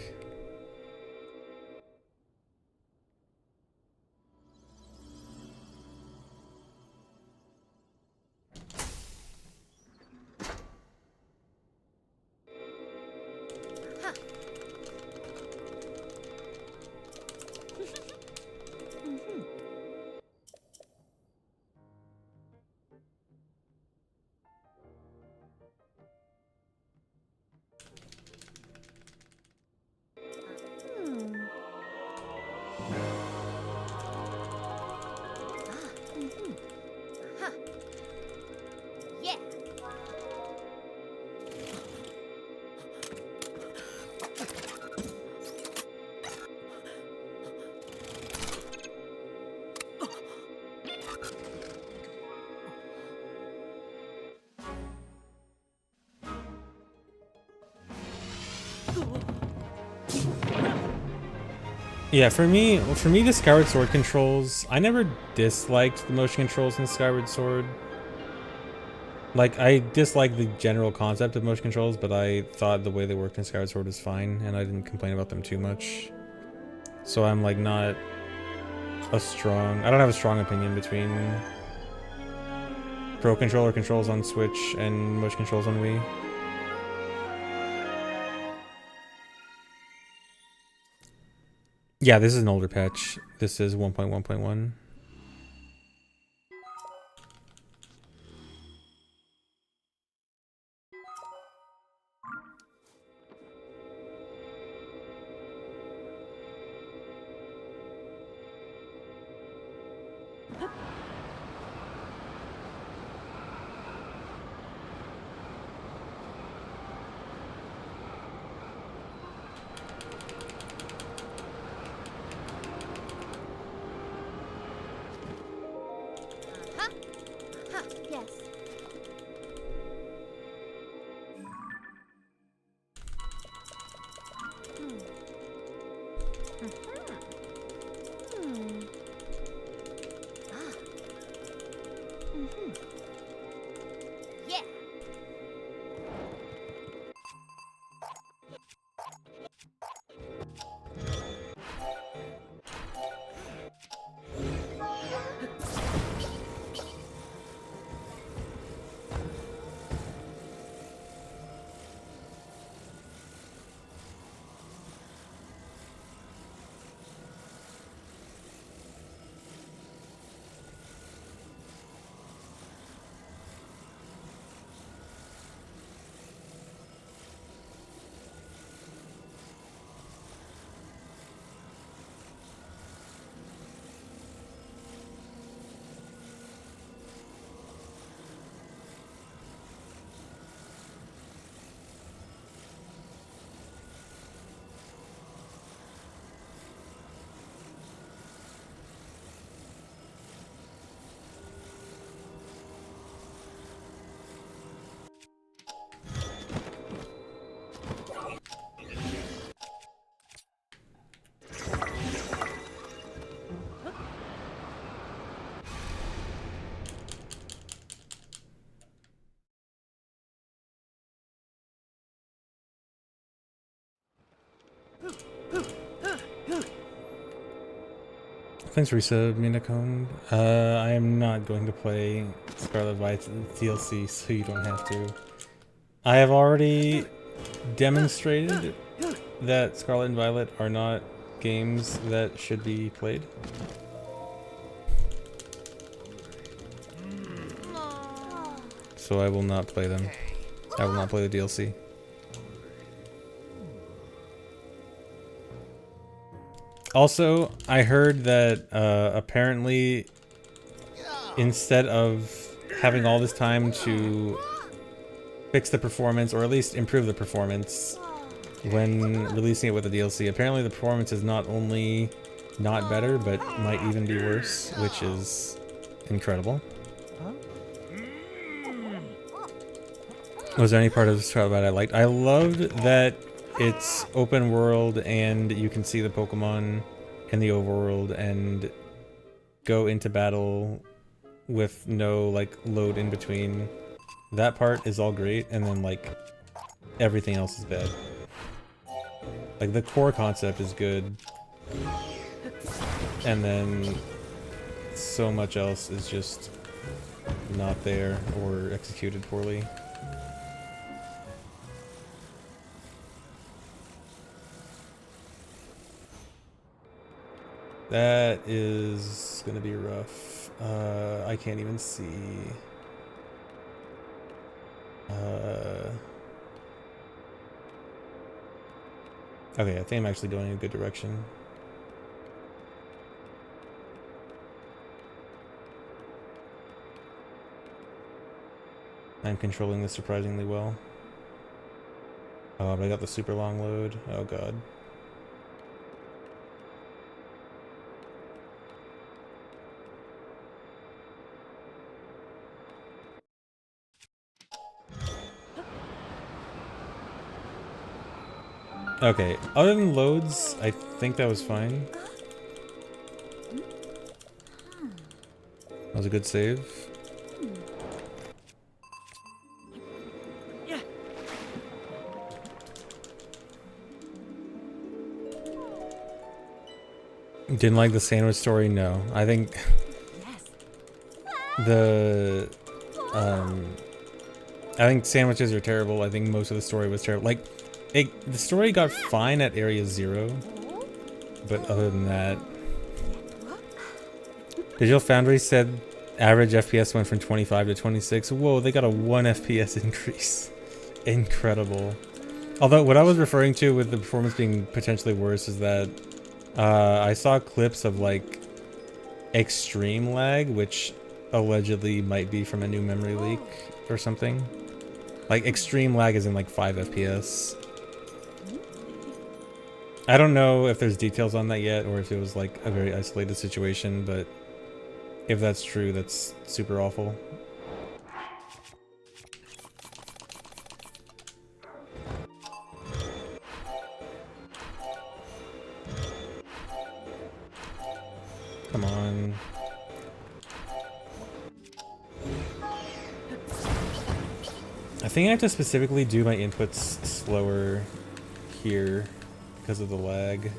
Yeah, for me, the Skyward Sword controls, I never disliked the motion controls in Skyward Sword. Like, I disliked the general concept of motion controls, but I thought the way they worked in Skyward Sword was fine, and I didn't complain about them too much. So I'm like not a strong, I don't have a strong opinion between Pro Controller controls on Switch and motion controls on Wii. Yeah, this is an older patch. This is 1.1.1. Huh? Huh. Yes. Hmm. Hmm. Ah. Yeah. Thanks for resub, Minacone. I am not going to play Scarlet Violet's DLC, so you don't have to. I have already demonstrated that Scarlet and Violet are not games that should be played. So I will not play them. I will not play the DLC. Also, I heard that apparently instead of having all this time to fix the performance, or at least improve the performance when releasing it with the DLC, apparently the performance is not only not better, but might even be worse, which is incredible. Was there any part of this trial that I liked? I loved that it's open world and you can see the Pokemon in the overworld and go into battle with no like load in between. That part is all great, and then like everything else is bad. Like the core concept is good, and then so much else is just not there or executed poorly. That is gonna be rough. I can't even see. Okay, I think I'm actually going in a good direction. I'm controlling this surprisingly well. Oh, but I got the super long load. Oh god. Okay, other than loads, I think that was fine. That was a good save. Yeah. Didn't like the sandwich story? No. I think the I think sandwiches are terrible. I think most of the story was terrible. Like, the story got fine at Area 0, but other than that... Digital Foundry said average FPS went from 25 to 26. Whoa, they got a 1 FPS increase. Incredible. Although, what I was referring to with the performance being potentially worse is that I saw clips of, like, extreme lag, which allegedly might be from a new memory leak or something. Like, extreme lag is in like 5 FPS. I don't know if there's details on that yet, or if it was like a very isolated situation, but if that's true, that's super awful. Come on. I think I have to specifically do my inputs slower here because of the lag.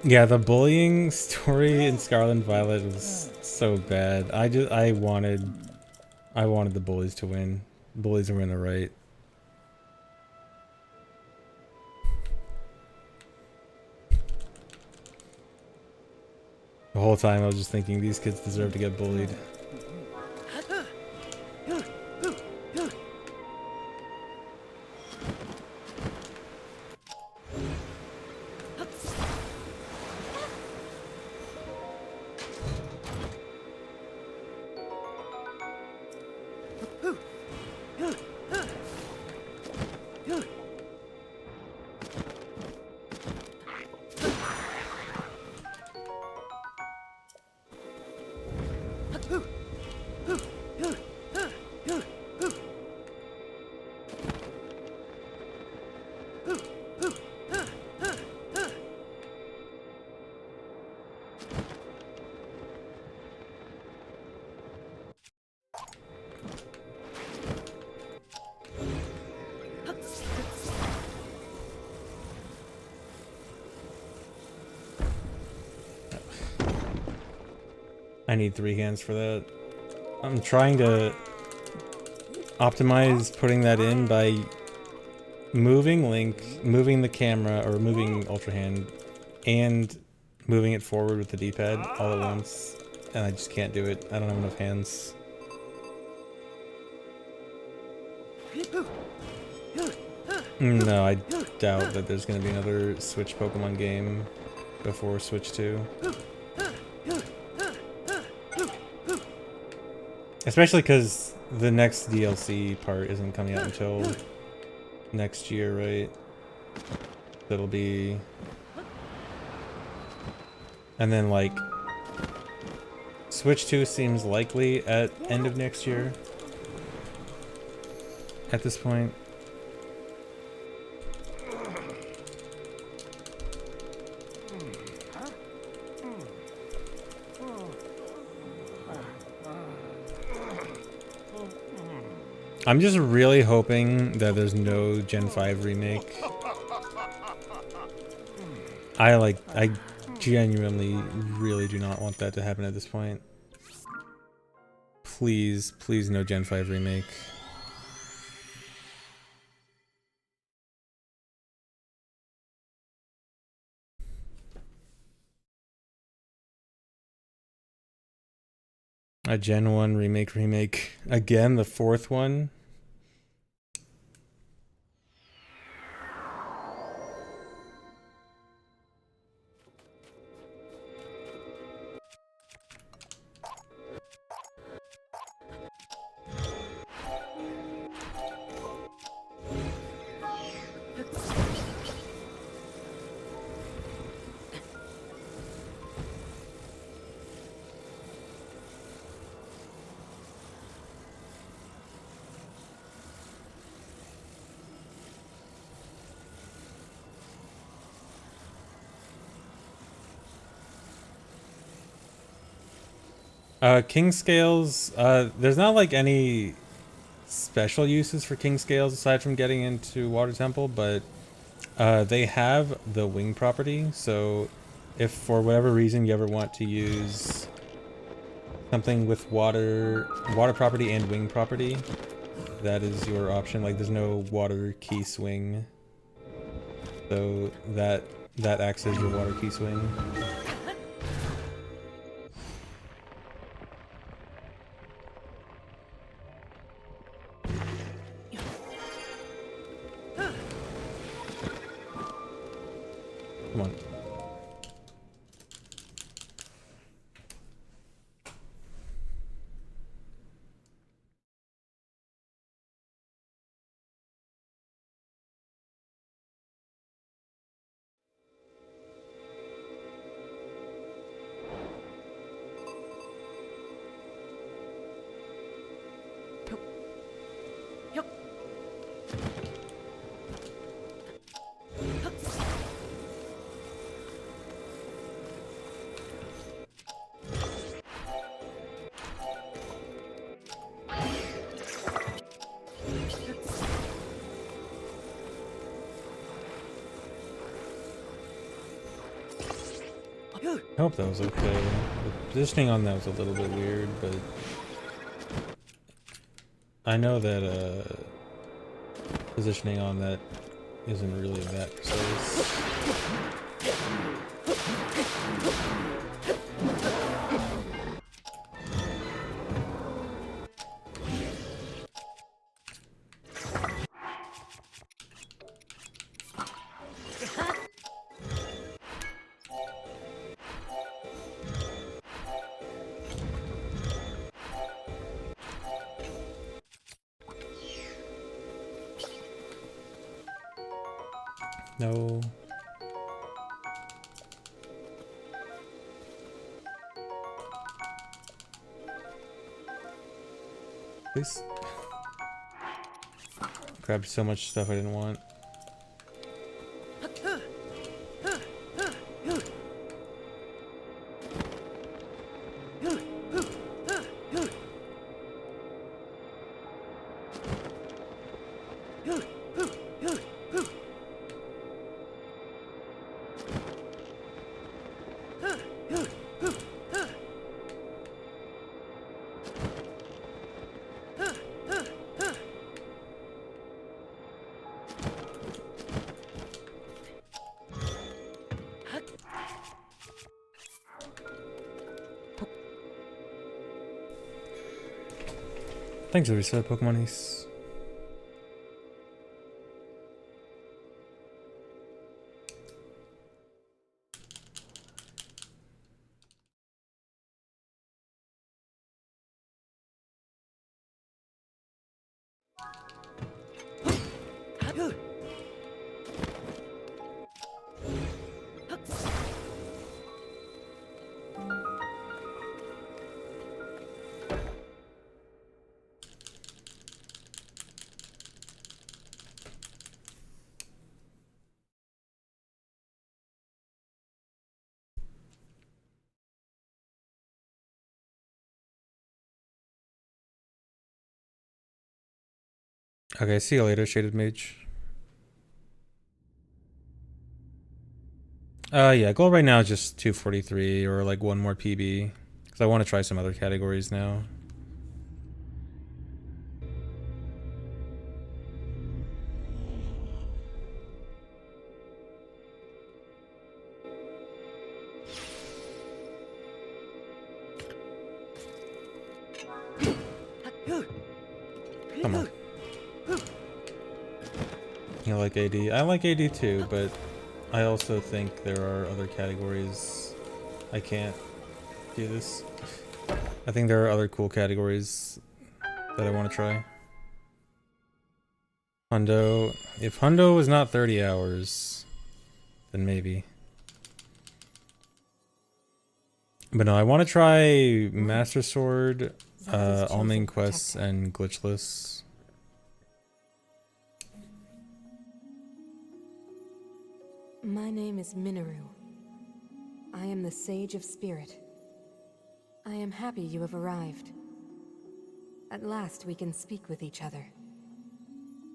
Yeah, the bullying story in Scarlet and Violet was so bad. I wanted the bullies to win. The bullies were in the right. The whole time I was just thinking these kids deserve to get bullied. I need 3 hands for that. I'm trying to optimize putting that in by moving Link, moving the camera, or moving Ultra Hand, and moving it forward with the D-pad all at once. And I just can't do it. I don't have enough hands. No, I doubt that there's going to be another Switch Pokemon game before Switch 2. Especially because the next DLC part isn't coming out until next year, right? That'll be... And then, like... Switch 2 seems likely at end of next year. At this point. I'm just really hoping that there's no Gen 5 remake. I genuinely really do not want that to happen at this point. Please, please no Gen 5 remake. A Gen 1 remake again, the 4th one. King scales, there's not like any special uses for king scales aside from getting into Water Temple, but they have the wing property. So if for whatever reason you ever want to use something with water property and wing property, that is your option. Like there's no water key swing, so that acts as your water key swing. Come on. I hope that was okay. The positioning on that was a little bit weird, but I know that positioning on that isn't really that precise. No. Please. Grabbed so much stuff I didn't want. Thanks, Larissa, Pokemonies. Okay, see you later, Shaded Mage. Yeah, goal right now is just 243 or like one more PB. Because I want to try some other categories now. Come on. You like AD? I like AD too, but I also think there are other categories. I can't do this. I think there are other cool categories that I want to try. Hundo. If Hundo was not 30 hours, then maybe. But no, I want to try Master Sword, all main quests, and glitchless. My name is Minoru. I am the Sage of Spirit. I am happy you have arrived. At last we can speak with each other.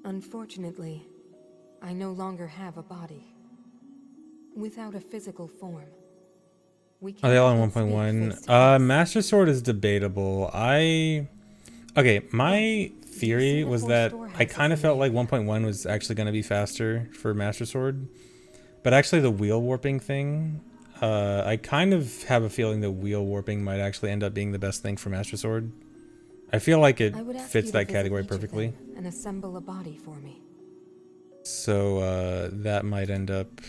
Unfortunately, I no longer have a body. Without a physical form, we Are they all on cannot speak 1.1? face to face. Master Sword is debatable. Okay, my theory was Singapore that I storehouses kind of in felt the like area. 1.1 was actually going to be faster for Master Sword. But actually the wheel warping thing, I kind of have a feeling that wheel warping might actually end up being the best thing for Master Sword. I feel like it I would ask fits you to that visit category each of perfectly. them and assemble a body for me. So that might end up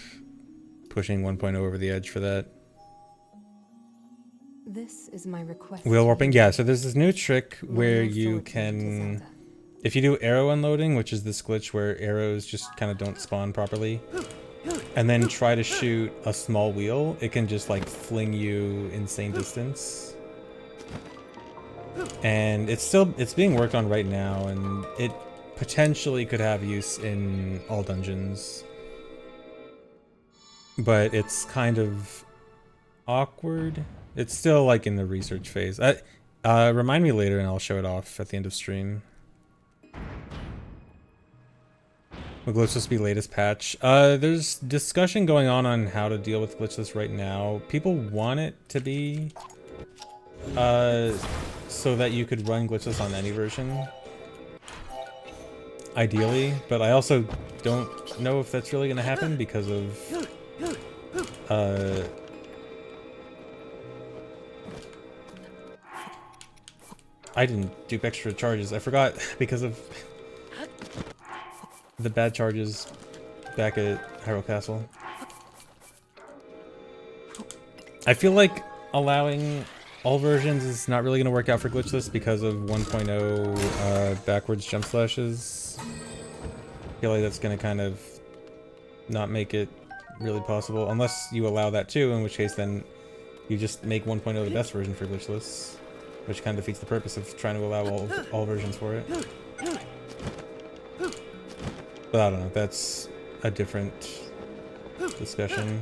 pushing 1.0 over the edge for that. This is my request. Wheel to warping, you. yeah, so there's this new trick where Loyal you sword team to can, Zelda. if you do arrow unloading, which is this glitch where arrows just kind of don't spawn properly, and then try to shoot a small wheel, it can just like fling you insane distance. And it's being worked on right now, and it potentially could have use in all dungeons. But it's kind of awkward. It's still like in the research phase. Remind me later and I'll show it off at the end of stream. Will glitchless be latest patch? There's discussion going on how to deal with glitchless right now. People want it to be so that you could run glitchless on any version. Ideally, but I also don't know if that's really gonna happen because of I didn't dupe extra charges. I forgot because of the bad charges back at Hyrule Castle. I feel like allowing all versions is not really going to work out for glitchless because of 1.0 backwards jump slashes. I feel like that's going to kind of not make it really possible unless you allow that too, in which case then you just make 1.0 the best version for glitchless, which kind of defeats the purpose of trying to allow all versions for it. But I don't know, that's a different discussion.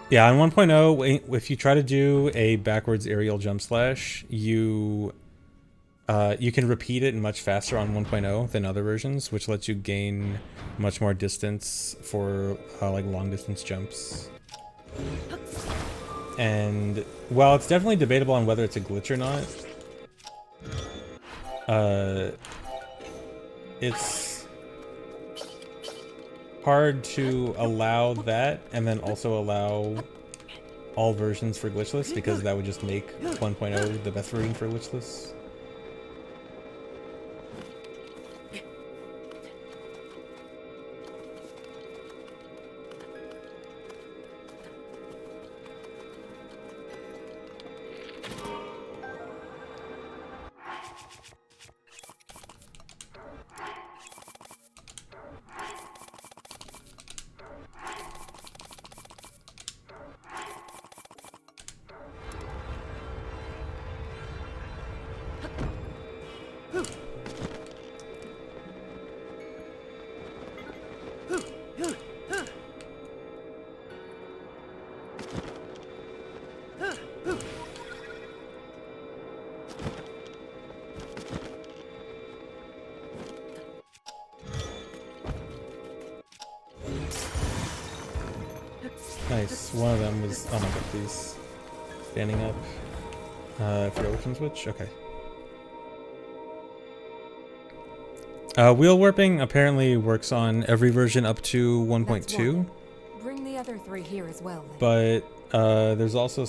Yeah, on 1.0, if you try to do a backwards aerial jump slash, you can repeat it much faster on 1.0 than other versions, which lets you gain much more distance for like long distance jumps. And while it's definitely debatable on whether it's a glitch or not, it's hard to allow that and then also allow all versions for glitchless, because that would just make 1.0 the best version for glitchless. Nice. One of them was, oh my god, please. Standing up. I forgot which one's which. Okay. Wheel warping apparently works on every version up to 1.2, Bring the other three here as well. but there's also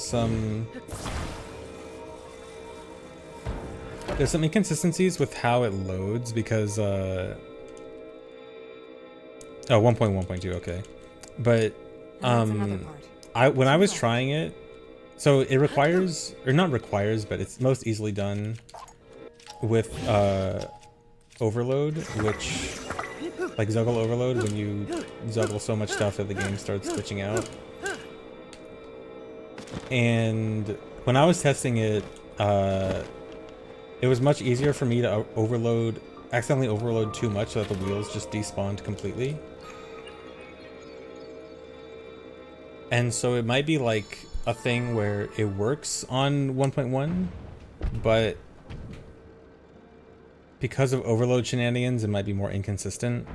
there's some inconsistencies with how it loads because oh, 1.1.2, okay. But And that's another part. when I was trying it, So it requires, or not requires, but it's most easily done with overload, which, like Zuggle overload, when you Zuggle so much stuff that the game starts glitching out. And when I was testing it, it was much easier for me to accidentally overload too much so that the wheels just despawned completely. And so it might be like a thing where it works on 1.1, but because of overload shenanigans, it might be more inconsistent.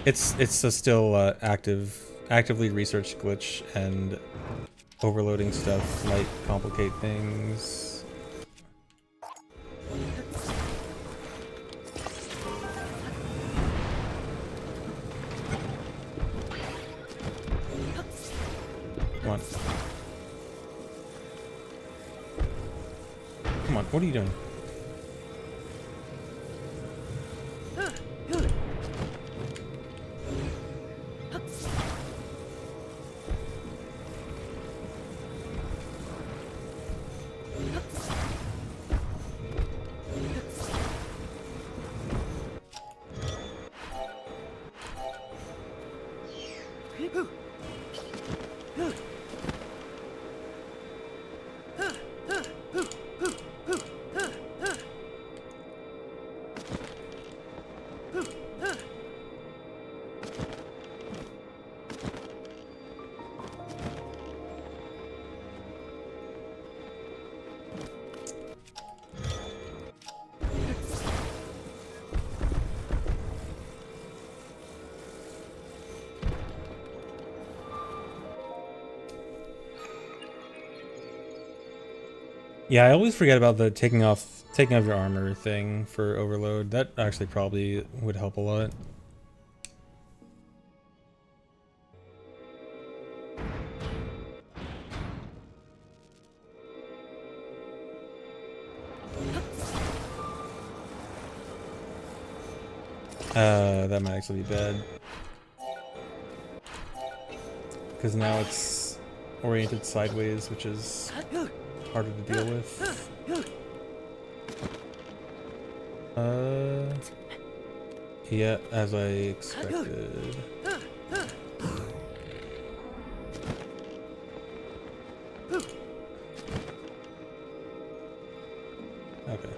It's a still actively researched glitch, and overloading stuff might complicate things. Come on. Come on, what are you doing? Yeah, I always forget about the taking off your armor thing for overload. That actually probably would help a lot. That might actually be bad. Because now it's oriented sideways, which is harder to deal with. Yeah, as I expected. Okay.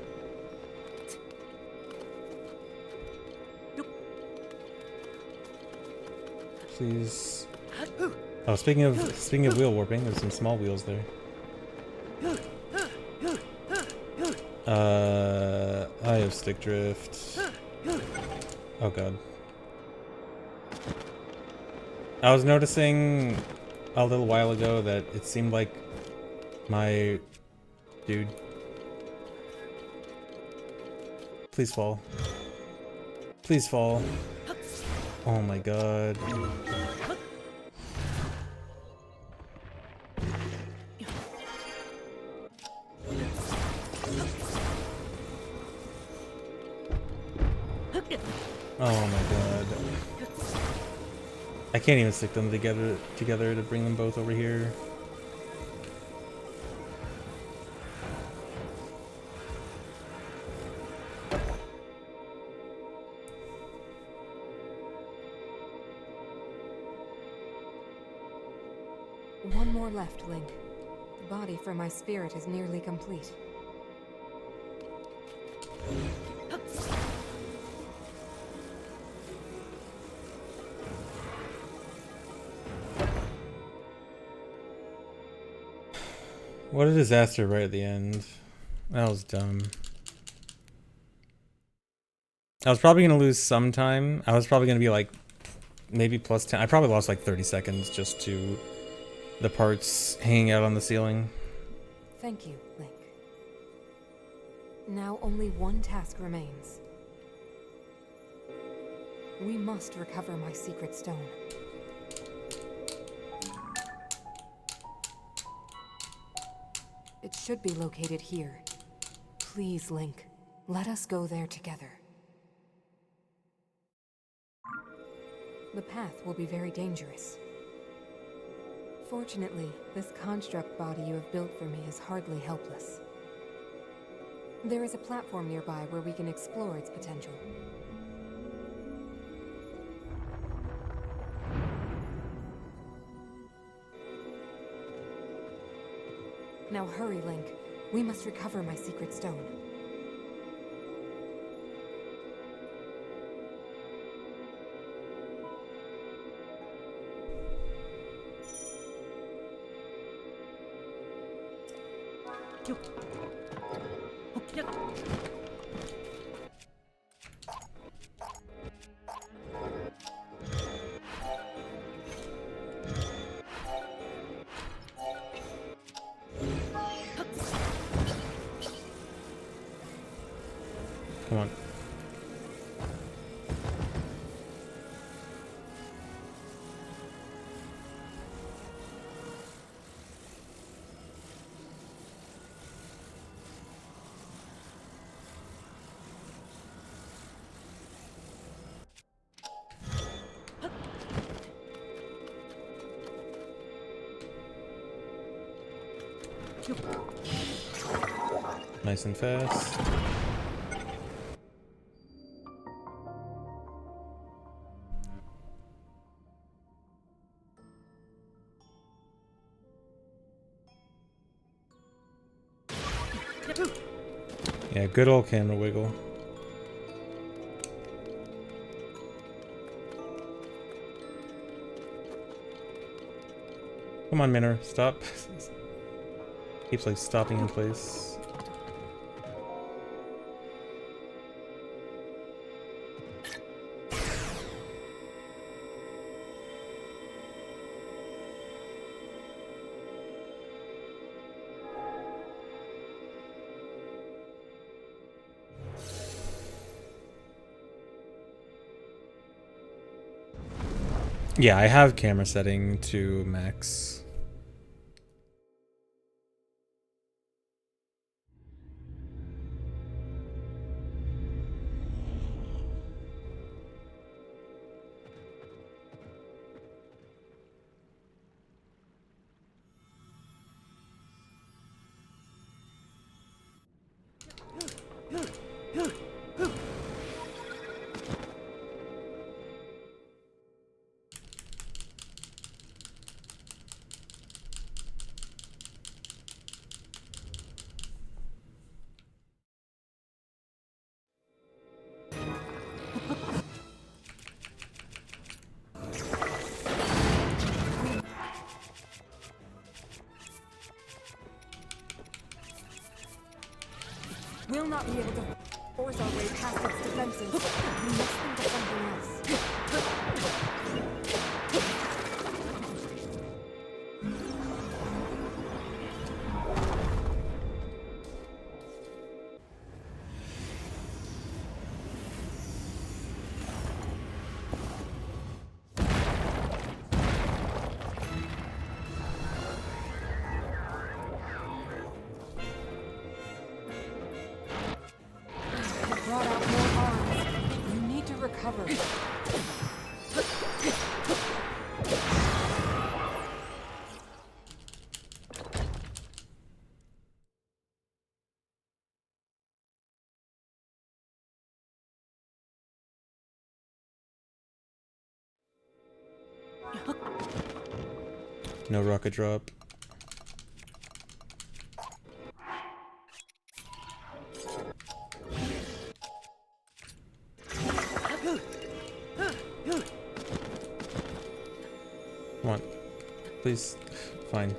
Please. Oh, speaking of wheel warping, there's some small wheels there. I have stick drift. Oh god. I was noticing a little while ago that it seemed like my dude. Please fall. Please fall. Oh my god. Oh my god. I can't even stick them together to bring them both over here. One more left, Link. The body for my spirit is nearly complete. What a disaster right at the end. That was dumb. I was probably going to lose some time. I was probably going to be like maybe plus 10. I probably lost like 30 seconds just to the parts hanging out on the ceiling. Thank you, Link. Now only one task remains. We must recover my secret stone. It should be located here. Please, Link, let us go there together. The path will be very dangerous. Fortunately, this construct body you have built for me is hardly helpless. There is a platform nearby where we can explore its potential. Now hurry, Link. We must recover my secret stone. Come on. Nice and fast. Yeah, good old camera wiggle. Come on, Minner, stop. Keeps like stopping in place. Yeah, I have camera setting to max. We'll not be able to force our way past its defenses. We must think of something else. Brought out more arms. You need to recover. No rocket drop. Come on. Please. Fine.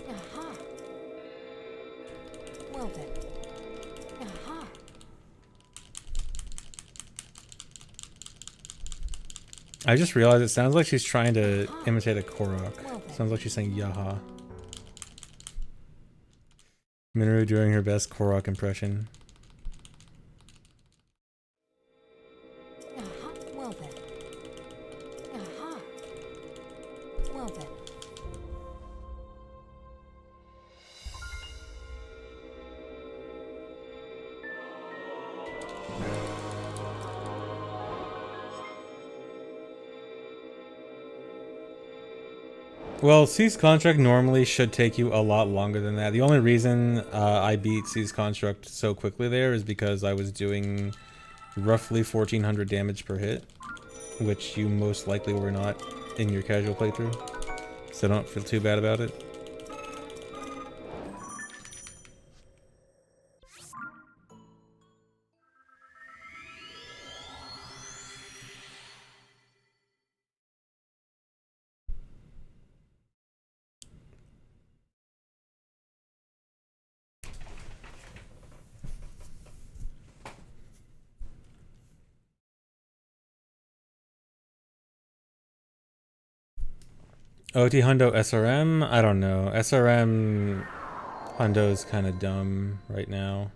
Aha. Well then. Aha. I just realized it sounds like she's trying to imitate a Korok. Well then. Sounds like she's saying Yaha. Minoru doing her best Korok impression. Aha. Well then. Aha. Well then. Well, C's Construct normally should take you a lot longer than that. The only reason I beat C's Construct so quickly there is because I was doing roughly 1400 damage per hit, which you most likely were not in your casual playthrough, so don't feel too bad about it. OT Hundo SRM? I don't know. SRM Hundo's kind of dumb right now.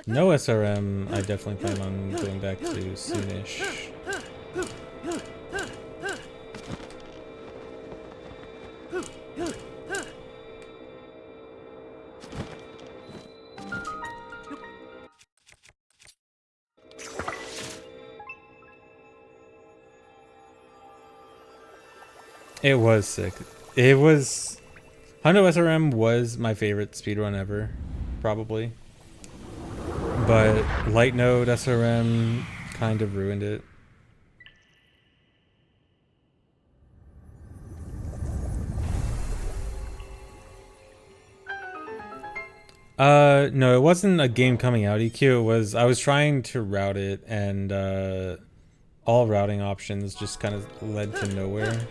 No SRM, I definitely plan on going back to soonish. It was sick. It was... Hundo SRM was my favorite speedrun ever, probably. But Light Node SRM kind of ruined it. No, it wasn't a game coming out EQ. It was, I was trying to route it, and all routing options just kind of led to nowhere.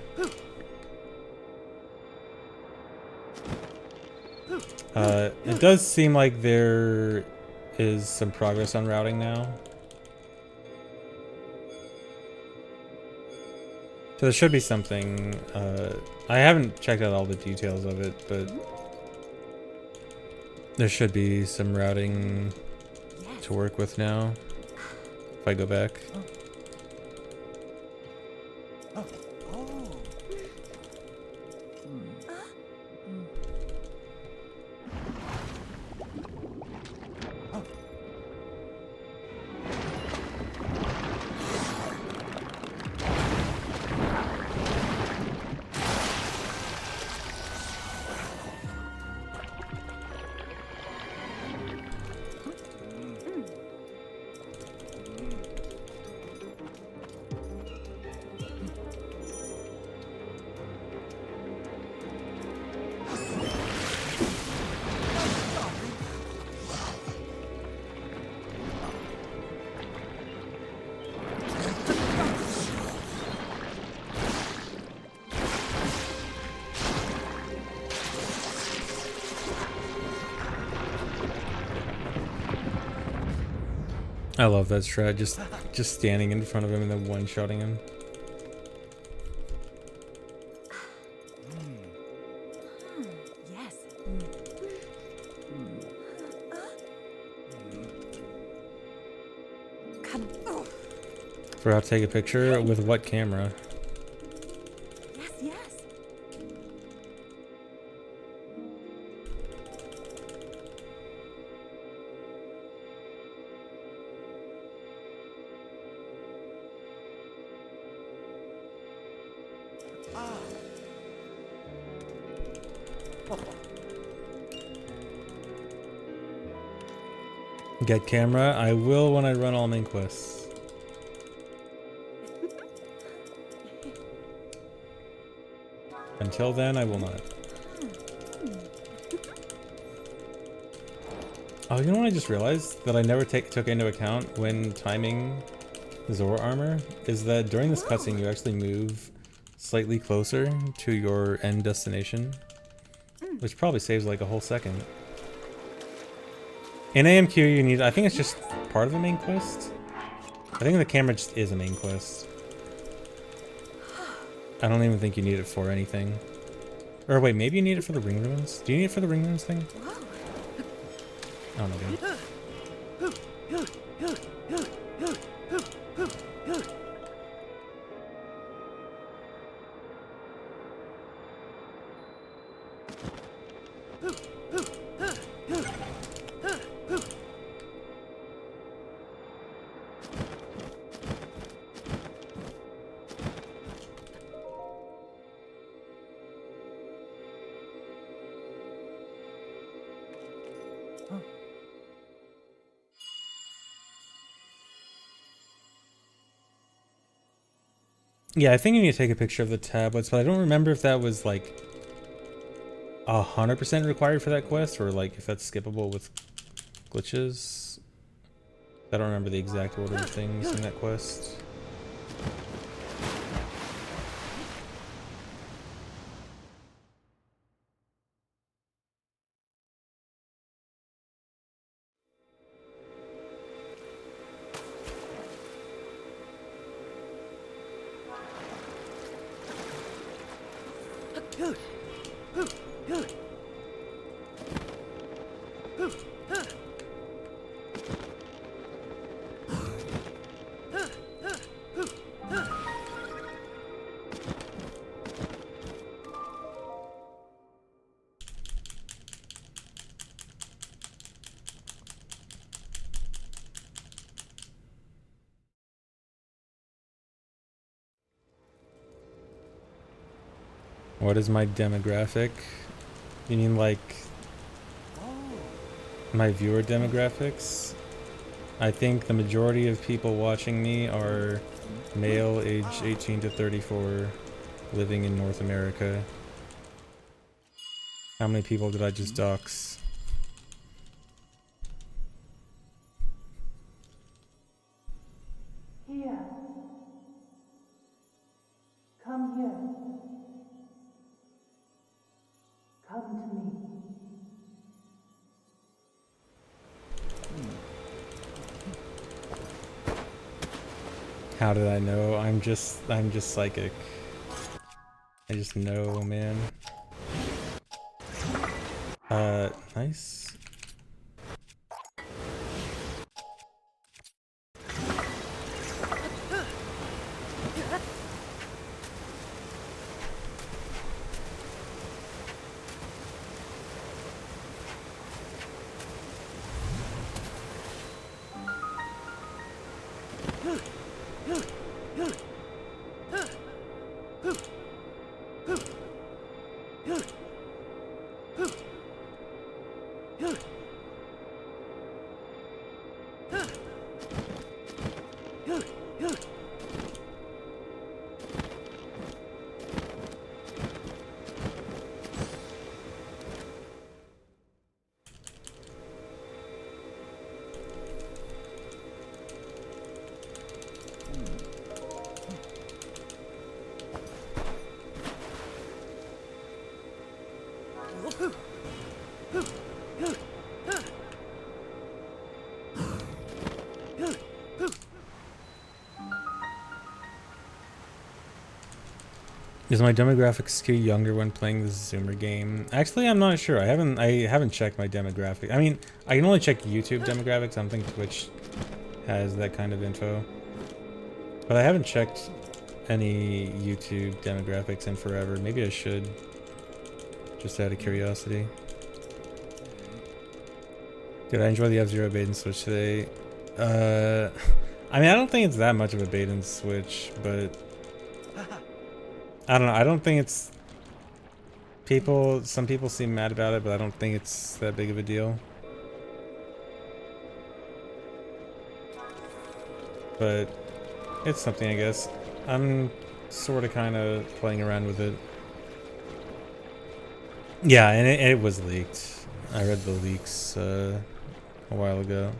It does seem like there is some progress on routing now. So there should be something. I haven't checked out all the details of it, but there should be some routing to work with now if I go back. I love that strat, just standing in front of him and then one-shotting him. Yes. Forgot to take a picture with what camera? Yes, yes. Get camera? I will when I run all main quests. Until then, I will not. Oh, you know what I just realized? That I never took into account when timing Zora armor? Is that during this cutscene you actually move slightly closer to your end destination? Which probably saves like a whole second. In AMQ you need, I think it's just part of the main quest? I think the camera just is a main quest. I don't even think you need it for anything. Or wait, maybe you need it for the ring ruins? Do you need it for the ring ruins thing? Oh my god. Yeah, I think you need to take a picture of the tablets, but I don't remember if that was like 100% required for that quest, or like if that's skippable with glitches. I don't remember the exact order of things in that quest. What is my demographic? You mean like my viewer demographics? I think the majority of people watching me are male, age 18 to 34, living in North America. How many people did I just dox? Here. Come here. Come to me. How did I know? I'm just psychic. I just know, man. Nice. Does my demographics skew younger when playing the Zoomer game? Actually, I'm not sure. I haven't checked my demographic. I mean, I can only check YouTube demographics. I don't think Twitch has that kind of info. But I haven't checked any YouTube demographics in forever. Maybe I should. Just out of curiosity. Did I enjoy the F-Zero bait and switch today? I mean, I don't think it's that much of a bait and switch, but I don't know. I don't think it's some people seem mad about it, but I don't think it's that big of a deal. But it's something, I guess. I'm sort of kind of playing around with it. Yeah, and it was leaked. I read the leaks a while ago.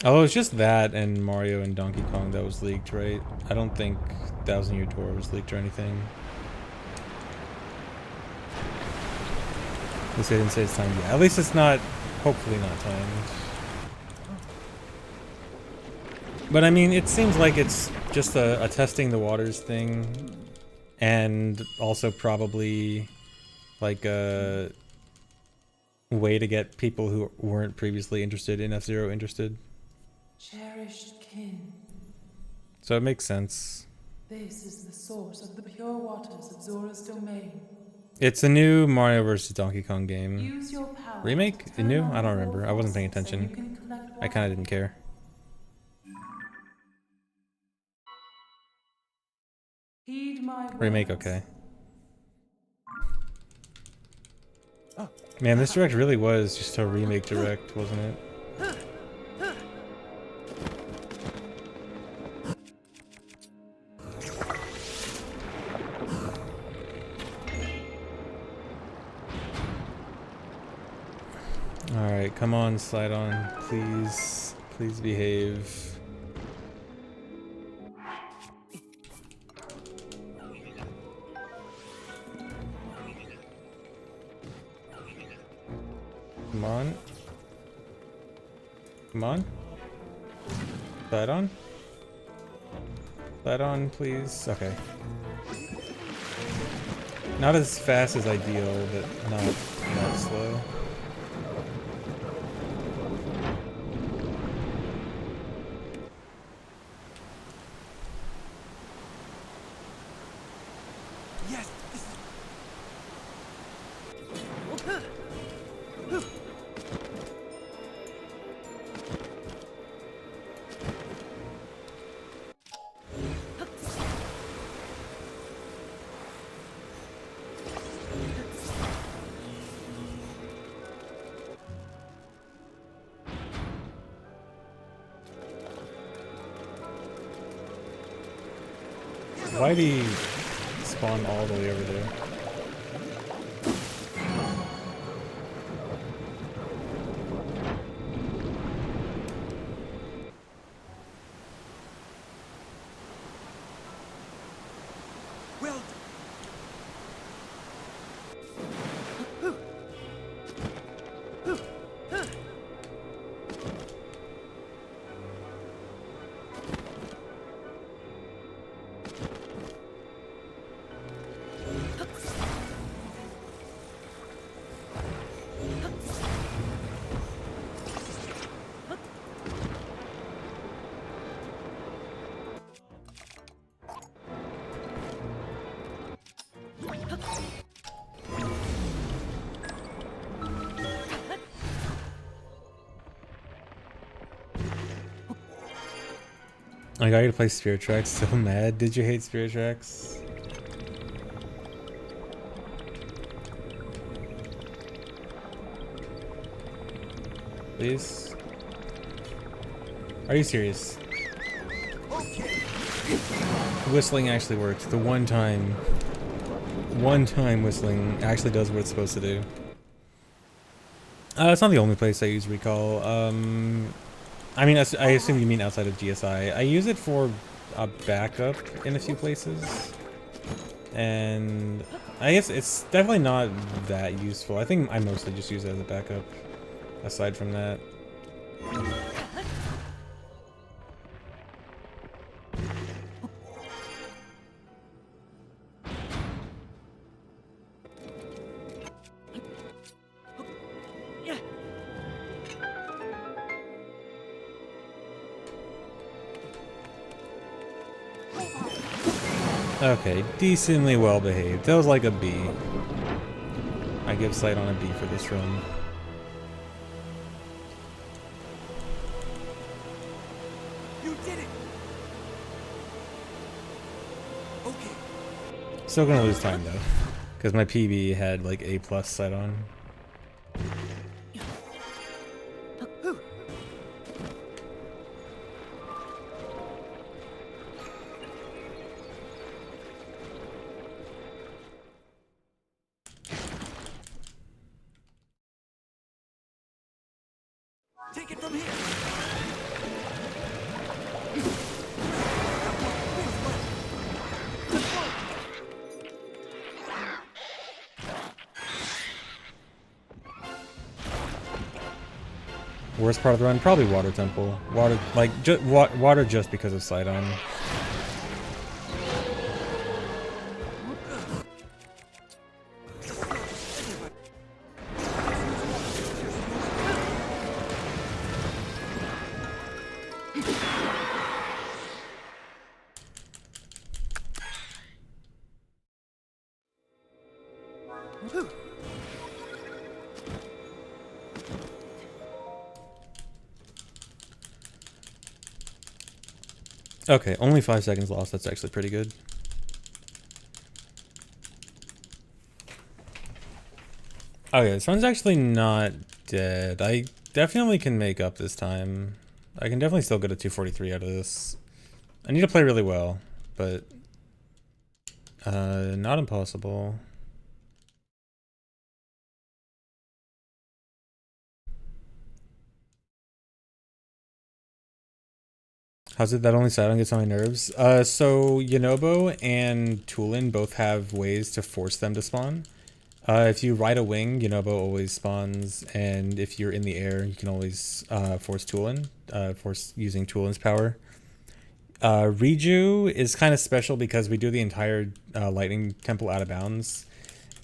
Oh, it's just that and Mario and Donkey Kong that was leaked, right? I don't think Thousand Year Door was leaked or anything. At least they didn't say it's timed yet. At least it's not, hopefully not timed. But I mean, it seems like it's just a testing the waters thing. And also probably like a way to get people who weren't previously interested in F-Zero interested. Cherished kin, So it makes sense. this is the source of the pure waters of Zora's domain. It's a new Mario vs. Donkey Kong game. Use your power Remake? to turn New? on I don't the remember. I wasn't paying forces so you attention. can collect I kind of didn't care. Heed my Remake, words. okay. Man, this direct really was just a remake direct, wasn't it? Come on, slide on. Please. Please behave. Come on. Come on. Slide on. Slide on, please. Okay. Not as fast as ideal, but not slow. Yes. Why'd he spawn all the way over there? Well. I got you to play Spirit Tracks. So mad. Did you hate Spirit Tracks? Please? Are you serious? Whistling actually worked. The one time whistling actually does what it's supposed to do. It's not the only place I use recall. I mean, I assume you mean outside of GSI. I use it for a backup in a few places. And I guess it's definitely not that useful. I think I mostly just use it as a backup, aside from that. Okay, decently well behaved. That was like a B. I give Sight on a B for this run. You did it. Okay. Still gonna lose time though, because my PB had like A+ Sight on. Take it from here. Worst part of the run? Probably Water Temple. Water, like, water just because of Sight on. Okay, only 5 seconds lost. That's actually pretty good. Okay, this one's actually not dead. I definitely can make up this time. I can definitely still get a 243 out of this. I need to play really well, but not impossible. How's it that only Sidon gets on my nerves? So Yonobo and Tulin both have ways to force them to spawn. If you ride a wing, Yonobo always spawns, and if you're in the air, you can always force Tulin, force using Tulin's power. Riju is kind of special because we do the entire lightning temple out of bounds,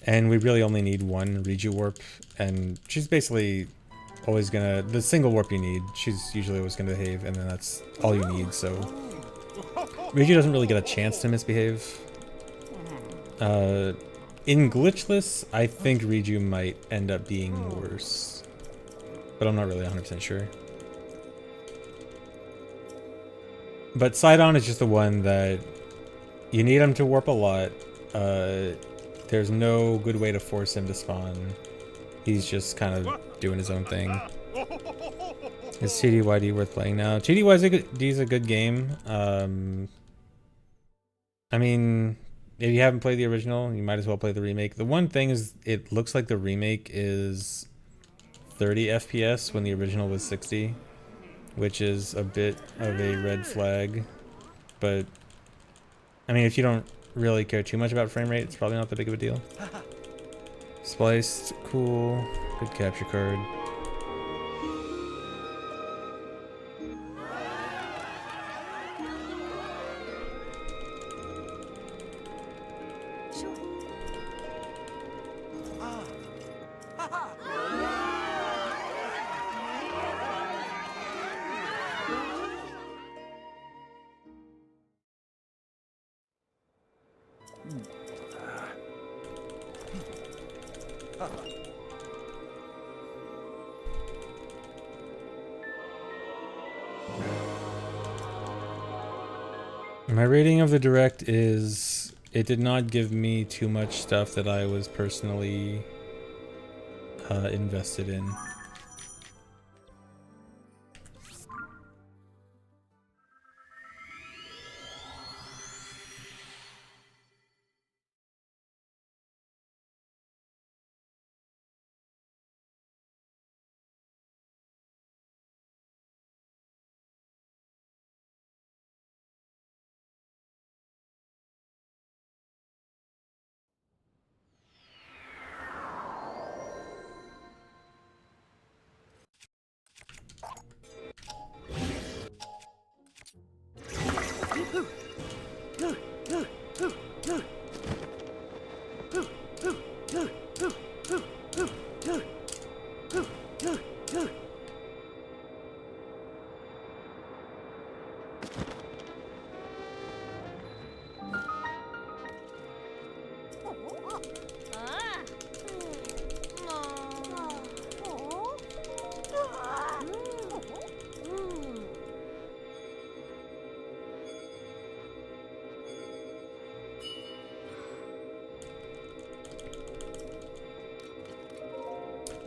and we really only need one Riju warp, and she's basically always gonna, the single warp you need, she's usually always gonna behave, and then that's all you need. So Riju doesn't really get a chance to misbehave. In glitchless, I think Riju might end up being worse, but I'm not really 100% sure. But Sidon is just the one that you need him to warp a lot. There's no good way to force him to spawn. He's just kind of doing his own thing. Is TDYD worth playing now? TDYD is a good game. I mean, if you haven't played the original, you might as well play the remake. The one thing is, it looks like the remake is 30 FPS when the original was 60, which is a bit of a red flag. But, I mean, if you don't really care too much about frame rate, it's probably not that big of a deal. Spliced, cool, good capture card. My rating of the direct is, it did not give me too much stuff that I was personally invested in.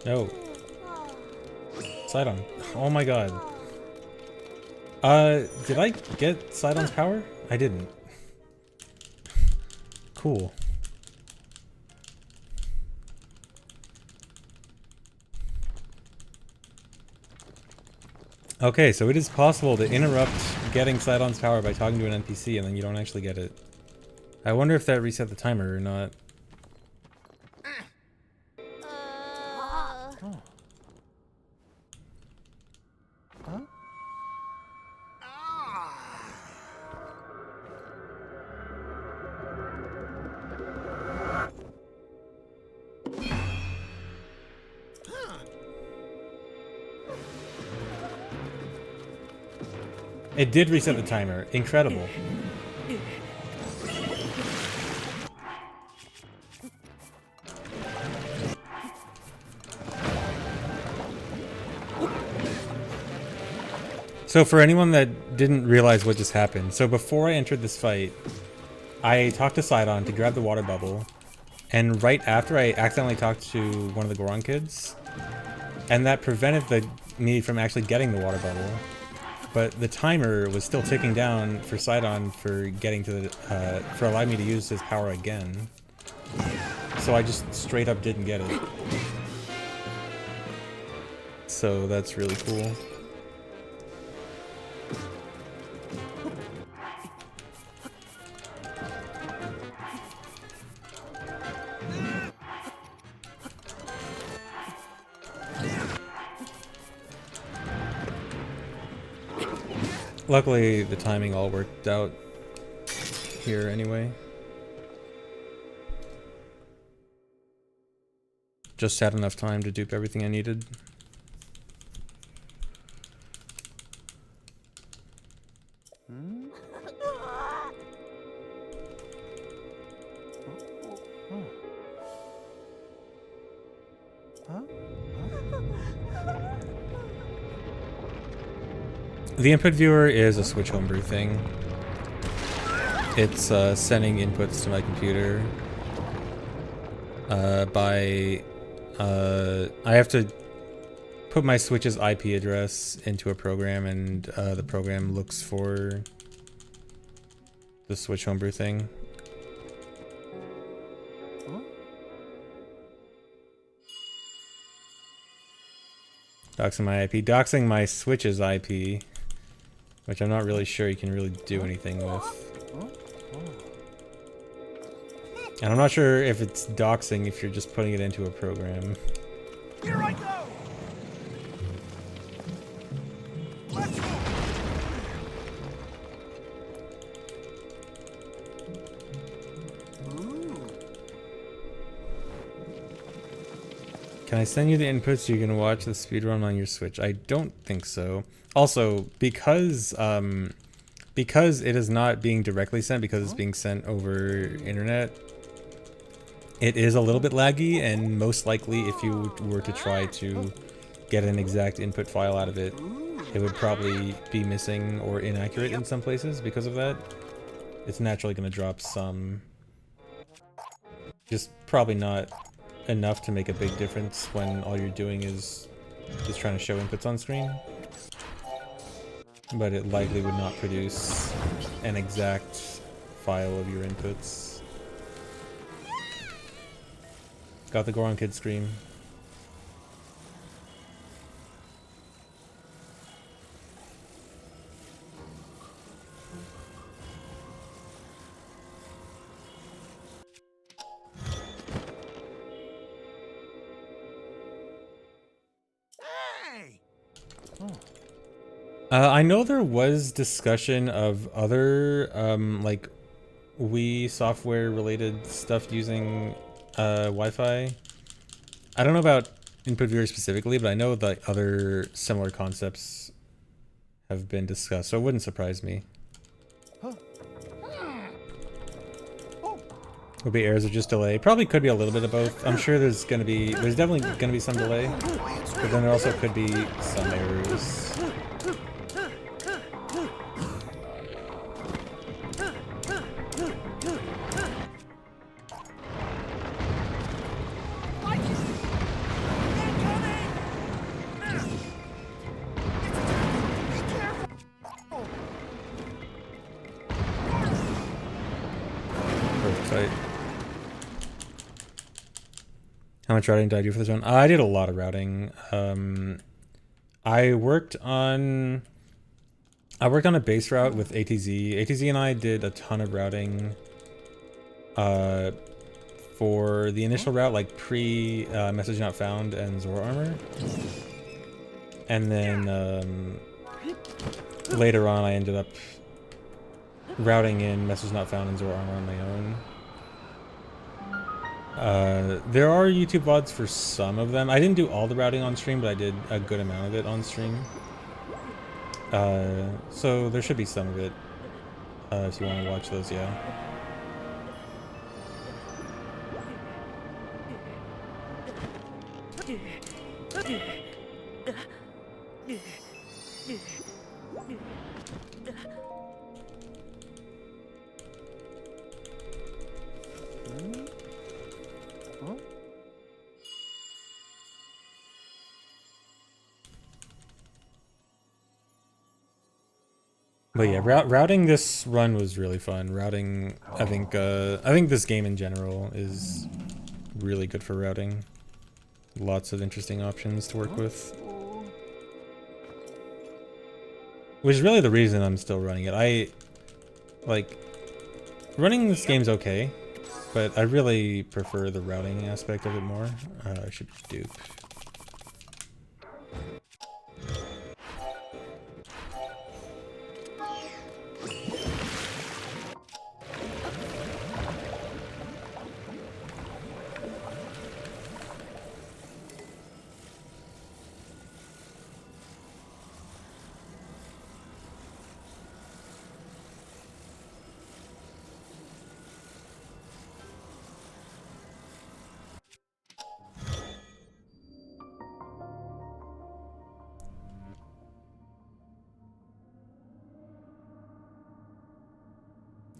No. Sidon. Oh my god. Did I get Sidon's power? I didn't. Cool. Okay, so it is possible to interrupt getting Sidon's power by talking to an NPC and then you don't actually get it. I wonder if that reset the timer or not. It did reset the timer. Incredible. So for anyone that didn't realize what just happened, so before I entered this fight, I talked to Sidon to grab the water bubble, and right after I accidentally talked to one of the Goron kids, and that prevented me from actually getting the water bubble. But the timer was still ticking down for Sidon for getting to the, for allowing me to use his power again. So I just straight up didn't get it. So that's really cool. Luckily, the timing all worked out here anyway. Just had enough time to dupe everything I needed. The input viewer is a Switch homebrew thing. It's sending inputs to my computer I have to put my Switch's IP address into a program, and the program looks for the Switch homebrew thing. Doxing my IP. Doxing my Switch's IP, which I'm not really sure you can really do anything with. And I'm not sure if it's doxing if you're just putting it into a program. Here I go! Let's go! Can I send you the inputs so you can watch the speedrun on your Switch? I don't think so. Also, because it is not being directly sent, because it's being sent over internet, it is a little bit laggy, and most likely if you were to try to get an exact input file out of it, it would probably be missing or inaccurate in some places because of that. It's naturally going to drop some. Just probably not enough to make a big difference when all you're doing is just trying to show inputs on screen. But it likely would not produce an exact file of your inputs. Got the Goron Kid scream. Hey! I know there was discussion of other like Wii software related stuff using Wi-Fi. I don't know about input viewer specifically, but I know that other similar concepts have been discussed, so it wouldn't surprise me. Would be errors or just delay? Probably could be a little bit of both. I'm sure there's definitely gonna be some delay, but then there also could be some errors. How much routing did I do for this one? I did a lot of routing. I worked on a base route with ATZ. ATZ and I did a ton of routing for the initial route, like pre message not found and Zora armor. And then later on I ended up routing in message not found and Zora armor on my own. There are YouTube VODs for some of them. I didn't do all the routing on stream, but I did a good amount of it on stream. So there should be some of it, if you want to watch those, yeah. But yeah, routing this run was really fun. Routing, I think this game in general is really good for routing. Lots of interesting options to work with. Which is really the reason I'm still running it. Running this game's okay, but I really prefer the routing aspect of it more. I should dupe.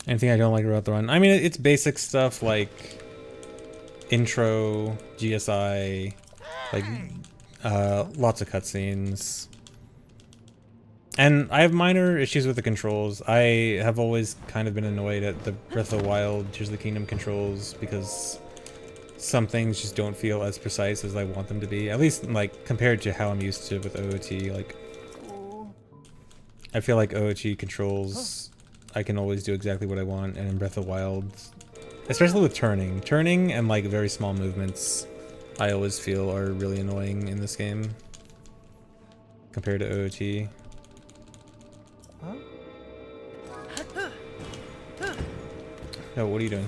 Anything I don't like about the run? I mean, it's basic stuff like intro, GSI, like lots of cutscenes. And I have minor issues with the controls. I have always kind of been annoyed at the Breath of the Wild, Tears of the Kingdom controls because some things just don't feel as precise as I want them to be. At least, like, compared to how I'm used to with OOT. Like, I feel like OOT controls, I can always do exactly what I want, and in Breath of the Wild, especially with turning and, like, very small movements, I always feel are really annoying in this game compared to OOT. Oh, what are you doing?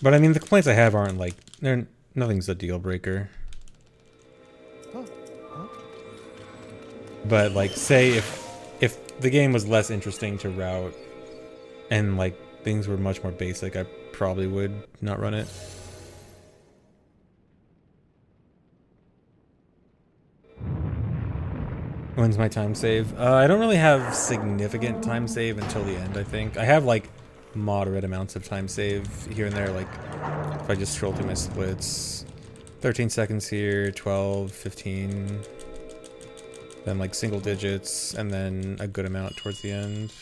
But I mean, the complaints I have aren't like, nothing's a deal breaker. But like, say if the game was less interesting to route and like things were much more basic, I probably would not run it. When's my time save? I don't really have significant time save until the end, I think. I have like moderate amounts of time save here and there, like if I just scroll through my splits. 13 seconds here, 12, 15, then like single digits, and then a good amount towards the end.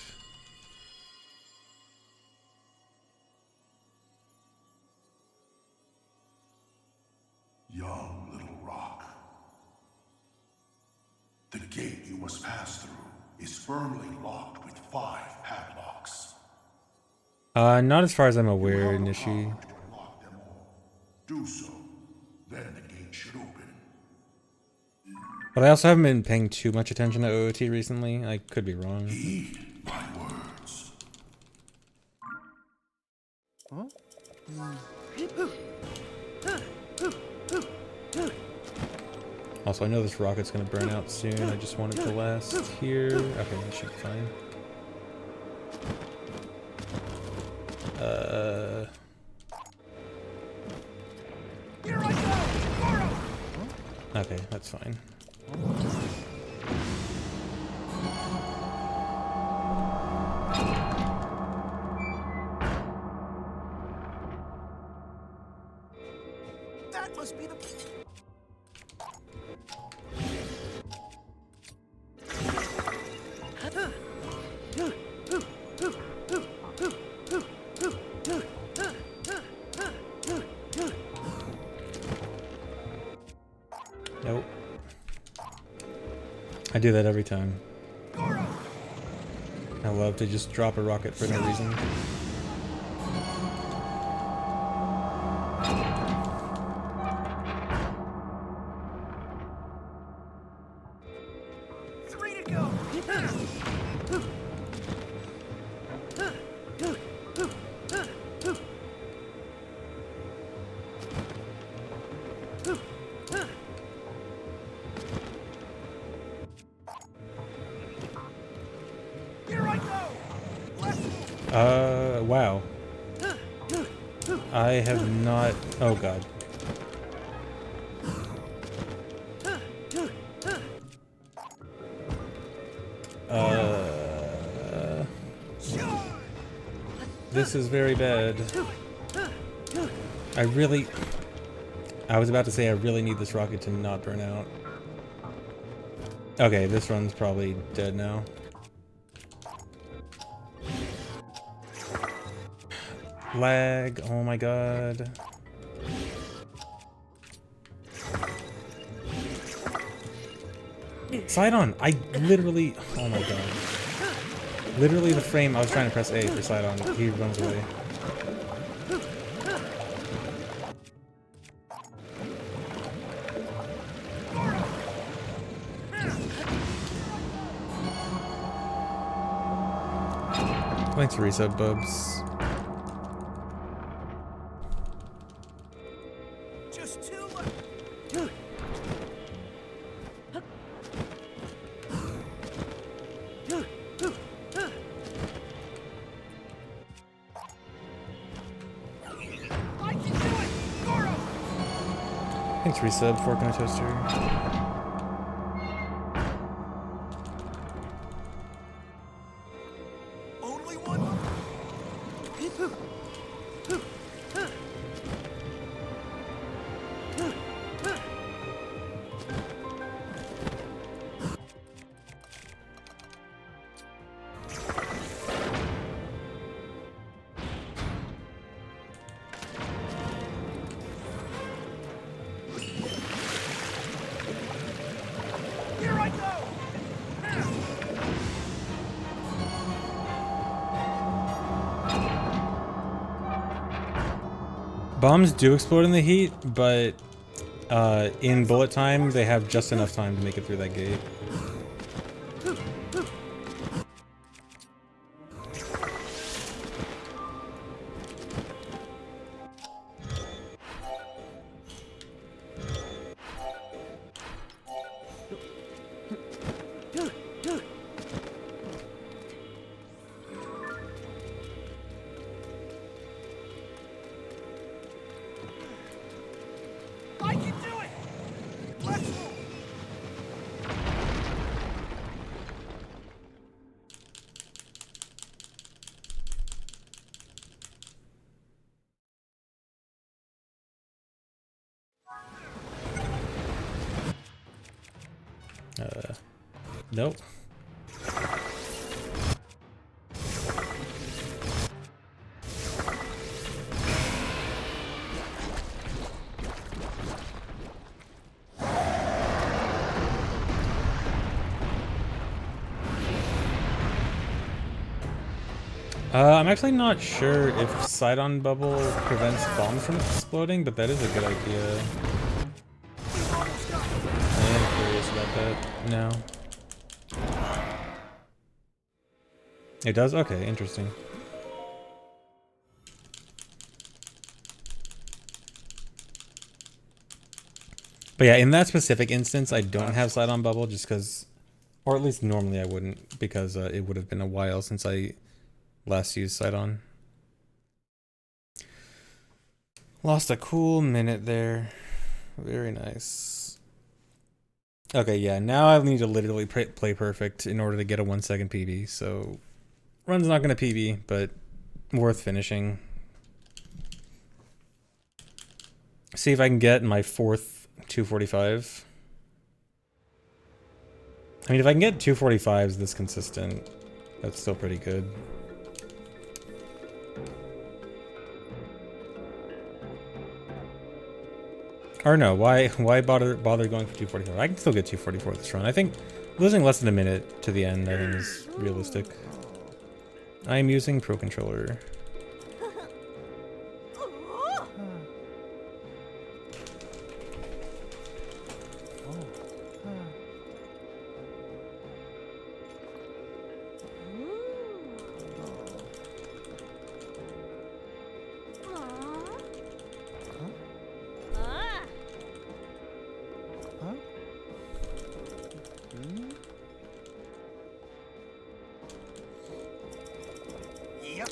Young little rock. The gate you must pass through is firmly locked with 5 padlocks. Not as far as I'm aware, Nishi. Lock them all. Do so, then the gate should open. But I also haven't been paying too much attention to OOT recently. I could be wrong. Heed my words. Also, I know this rocket's gonna burn out soon. I just want it to last here. Okay, that should be fine. Here I go! Okay, that's fine. That must be the... Nope. I do that every time. I love to just drop a rocket for no reason. Three to go! Here I go! Wow. I have not... Oh god. This is very bad. I was about to say I really need this rocket to not burn out. Okay, this run's probably dead now. Lag, oh my god. Sidon, I literally, oh my god. Literally the frame, I was trying to press A for Sidon, he runs away. Thanks for resub, Bubs. Just two left. Thanks, resub, fork and a toaster. Only one. Here I go. Bombs do explode in the heat, but in bullet time, they have just enough time to make it through that gate. I can do it. Let's move. Nope. I'm actually not sure if Sidon Bubble prevents bombs from exploding, but that is a good idea. I am curious about that now. It does? Okay, interesting. But yeah, in that specific instance, I don't have Sidon Bubble just because, or at least normally I wouldn't, because it would have been a while since I last used Sidon. Lost a cool minute there. Very nice. Okay, yeah, now I need to literally play perfect in order to get a 1 second PB, so run's not going to PB, but worth finishing. See if I can get my fourth 245. I mean, if I can get 245s this consistent, that's still pretty good. Or no, why bother going for 244? I can still get 244 this run. I think losing less than a minute to the end, I think, is realistic. I am using Pro Controller.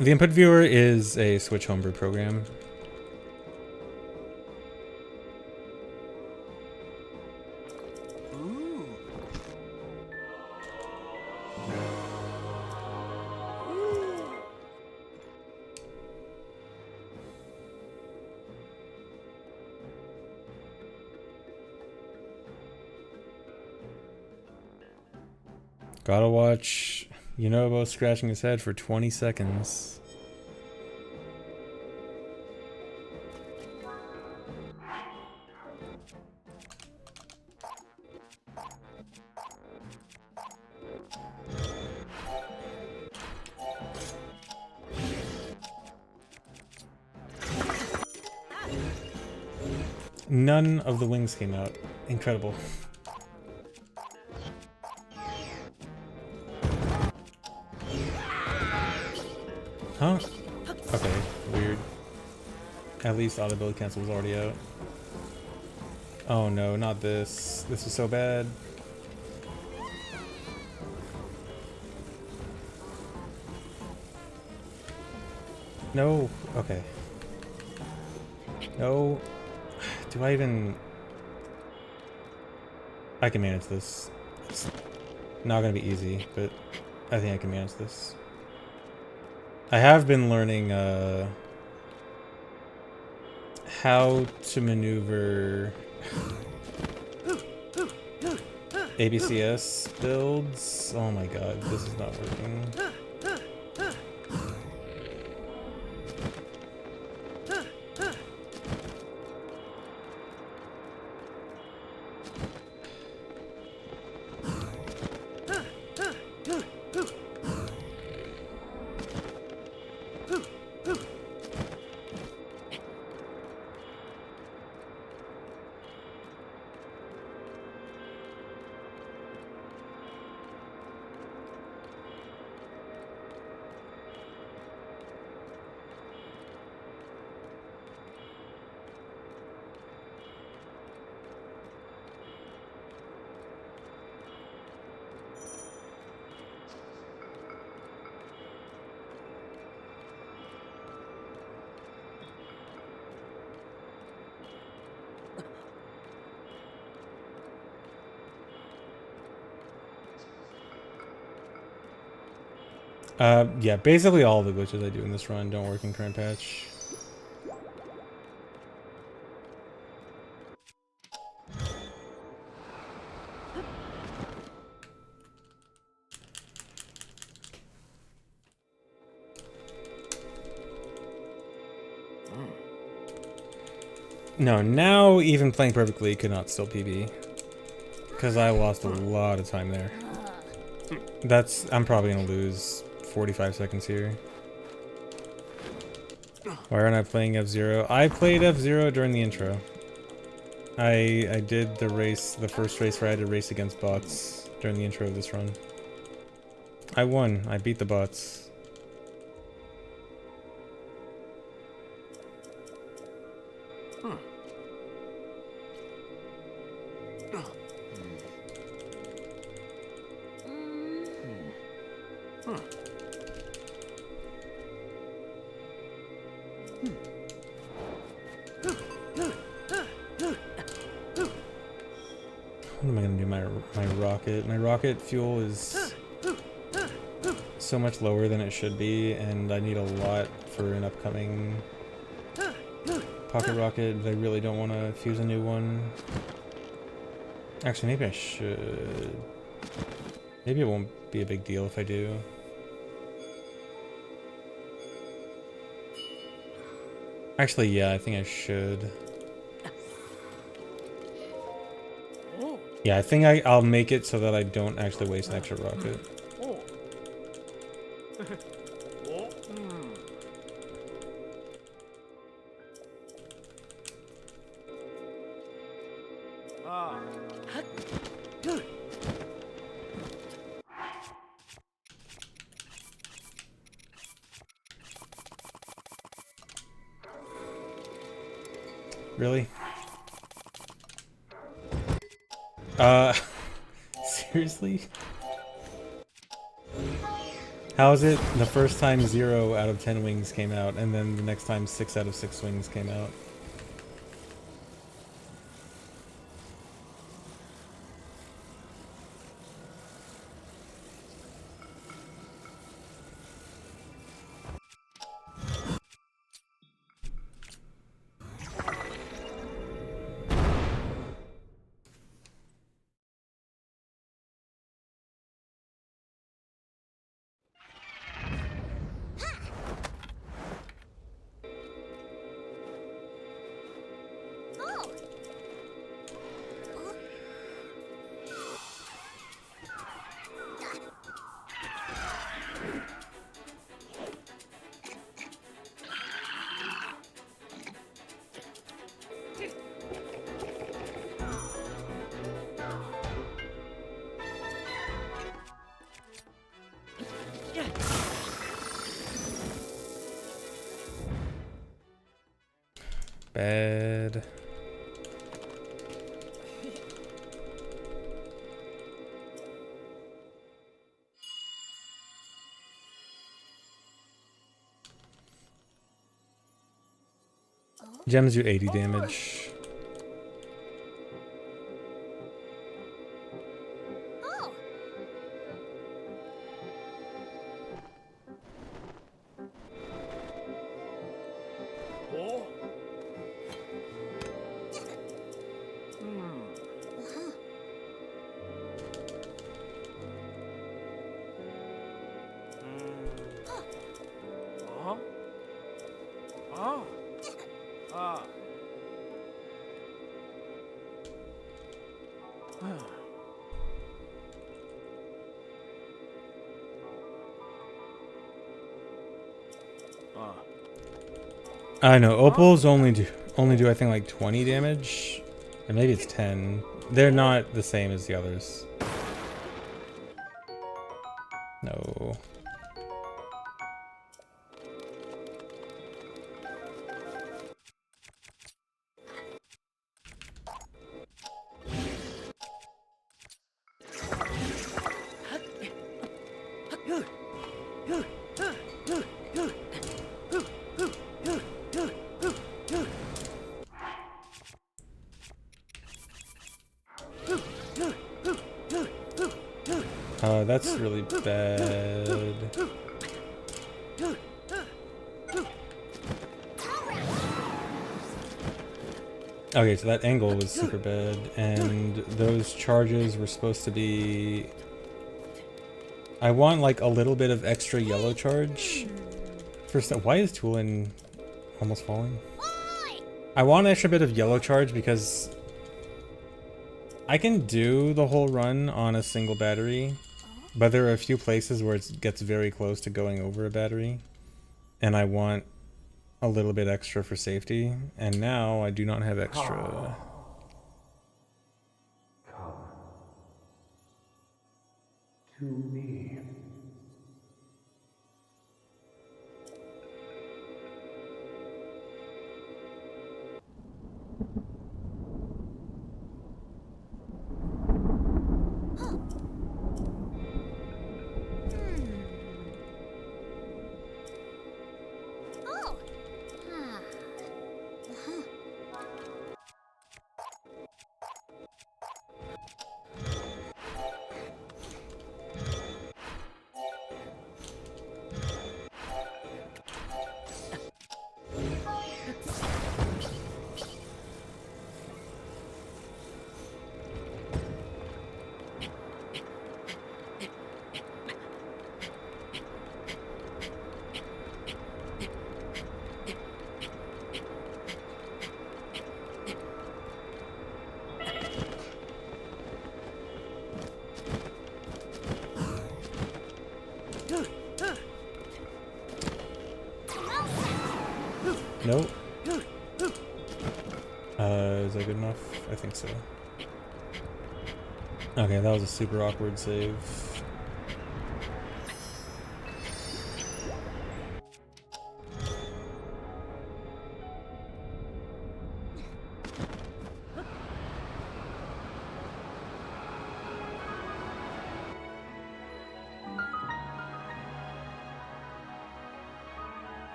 The input viewer is a Switch homebrew program. Gotta watch Yunobo scratching his head for 20 seconds. None of the wings came out. Incredible. Huh? Okay, weird. At least auto build cancel was already out. Oh no, not this. This is so bad. No. Okay. No. Do I even... I can manage this. It's not gonna be easy, but I think I can manage this. I have been learning how to maneuver ABCS builds. Oh my god, this is not working. Yeah, basically all the glitches I do in this run don't work in current patch. No, now even playing perfectly could not still PB. Because I lost a lot of time there. I'm probably gonna lose 45 seconds here. Why aren't I playing F-Zero? I played F-Zero during the intro. I did the race, the first race where I had to race against bots during the intro of this run. I won. I beat the bots. What am I gonna do? My rocket. My rocket fuel is so much lower than it should be, and I need a lot for an upcoming pocket rocket, but I really don't want to fuse a new one. Actually, maybe I should. Maybe it won't be a big deal if I do. Actually, yeah, I think I should. Yeah, I think I'll make it so that I don't actually waste an extra rocket. Really? Seriously? How is it the first time 0 out of 10 wings came out, and then the next time 6 out of 6 wings came out? Bad. Gems do 80 damage. Huh? Ah. I know opals only do I think like 20 damage, or maybe it's 10. They're not the same as the others. No. That's really bad. Okay, so that angle was super bad, and those charges were supposed to be... I want like a little bit of extra yellow charge. First, why is Toolin almost falling? I want an extra bit of yellow charge because I can do the whole run on a single battery, but there are a few places where it gets very close to going over a battery, and I want a little bit extra for safety, and now I do not have extra. Come to me. Oh. Nope. Is that good enough? I think so. Okay, that was a super awkward save.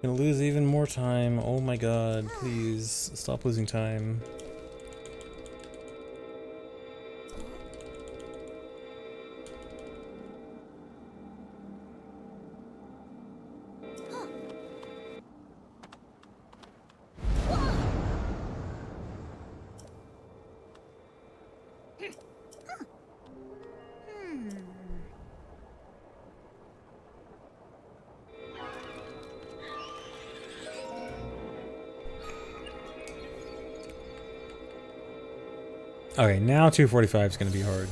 Gonna lose even more time. Oh my god, please stop losing time. Okay, now 245 is going to be hard.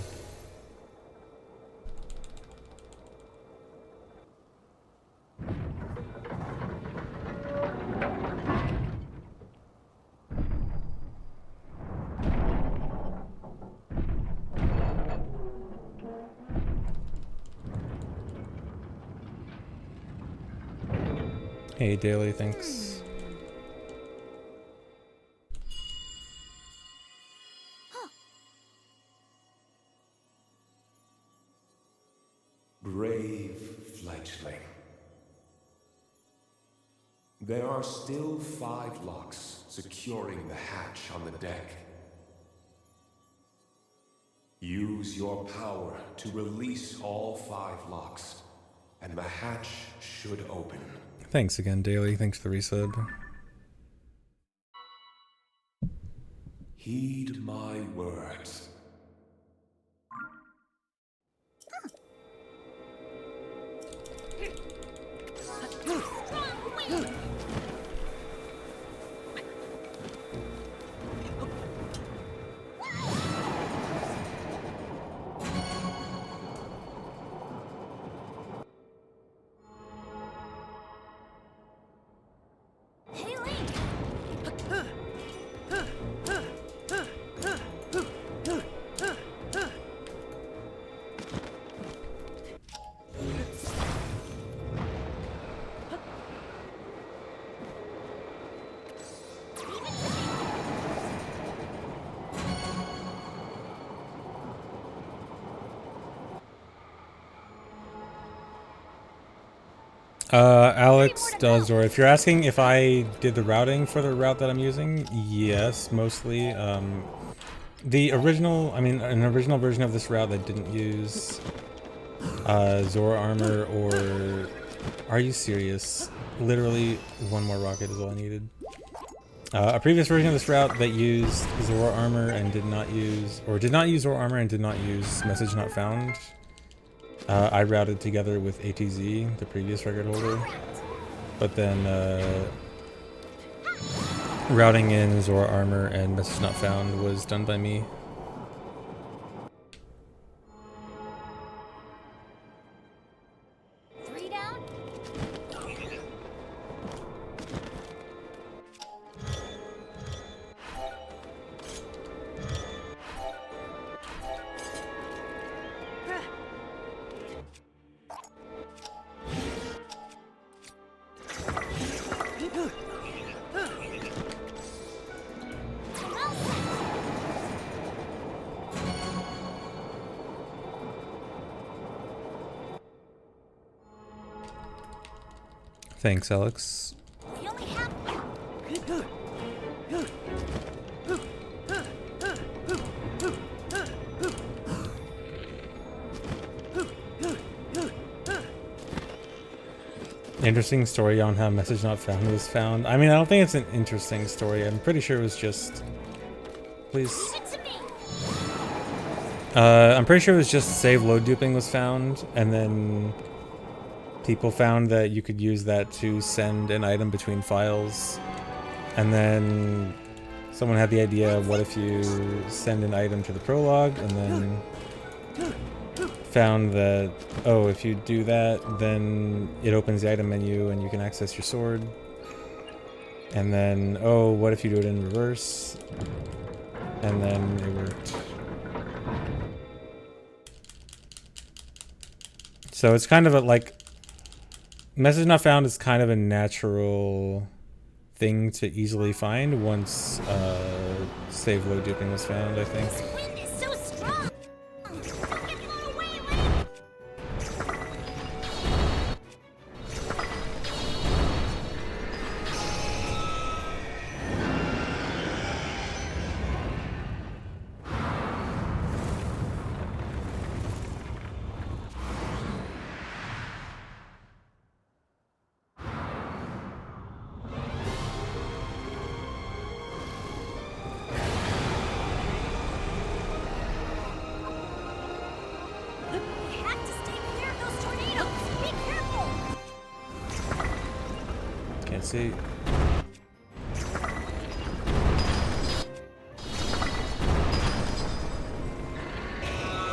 Hey, Daily, thanks. Brave fledgling. There are still 5 locks securing the hatch on the deck. Use your power to release all 5 locks, and the hatch should open. Thanks again, Daily. Thanks for the resub. Heed my words. Hey, Link! Alex does, or if you're asking if I did the routing for the route that I'm using, yes, mostly. The original, I mean, an original version of this route that didn't use Zora armor or... Are you serious? Literally one more rocket is all I needed. A previous version of this route that used Zora armor and did not use Zora armor and did not use message not found. I routed together with ATZ, the previous record holder, but then routing in Zora armor and message not found was done by me. Three down? Thanks, Alex. We only have... Interesting story on how message not found was found. I mean, I don't think it's an interesting story. I'm pretty sure it was just... Please. Leave it to me! I'm pretty sure it was just save load duping was found, and then people found that you could use that to send an item between files. And then someone had the idea, what if you send an item to the prologue, and then found that, oh, if you do that, then it opens the item menu and you can access your sword. And then, oh, what if you do it in reverse? And then it worked. So it's kind of a, like, message not found is kind of a natural thing to easily find once save load duping was found, I think. This wind is so strong! Don't get blown away, Link! We have to stay clear of those tornadoes! Be careful! Can't see. Way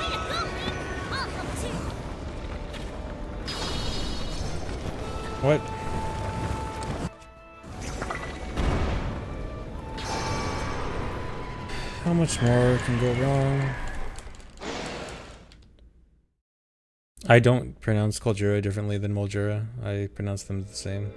to go, Link! I'll help too! What? How much more can go wrong? I don't pronounce Kuldura differently than Moldura. I pronounce them the same.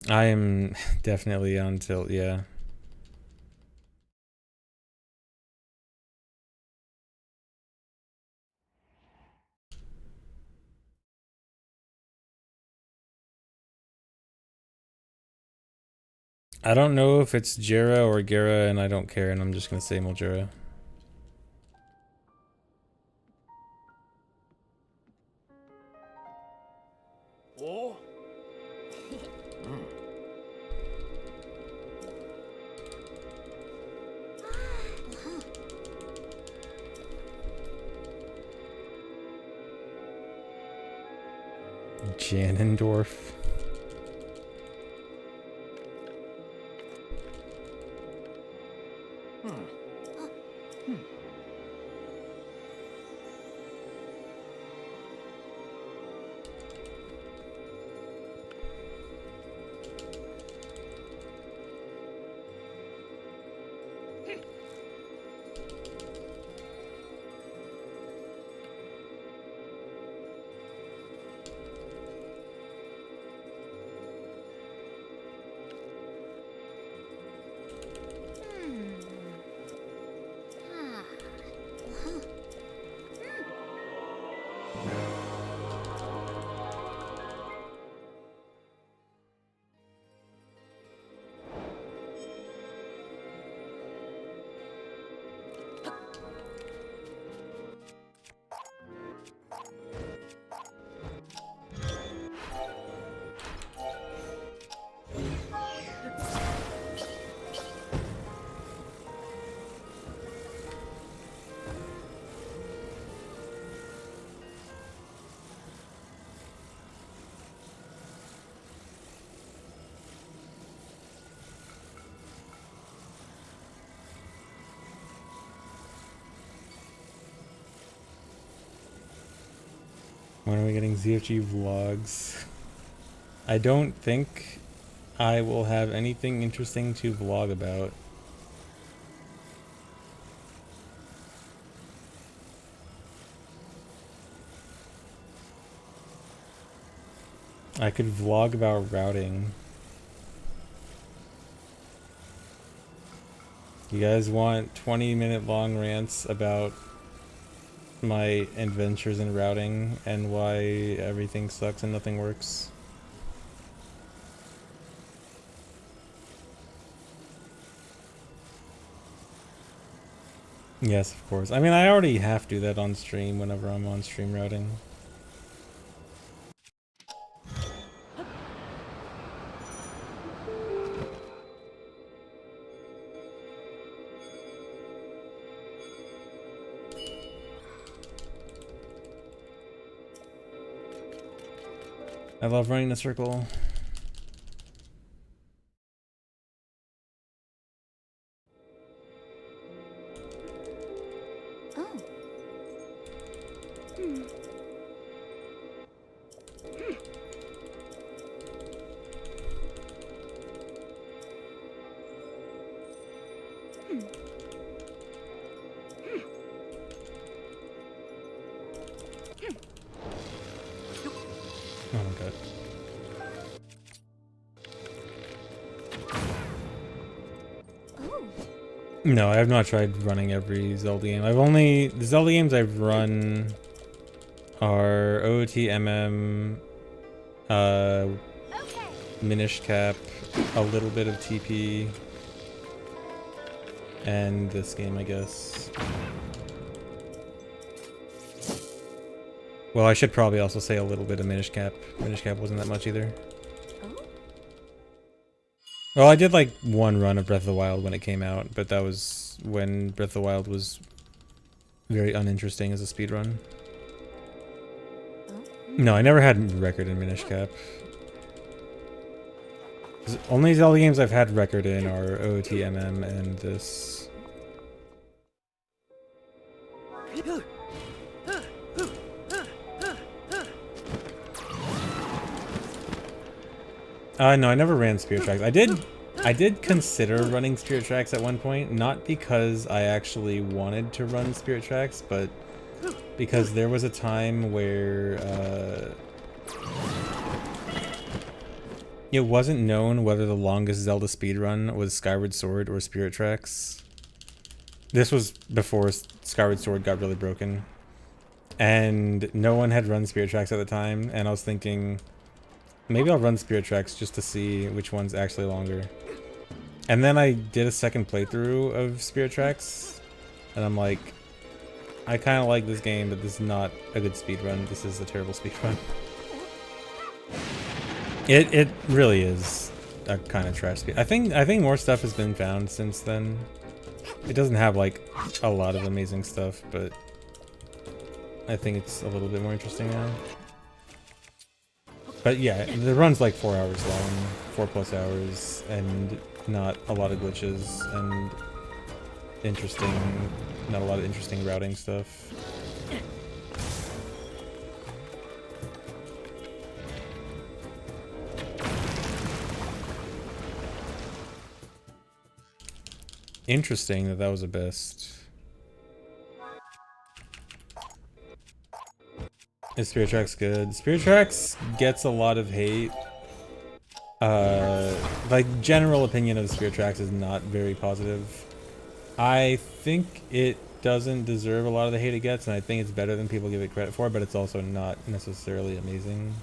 I am definitely on tilt, yeah. I don't know if it's Jera or Gera, and I don't care, and I'm just gonna say Moljera. Oh? Janendorf. When are we getting ZFG vlogs? I don't think I will have anything interesting to vlog about. I could vlog about routing. You guys want 20-minute long rants about my adventures in routing and why everything sucks and nothing works? Yes, of course. I mean, I already have to do that on stream whenever I'm on stream routing. I love running the circle. Oh my god. No, I have not tried running every Zelda game. The Zelda games I've run are OOT, Minish Cap, a little bit of TP, and this game, I guess. Well, I should probably also say a little bit of Minish Cap. Minish Cap wasn't that much either. Well, I did like one run of Breath of the Wild when it came out, but that was when Breath of the Wild was very uninteresting as a speedrun. No, I never had record in Minish Cap. Only Zelda games I've had record in are OOTMM and this. No, I never ran Spirit Tracks. I did consider running Spirit Tracks at one point, not because I actually wanted to run Spirit Tracks, but because there was a time where it wasn't known whether the longest Zelda speedrun was Skyward Sword or Spirit Tracks. This was before Skyward Sword got really broken. And no one had run Spirit Tracks at the time, and I was thinking, maybe I'll run Spirit Tracks just to see which one's actually longer. And then I did a second playthrough of Spirit Tracks, and I'm like, I kind of like this game, but this is not a good speedrun. This is a terrible speedrun. It really is a kind of trash speed. I think more stuff has been found since then. It doesn't have like a lot of amazing stuff, but I think it's a little bit more interesting now. But yeah, the run's like 4 hours long, 4+ hours, and not a lot of glitches and not a lot of interesting routing stuff. Interesting that was a best. Is Spirit Tracks good? Spirit Tracks gets a lot of hate. Like, general opinion of Spirit Tracks is not very positive. I think it doesn't deserve a lot of the hate it gets, and I think it's better than people give it credit for, but it's also not necessarily amazing.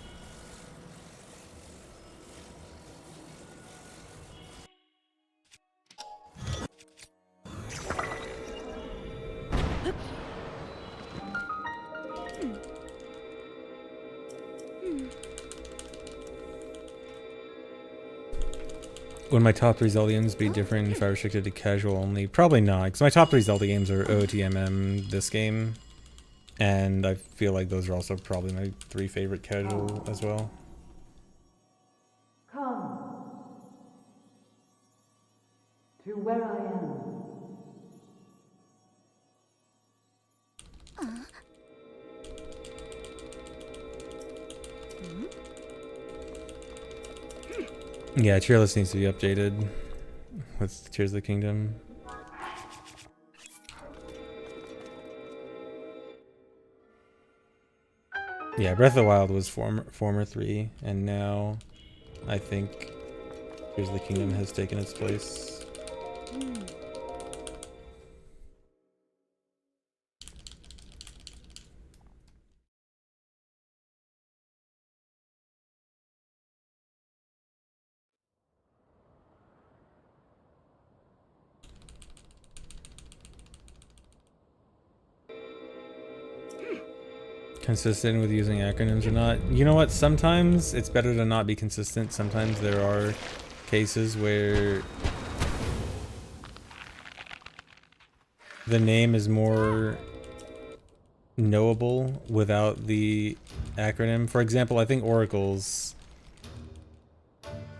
Would my top 3 Zelda games be different if I restricted to casual only? Probably not, because my top 3 Zelda games are OTMM, this game, and I feel like those are also probably my 3 favorite casual as well. Come to where I am. Yeah, tier list needs to be updated with Tears of the Kingdom. Yeah, Breath of the Wild was former 3, and now I think Tears of the Kingdom has taken its place. Consistent with using acronyms or not? You know what? Sometimes it's better to not be consistent. Sometimes there are cases where the name is more knowable without the acronym. For example, I think Oracles.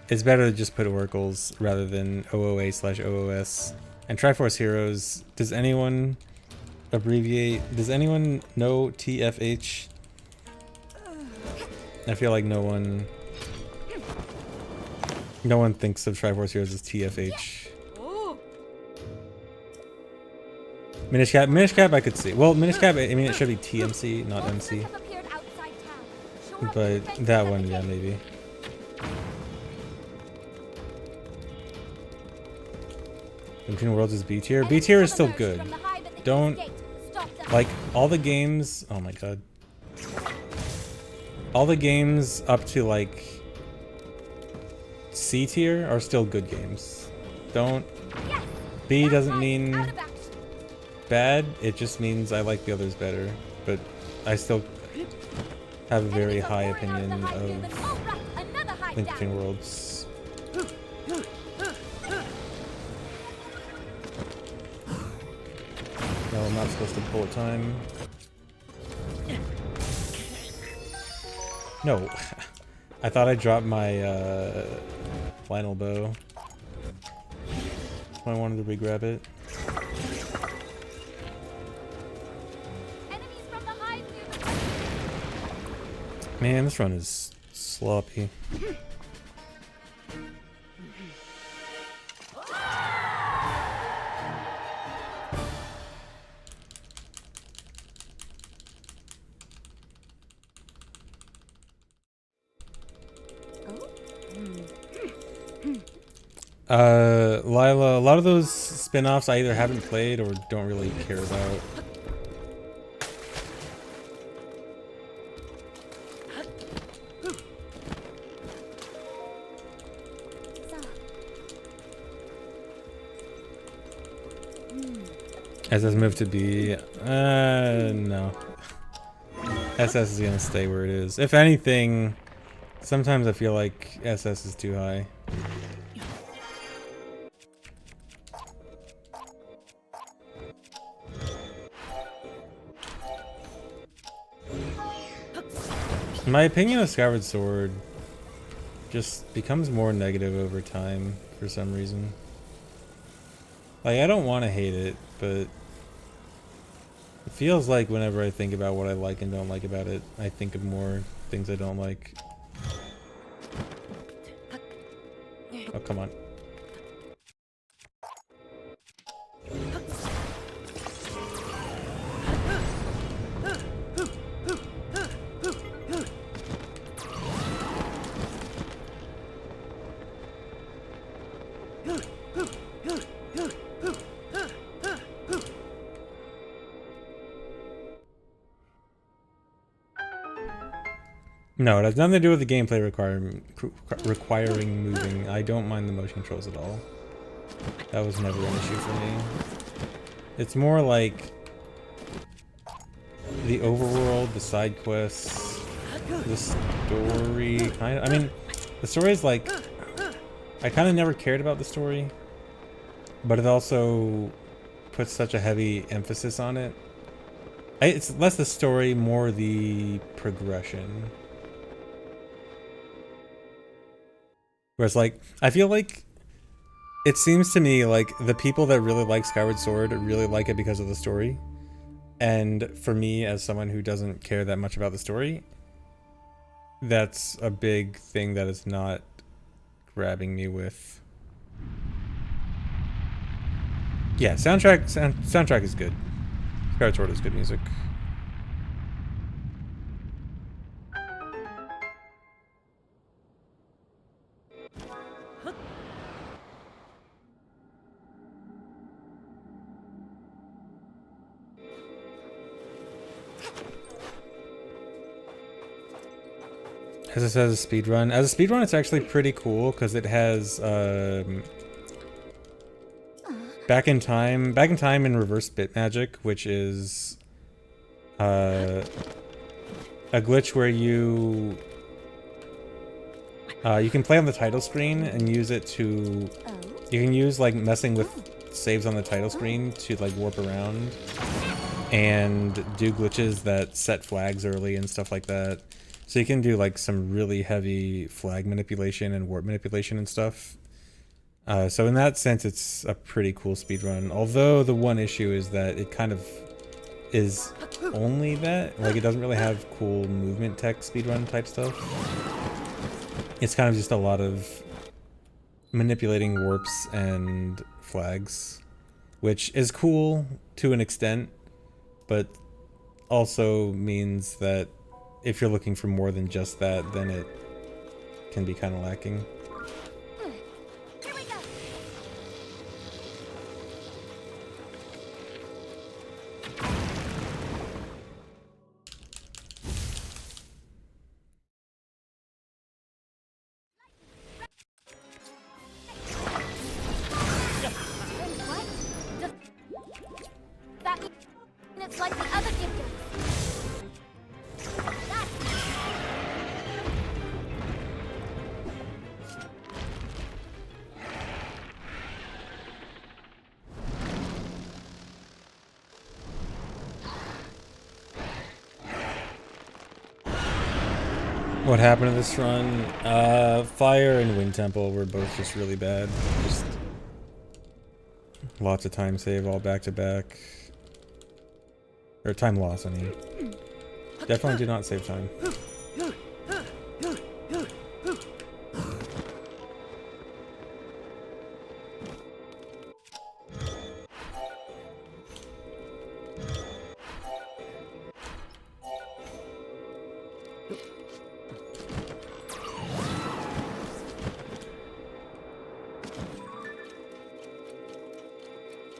It's better to just put Oracles rather than OOA/OOS. And Triforce Heroes. Does anyone abbreviate? Does anyone know TFH? I feel like no one thinks of Triforce Heroes as TFH. Minish Cap I could see. Well, Minish Cap, I mean, it should be TMC, not MC. But that one, yeah, maybe. Between Worlds is B tier. B tier is still good. Don't, like, all the games, oh my god. All the games up to, like, C tier are still good games. Don't, B doesn't mean bad, it just means I like the others better. But I still have a very high opinion of Link Between Worlds. No, I'm not supposed to bullet time. No. I thought I dropped my Lionel bow. I wanted to re-grab it. Man, this run is sloppy. Lila, a lot of those spin-offs I either haven't played or don't really care about. SS moved to B. No. SS is gonna stay where it is. If anything, sometimes I feel like SS is too high. My opinion of Skyward Sword just becomes more negative over time for some reason. Like, I don't want to hate it, but it feels like whenever I think about what I like and don't like about it, I think of more things I don't like. Oh, come on. No, it has nothing to do with the gameplay requiring moving. I don't mind the motion controls at all. That was never an issue for me. It's more like the overworld, the side quests, the story. I mean, the story is like, I kind of never cared about the story, but it also puts such a heavy emphasis on it. It's less the story, more the progression. Whereas, like, I feel like it seems to me like the people that really like Skyward Sword really like it because of the story. And for me, as someone who doesn't care that much about the story, that's a big thing that is not grabbing me with. Yeah, soundtrack is good. Skyward Sword is good music. As it says, a speedrun. As a speedrun, it's actually pretty cool because it has back in time in reverse bit magic, which is a glitch where you can play on the title screen and use it to. You can use like messing with saves on the title screen to like warp around and do glitches that set flags early and stuff like that. So you can do like some really heavy flag manipulation and warp manipulation and stuff. So in that sense, it's a pretty cool speedrun. Although the one issue is that it kind of is only that. Like, it doesn't really have cool movement tech speedrun type stuff. It's kind of just a lot of manipulating warps and flags, which is cool to an extent, but also means that if you're looking for more than just that, then it can be kind of lacking. Here we go. That means it's like the other kingdoms. What happened to this run? Fire and Wind Temple were both just really bad. Just lots of time save all back to back. Or time loss, I mean. Definitely do not save time.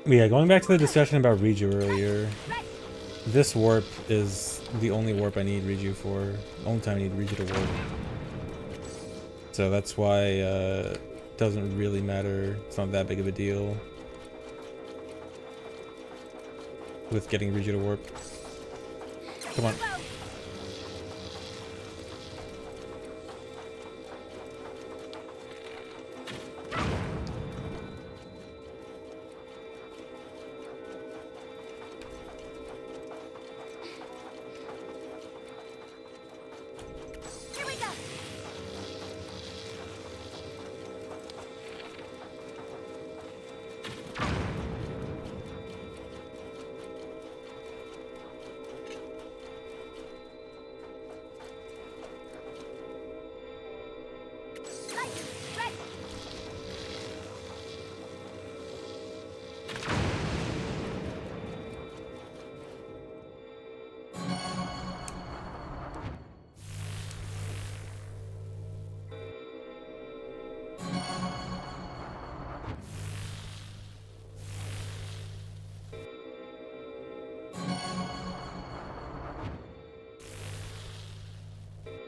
Yeah, going back to the discussion about Reju earlier, this warp is the only warp I need Reju for. The only time I need Reju to warp. So that's why it doesn't really matter. It's not that big of a deal. with getting Reggie to warp. Come on.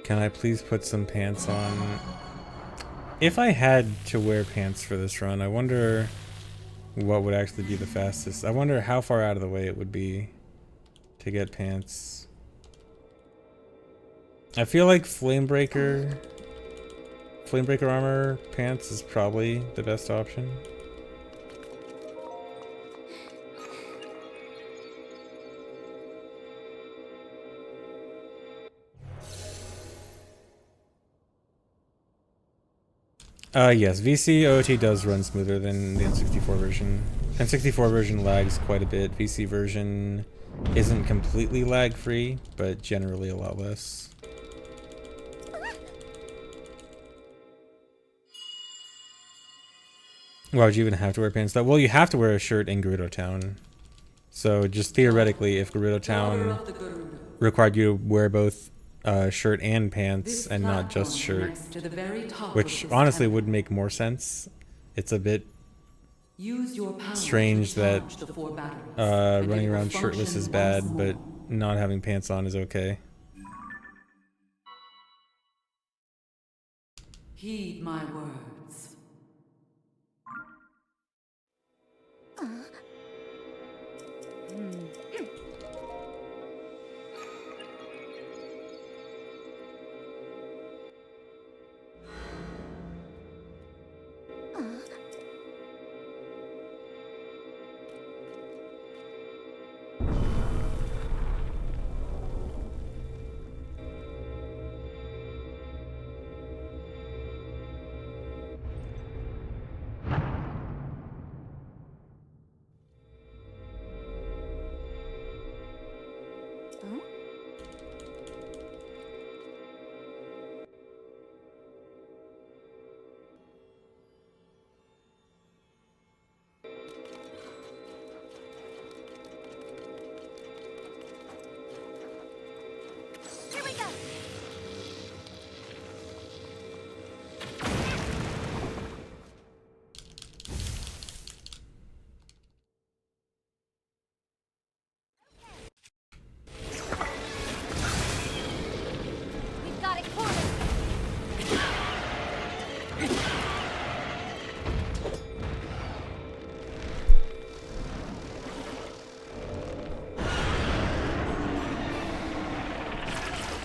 Can I please put some pants on? If I had to wear pants for this run, I wonder what would actually be the fastest. I wonder how far out of the way it would be to get pants. I feel like Flamebreaker armor pants is probably the best option. Yes, VC OT does run smoother than the N64 version. N64 version lags quite a bit. VC version isn't completely lag-free, but generally a lot less. Why would you even have to wear pants though? Well, you have to wear a shirt in Gerudo Town. So just theoretically, if Gerudo Town required you to wear both shirt and pants and not just shirt, which honestly would make more sense. It's a bit strange that running around shirtless is bad, but not having pants on is okay. Heed my words.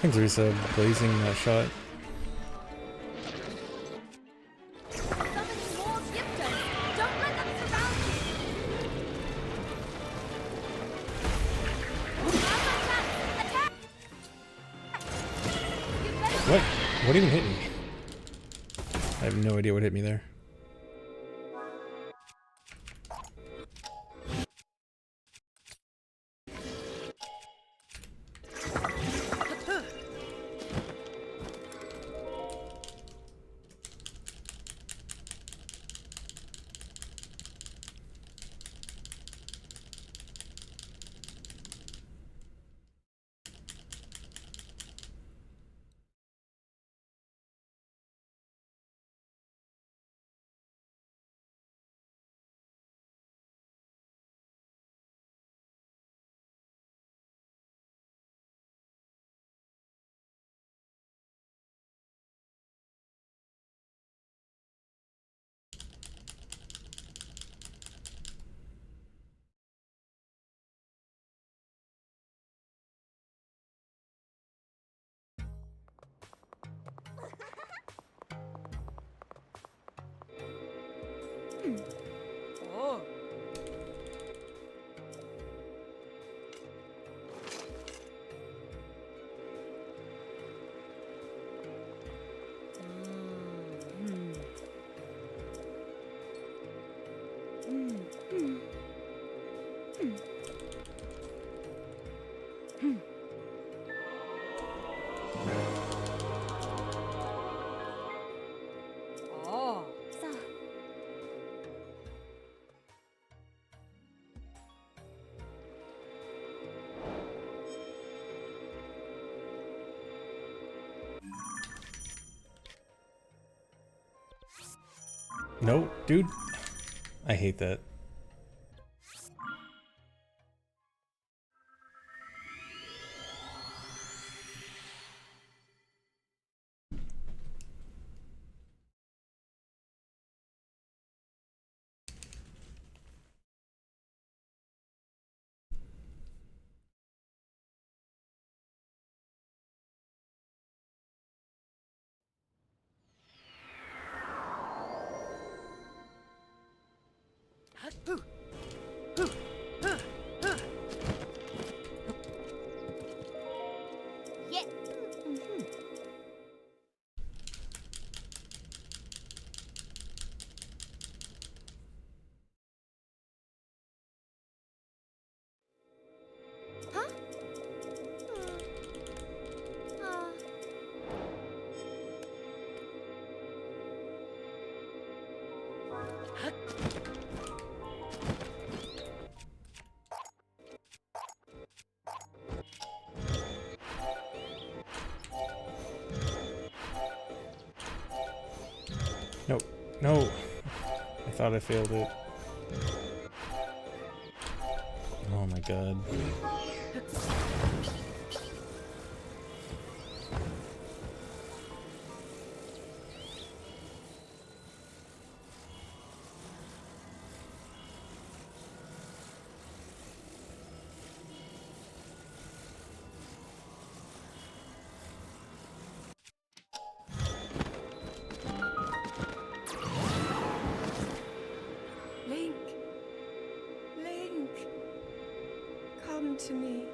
Thanks, Risa, blazing that shot. What even hit me? I have no idea what hit me there. No, dude. I hate that. Yeah. Huh? No, no. I thought I failed it. Oh my god. Link. Link. Come to me.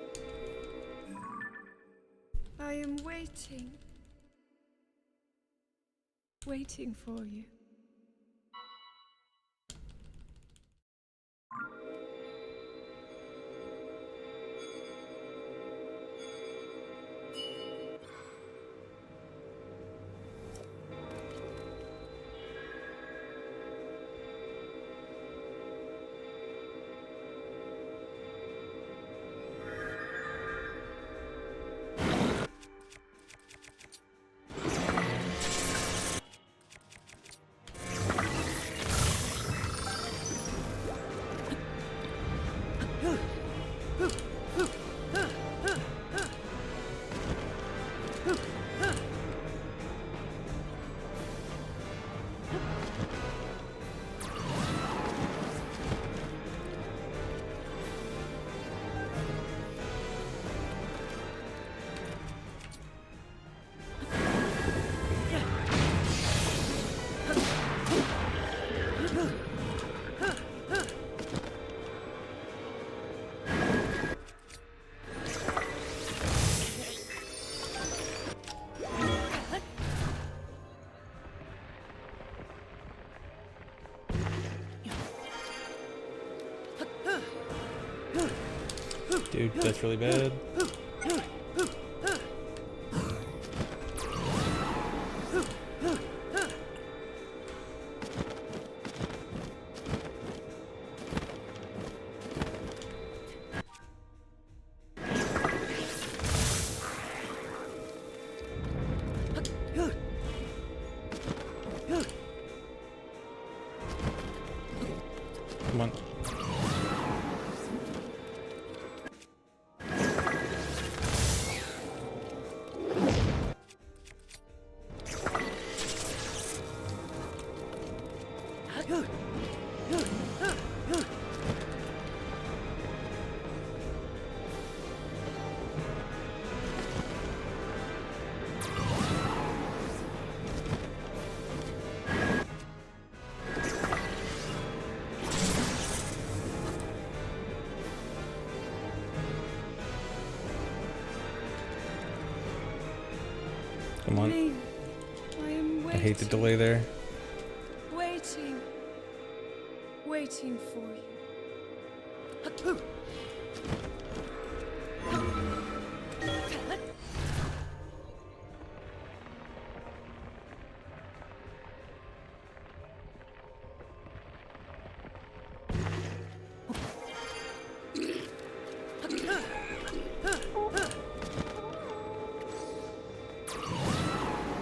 I am waiting. Waiting for you. Dude, that's really bad. Come on. Come on. Link. I am I waiting. hate the delay there. Waiting. Waiting for you.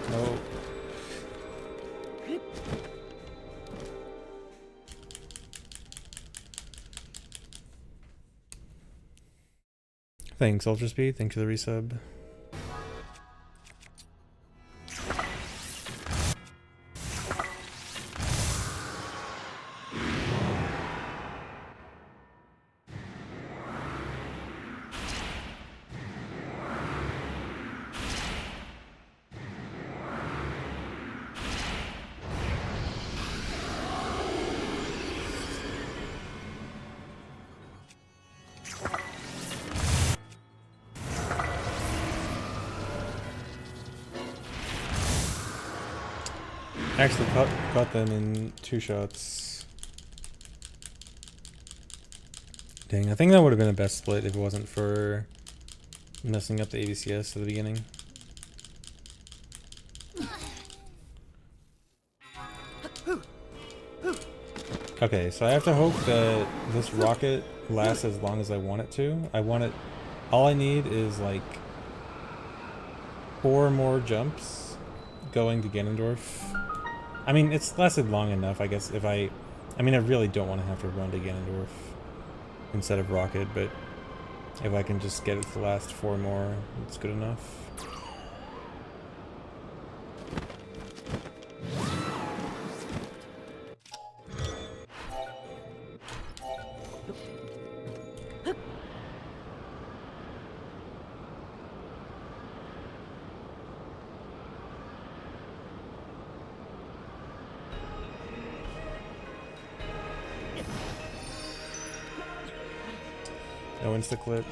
No. Thanks, Ultra Speed. Thanks for the resub. Actually caught them in 2 shots. Dang, I think that would have been a best split if it wasn't for messing up the ABCS at the beginning. Okay, so I have to hope that this rocket lasts as long as I want it to. All I need is like 4 more jumps going to Ganondorf. I mean, it's lasted long enough, I guess, if I mean, I really don't want to have to run to Ganondorf instead of Rocket, but if I can just get it to last 4 more, it's good enough. No insta-clip.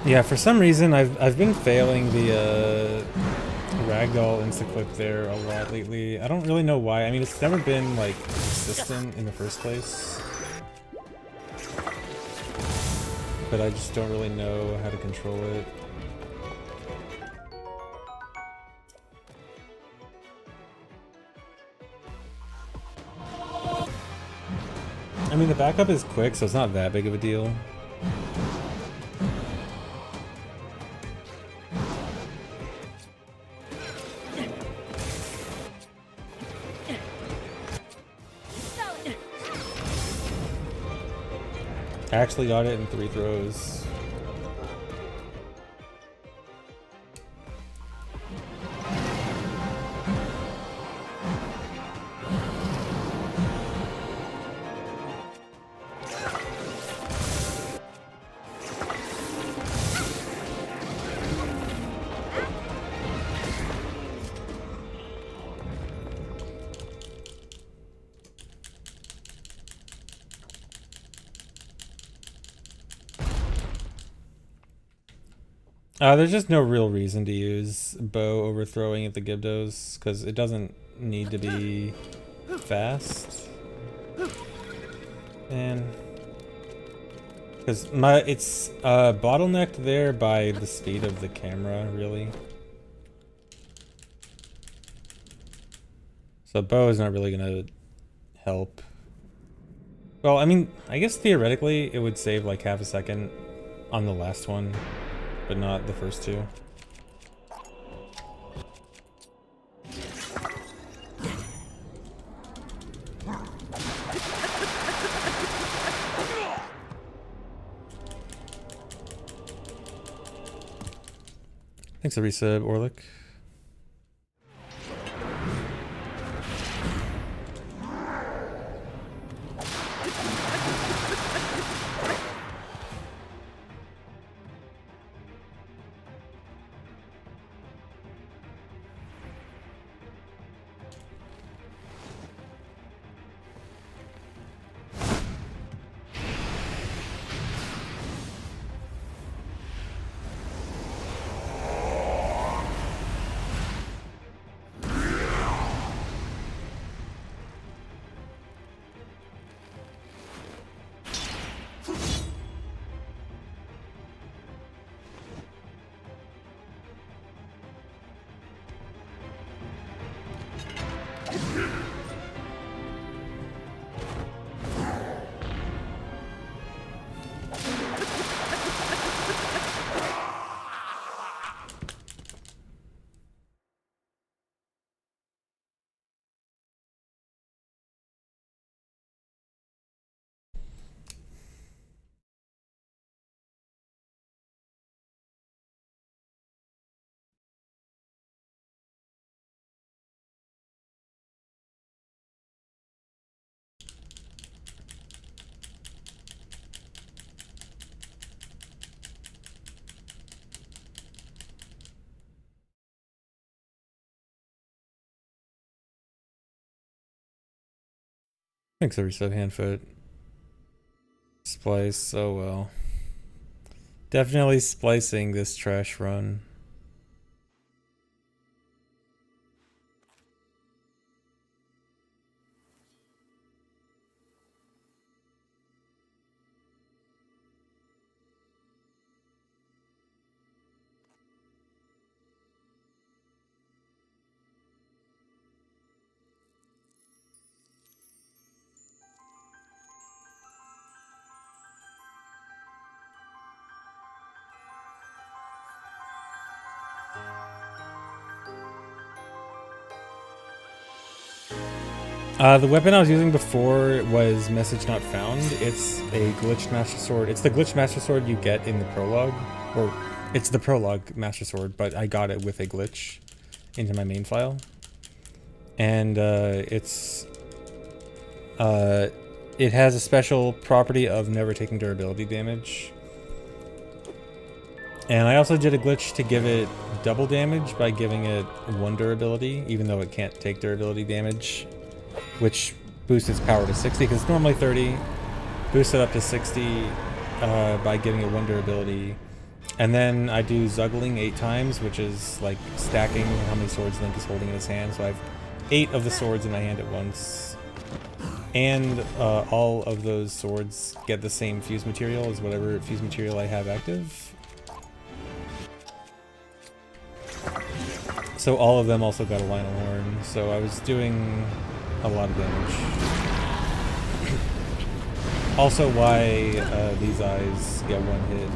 Yeah, for some reason I've been failing the ragdoll insta-clip there a lot lately. I don't really know why. I mean, it's never been like consistent in the first place, but I just don't really know how to control it. I mean, the backup is quick, so it's not that big of a deal. I actually got it in 3 throws. There's just no real reason to use bow overthrowing at the Gibdos, because it doesn't need to be fast. And because it's bottlenecked there by the speed of the camera, really. So bow is not really gonna help. Well, I mean, I guess theoretically it would save like half a second on the last one, but not the first 2. Thanks for the resub, Orlick. Thanks, every sub handfoot. Splice so well. Definitely splicing this trash run. The weapon I was using before was message not found. It's a glitched master sword. It's the glitched master sword you get in the prologue, or it's the prologue master sword, but I got it with a glitch into my main file. And it has a special property of never taking durability damage. And I also did a glitch to give it double damage by giving it 1 durability, even though it can't take durability damage, which boosts its power to 60, because it's normally 30. Boost it up to 60 by giving it 1 durability. And then I do zuggling 8 times, which is like stacking how many swords Link is holding in his hand. So I have 8 of the swords in my hand at once. And all of those swords get the same fuse material as whatever fuse material I have active. So all of them also got a Lionel Horn, so I was doing a lot of damage. Also why these eyes get 1 hit.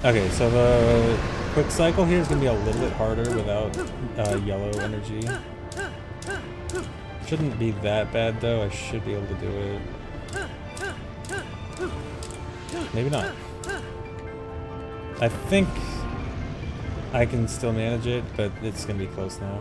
Okay, so the quick cycle here is going to be a little bit harder without yellow energy. Shouldn't be that bad though, I should be able to do it. Maybe not. I think I can still manage it, but it's going to be close now.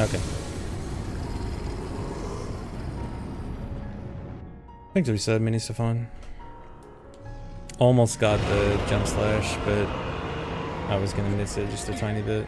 Okay. Thanks for reset, Mini Stefan. Almost got the jump slash, but I was gonna miss it just a tiny bit.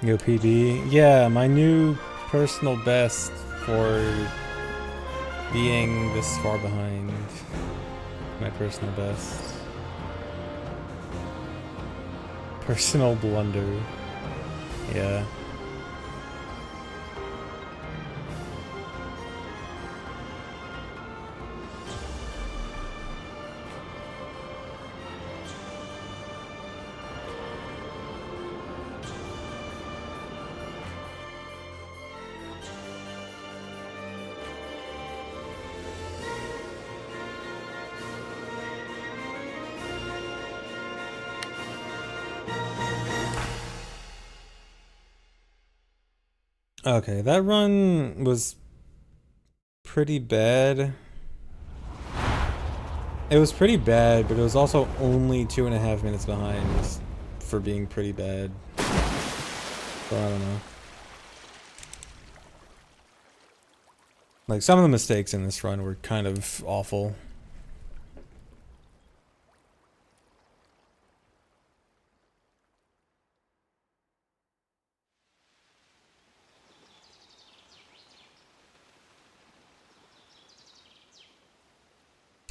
Yo, PB. Yeah, my new personal best for being this far behind. My personal best. Personal blunder. Yeah. Okay, that run was pretty bad. It was pretty bad, but it was also only 2.5 minutes behind for being pretty bad. So I don't know. Like, some of the mistakes in this run were kind of awful.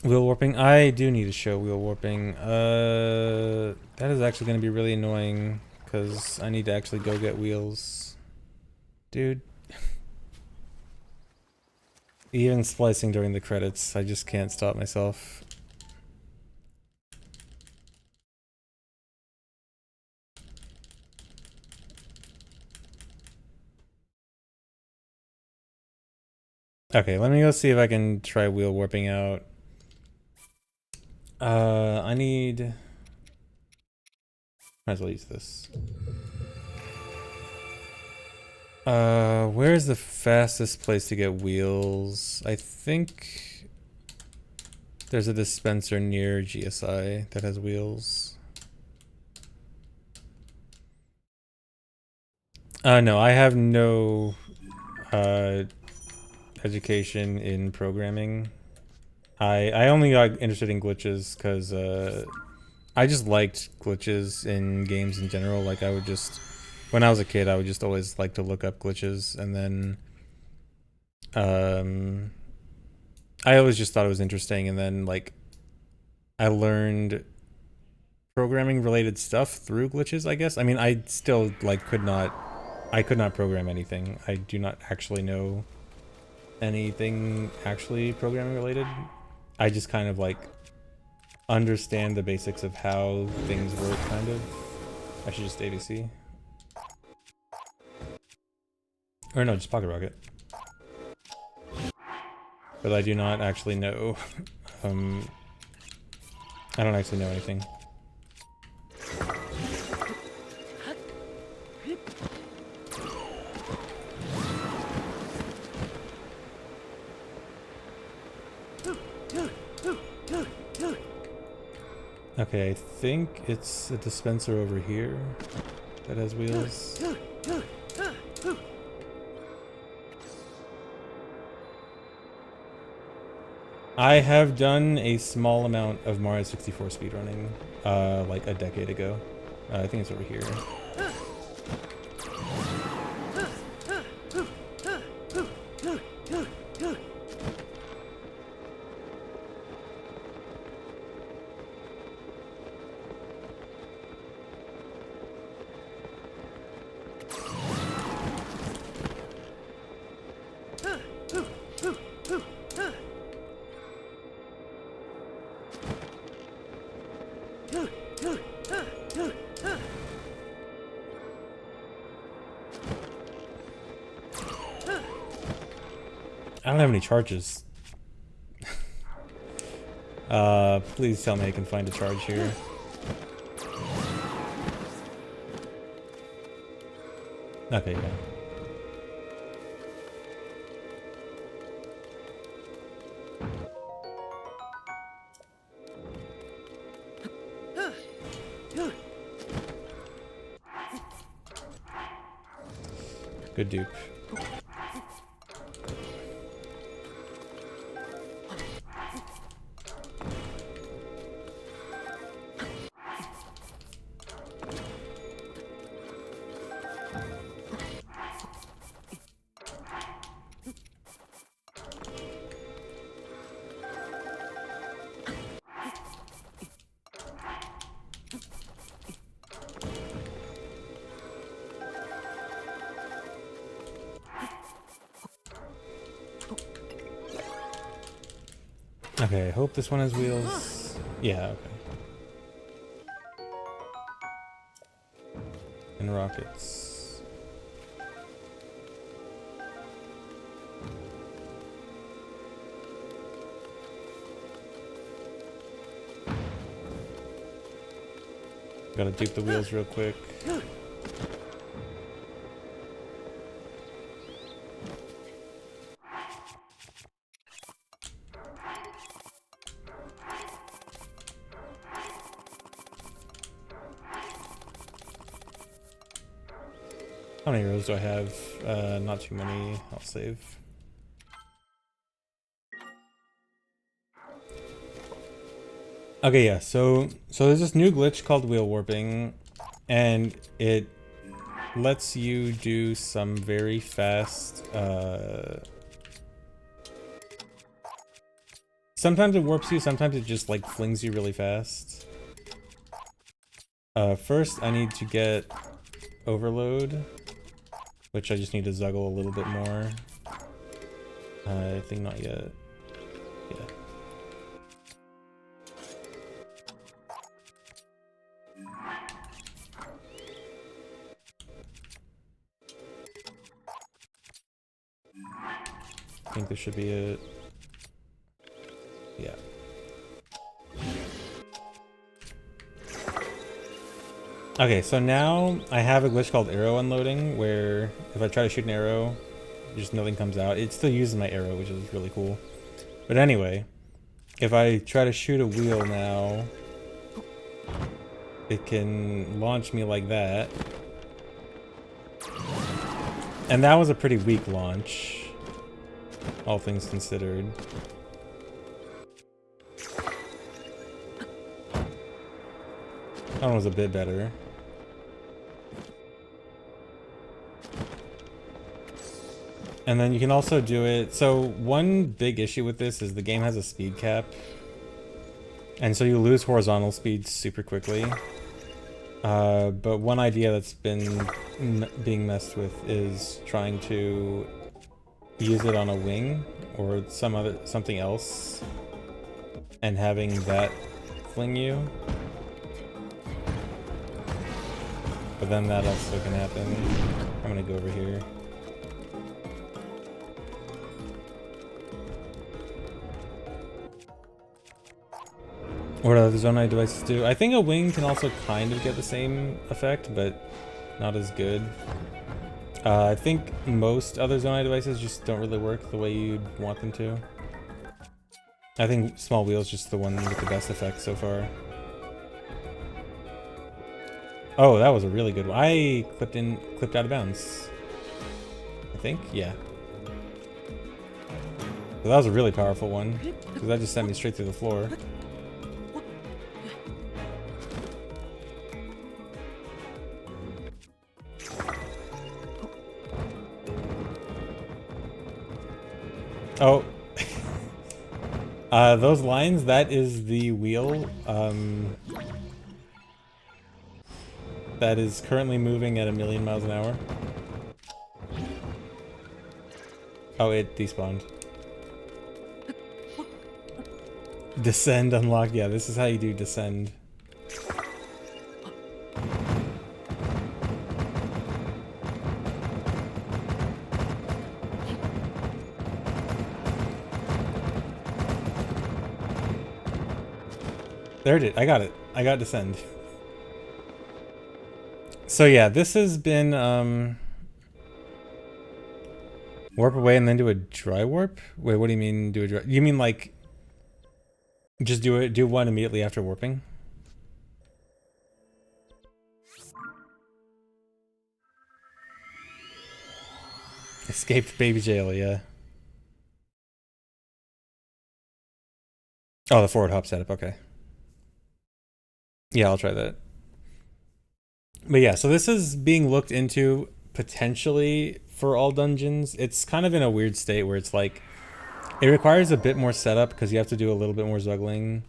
Wheel warping. I do need to show wheel warping. That is actually going to be really annoying because I need to actually go get wheels. Dude. Even splicing during the credits, I just can't stop myself. Okay, let me go see if I can try wheel warping out. I need... Might as well use this. Where's the fastest place to get wheels? I think there's a dispenser near GSI that has wheels. No, I have no education in programming. I only got interested in glitches because I just liked glitches in games in general. Like I would just, when I was a kid, I would just always like to look up glitches, and then I always just thought it was interesting, and then like I learned programming related stuff through glitches, I guess. I mean, I still like could not program anything. I do not actually know anything actually programming related. I just kind of like understand the basics of how things work, kind of. I should just ABC. Or no, just Pocket Rocket. But I do not actually know. I don't actually know anything. Okay, I think it's a dispenser over here that has wheels. I have done a small amount of Mario 64 speedrunning, like a decade ago. I think it's over here. I don't have any charges. Please tell me I can find a charge here. Okay, yeah. Good dupe. Okay, I hope this one has wheels. Yeah, okay. And rockets. Gotta dupe the wheels real quick. How many rows do I have? Not too many. I'll save. Okay, yeah, so there's this new glitch called wheel warping, and it lets you do some very fast sometimes it warps you, sometimes it just like flings you really fast. First I need to get overload, which I just need to zuggle a little bit more. I think not yet. Yeah. I think this should be it. Yeah. Okay, so now I have a glitch called arrow unloading, where if I try to shoot an arrow, just nothing comes out. It still uses my arrow, which is really cool. But anyway, if I try to shoot a wheel now, it can launch me like that. And that was a pretty weak launch, all things considered. That one was a bit better. And then you can also do it. So one big issue with this is the game has a speed cap. And so you lose horizontal speed super quickly. But one idea that's been being messed with is trying to use it on a wing or something else and having that fling you. But then that also can happen. I'm gonna go over here. What do other Zonai devices do? I think a wing can also kind of get the same effect, but not as good. I think most other Zonai devices just don't really work the way you'd want them to. I think small wheel's just the one with the best effect so far. Oh, that was a really good one. I clipped out of bounds. I think, yeah. So that was a really powerful one, because that just sent me straight through the floor. Oh. Those lines, that is the wheel. That is currently moving at 1,000,000 miles an hour. Oh, it despawned. Descend unlocked. Yeah, this is how you do descend. There it is. I got it. I got descend. So yeah, this has been warp away and then do a dry warp? Wait, what do you mean do a dry? You mean like just do one immediately after warping? Escaped baby jail, yeah. Oh, the forward hop setup, okay. Yeah, I'll try that. But yeah, so this is being looked into potentially for all dungeons. It's kind of in a weird state where it's like, it requires a bit more setup because you have to do a little bit more juggling.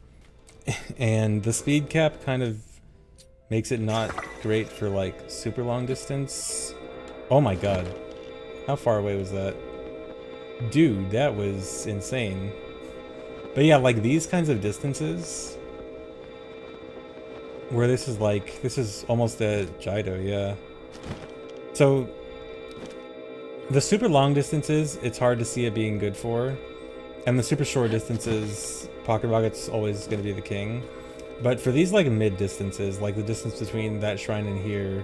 And the speed cap kind of makes it not great for like super long distance. Oh my god. How far away was that? Dude, that was insane. But yeah, like these kinds of distances where this is almost a Jido, yeah. So the super long distances, it's hard to see it being good for. And the super short distances, Pocket Rocket's always going to be the king. But for these like mid distances, like the distance between that shrine and here,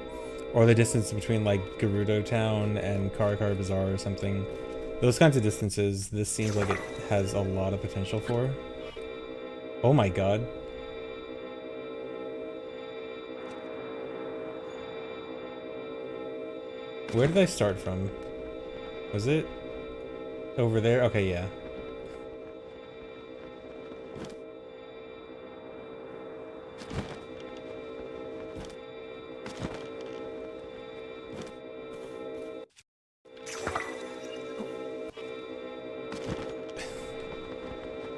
or the distance between like Gerudo Town and Karakar Bazaar or something, those kinds of distances, this seems like it has a lot of potential for. Oh my god. Where did I start from? Was it over there? Okay, yeah.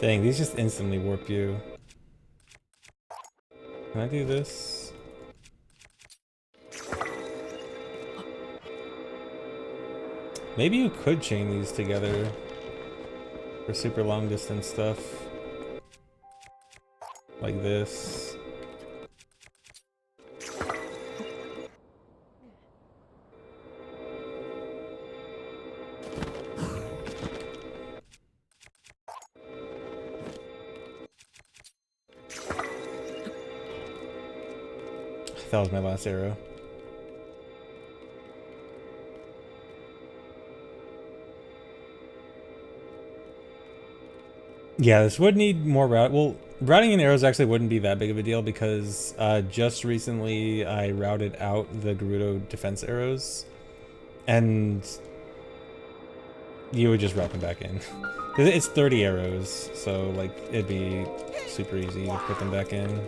Dang, these just instantly warp you. Can I do this? Maybe you could chain these together for super long distance stuff. Like this. That was my last arrow. Yeah, this would need more route. Well, routing in arrows actually wouldn't be that big of a deal because just recently I routed out the Gerudo defense arrows, and you would just route them back in. It's 30 arrows, so like it'd be super easy to put them back in.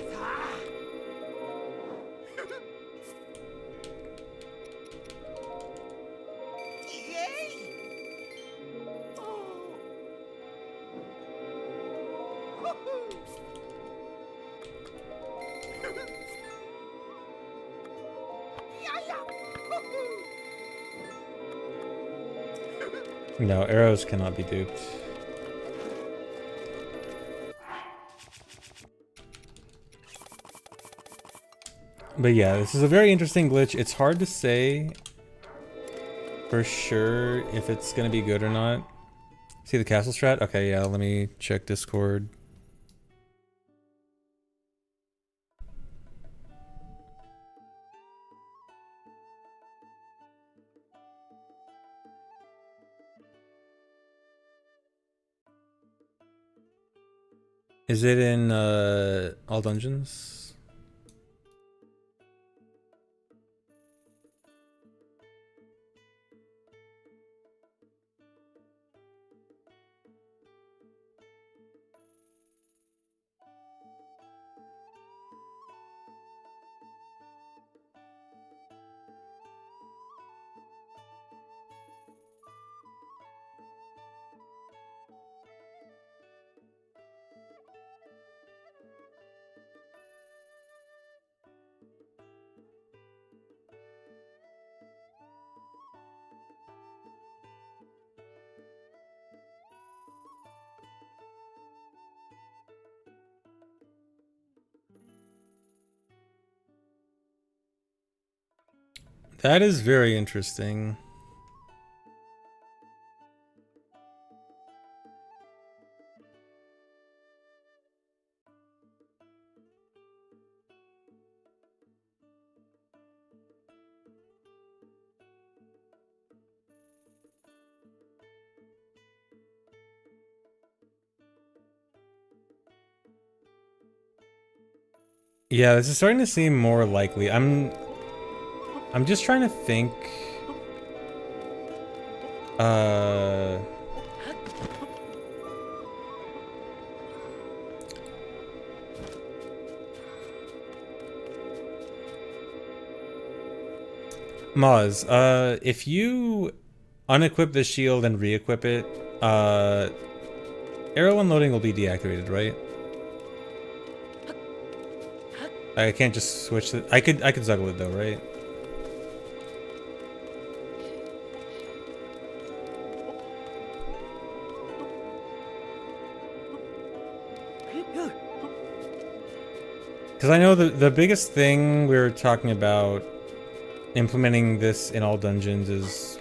No, arrows cannot be duped. But yeah, this is a very interesting glitch. It's hard to say for sure if it's gonna be good or not. See the castle strat? Okay, yeah, let me check Discord. Is it in all dungeons? That is very interesting. Yeah, this is starting to seem more likely. I'm just trying to think. Maz, if you unequip the shield and re-equip it, arrow unloading will be deactivated, right? I can't just switch it. I could juggle it though, right? Because I know the biggest thing we were talking about implementing this in all dungeons is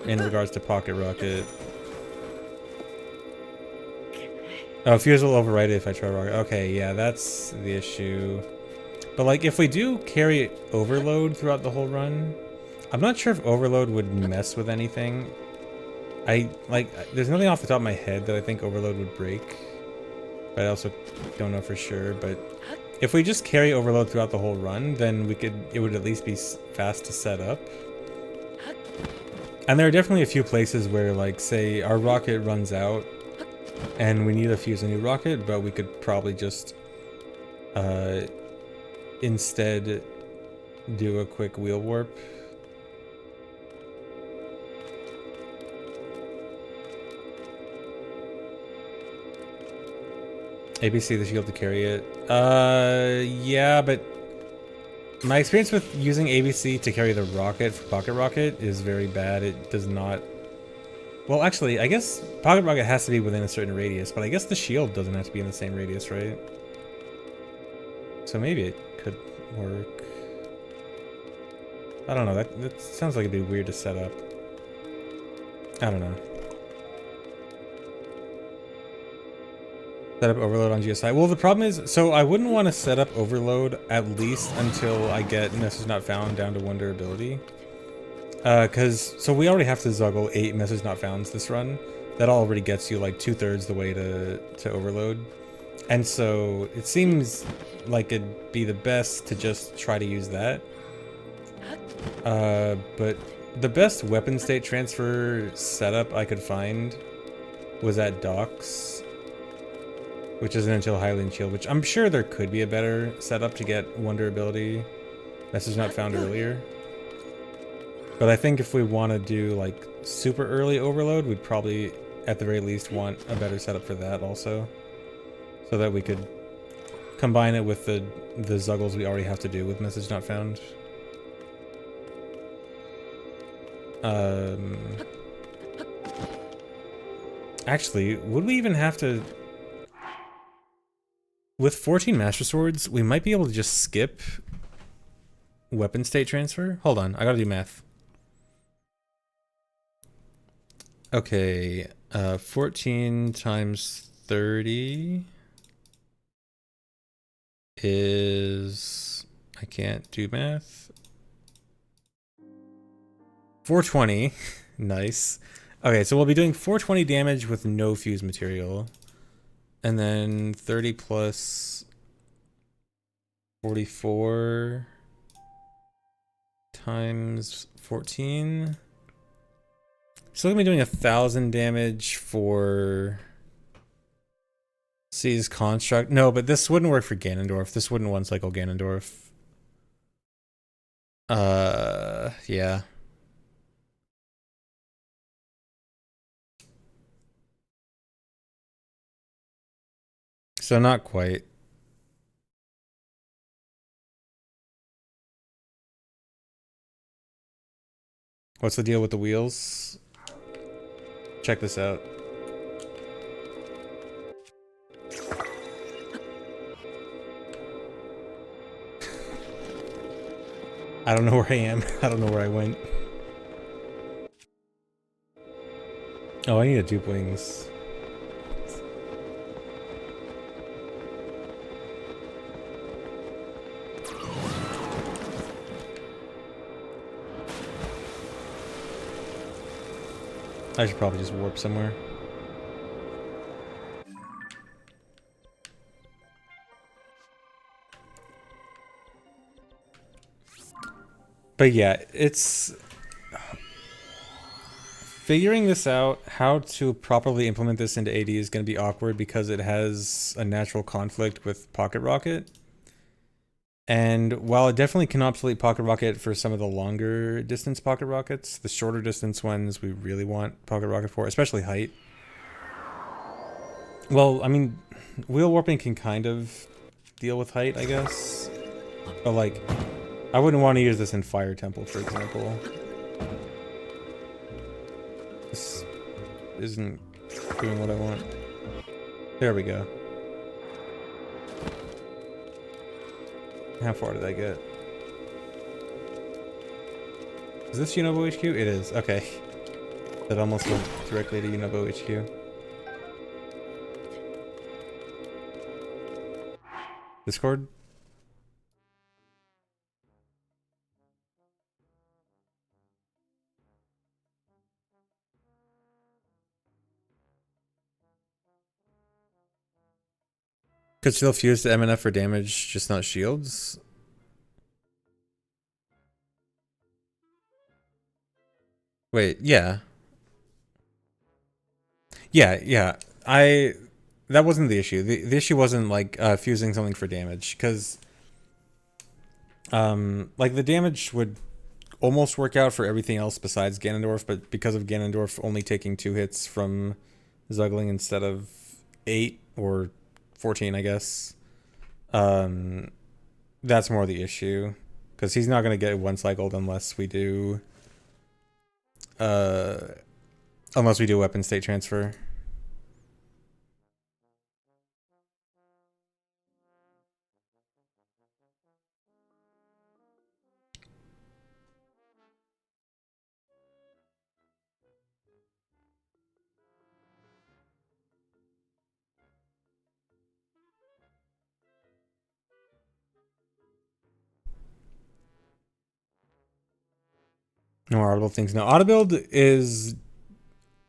in regards to Pocket Rocket. Oh, Fuse will override it if I try Rocket. Okay, yeah, that's the issue. But like, if we do carry Overload throughout the whole run, I'm not sure if Overload would mess with anything. There's nothing off the top of my head that I think Overload would break. But I also don't know for sure, but if we just carry Overload throughout the whole run, then it would at least be fast to set up. And there are definitely a few places where, like, say our rocket runs out and we need to fuse a new rocket, but we could probably just instead do a quick wheel warp. ABC the shield to carry it. Yeah, but my experience with using ABC to carry the rocket for Pocket Rocket is very bad. It does not... Well, actually, I guess Pocket Rocket has to be within a certain radius, but I guess the shield doesn't have to be in the same radius, right? So maybe it could work. I don't know, that sounds like it'd be weird to set up. I don't know. Set up overload on GSI. Well, the problem is, so I wouldn't want to set up overload at least until I get message not found down to 1 durability. So we already have to juggle 8 message not founds this run. That already gets you like 2/3 the way to overload. And so it seems like it'd be the best to just try to use that. But the best weapon state transfer setup I could find was at docks, which isn't until Hylian Shield, which I'm sure there could be a better setup to get 1 durability message not found earlier. But I think if we want to do like super early overload, we'd probably at the very least want a better setup for that also, so that we could combine it with the zuggles we already have to do with message not found. Actually, would we even have to... With 14 Master Swords, we might be able to just skip weapon state transfer? Hold on, I gotta do math. Okay, 14 times 30 is... I can't do math. 420. Nice. Okay, so we'll be doing 420 damage with no fuse material. And then 30 plus 44 times 14. Still gonna be doing 1,000 damage for Seize Construct. No, but this wouldn't work for Ganondorf. This wouldn't one cycle Ganondorf. Yeah. So not quite. What's the deal with the wheels? Check this out. I don't know where I am. I don't know where I went. Oh, I need a dupe wings. I should probably just warp somewhere. But yeah, it's figuring this out, how to properly implement this into AD is going to be awkward because it has a natural conflict with Pocket Rocket. And while it definitely can obsolete Pocket Rocket for some of the longer distance Pocket Rockets, the shorter distance ones we really want Pocket Rocket for, especially height. Well, I mean, wheel warping can kind of deal with height, I guess. But like, I wouldn't want to use this in Fire Temple, for example. This isn't doing what I want. There we go. How far did I get? Is this Unobo HQ? It is. Okay. That almost went directly to Unobo HQ. Discord? Could still fuse the MNF for damage, just not shields? Wait, yeah. Yeah. That wasn't the issue. The issue wasn't like fusing something for damage, because like the damage would almost work out for everything else besides Ganondorf, but because of Ganondorf only taking 2 hits from Zuggling instead of 8 or 14, I guess. That's more the issue. Because he's not going to get one cycled unless we do... unless we do weapon state transfer. No more auto-build things. No, auto-build is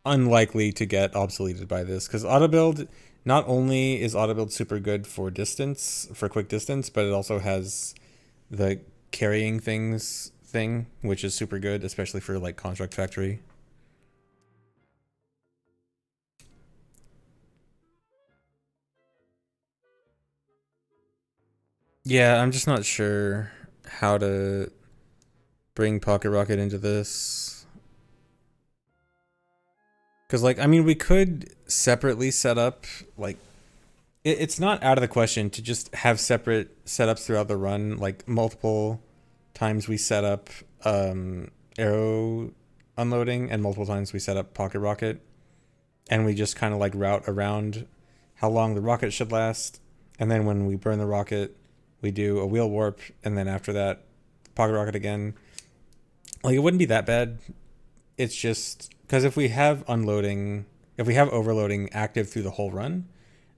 unlikely to get obsoleted by this, because auto-build, not only is auto-build super good for distance, for quick distance, but it also has the carrying things thing, which is super good, especially for like Construct Factory. Yeah, I'm just not sure how to bring Pocket Rocket into this. Because, like, I mean, we could separately set up, like, it's not out of the question to just have separate setups throughout the run, like, multiple times we set up arrow unloading and multiple times we set up Pocket Rocket. And we just kind of, like, route around how long the rocket should last. And then when we burn the rocket, we do a wheel warp, and then after that, Pocket Rocket again. Like, it wouldn't be that bad. It's just because if we have overloading active through the whole run,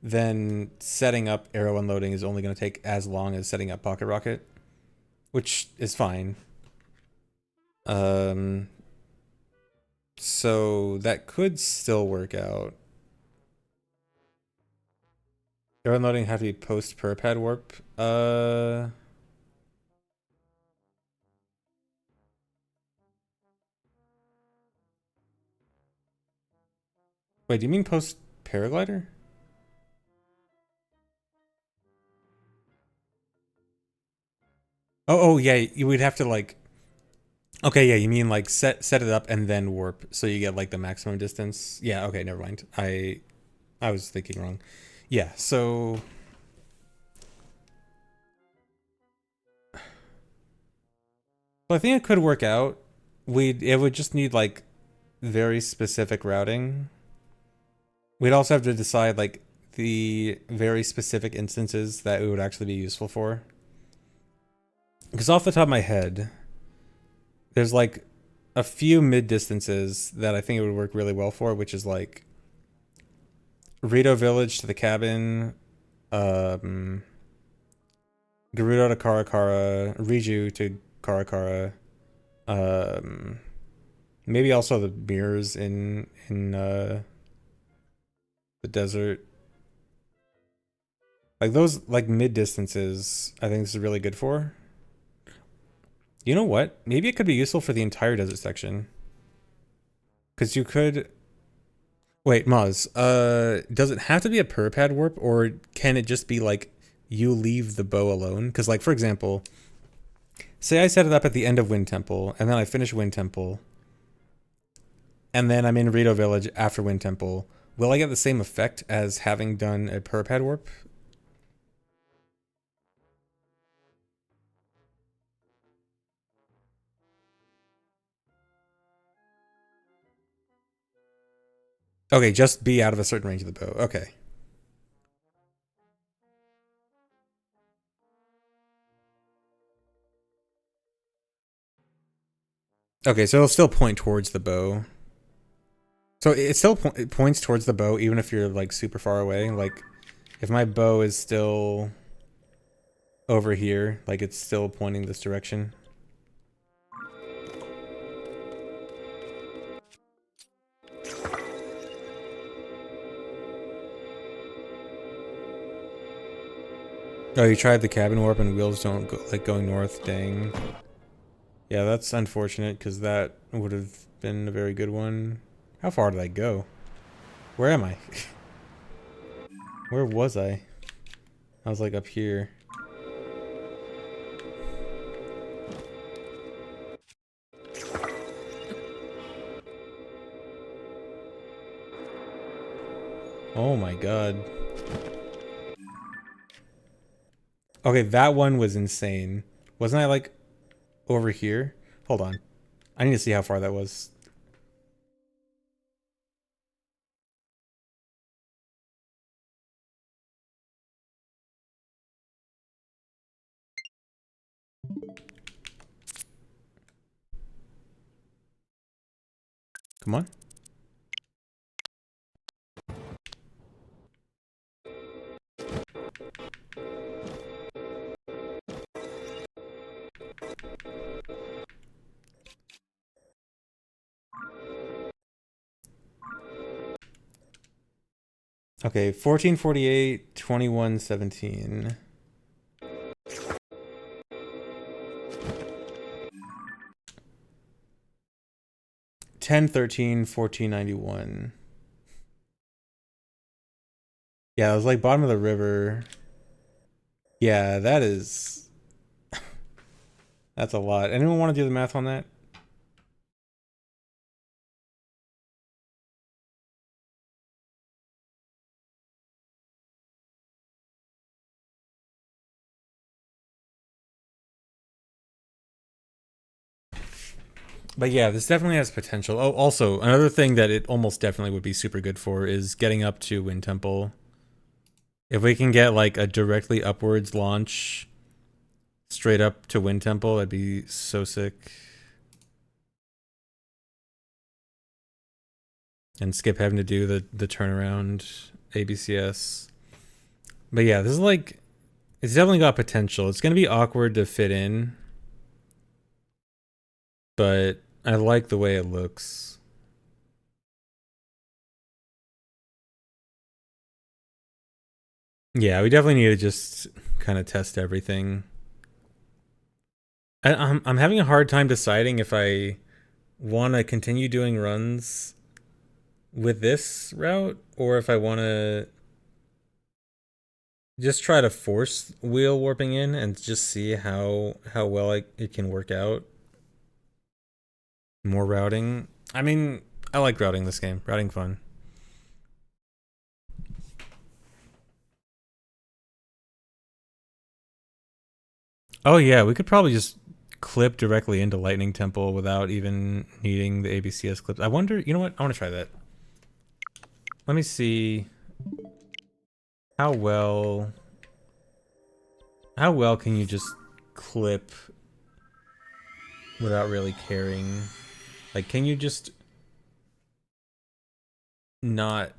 then setting up arrow unloading is only going to take as long as setting up Pocket Rocket, which is fine. So that could still work out. Arrow unloading have to be post per pad warp. Wait, do you mean post paraglider? Oh yeah, you would have to like. Okay, yeah, you mean like set it up and then warp, so you get like the maximum distance. Yeah, okay, never mind. I was thinking wrong. Yeah, so I think it could work out. It would just need like very specific routing. We'd also have to decide like the very specific instances that it would actually be useful for. Because off the top of my head, there's like a few mid distances that I think it would work really well for, which is like Rito Village to the cabin, Gerudo to Karakara, Riju to Karakara, maybe also the mirrors in the desert. Like those like mid distances, I think this is really good for. You know what? Maybe it could be useful for the entire desert section. Because you could... Wait, Maz, does it have to be a per pad warp, or can it just be like you leave the bow alone? Because like, for example, say I set it up at the end of Wind Temple, and then I finish Wind Temple, and then I'm in Rito Village after Wind Temple. Will I get the same effect as having done a per pad warp? Okay, just be out of a certain range of the bow. Okay. Okay, so it'll still point towards the bow. So it still points towards the bow even if you're like super far away. Like if my bow is still over here, like it's still pointing this direction. Oh, you tried the cabin warp and wheels don't go, like going north, dang. Yeah, that's unfortunate because that would have been a very good one. How far did I go? Where am I? Where was I? I was like up here. Oh my god. Okay, that one was insane. Wasn't I like over here? Hold on. I need to see how far that was. Come on. Okay, 1448, 2117. 1013, 1491. Yeah, it was like bottom of the river. Yeah, that is... That's a lot. Anyone want to do the math on that? But yeah, this definitely has potential. Oh, also, another thing that it almost definitely would be super good for is getting up to Wind Temple. If we can get like a directly upwards launch straight up to Wind Temple, that'd be so sick. And skip having to do the turnaround ABCS. But yeah, this is like, it's definitely got potential. It's going to be awkward to fit in, but I like the way it looks. Yeah, we definitely need to just kind of test everything. I'm having a hard time deciding if I want to continue doing runs with this route or if I want to just try to force wheel warping in and just see how well it can work out. More routing. I mean, I like routing this game. Routing fun. Oh yeah, we could probably just clip directly into Lightning Temple without even needing the ABCS clips. I wonder, you know what? I want to try that. Let me see how well can you just clip without really caring? Like, can you just not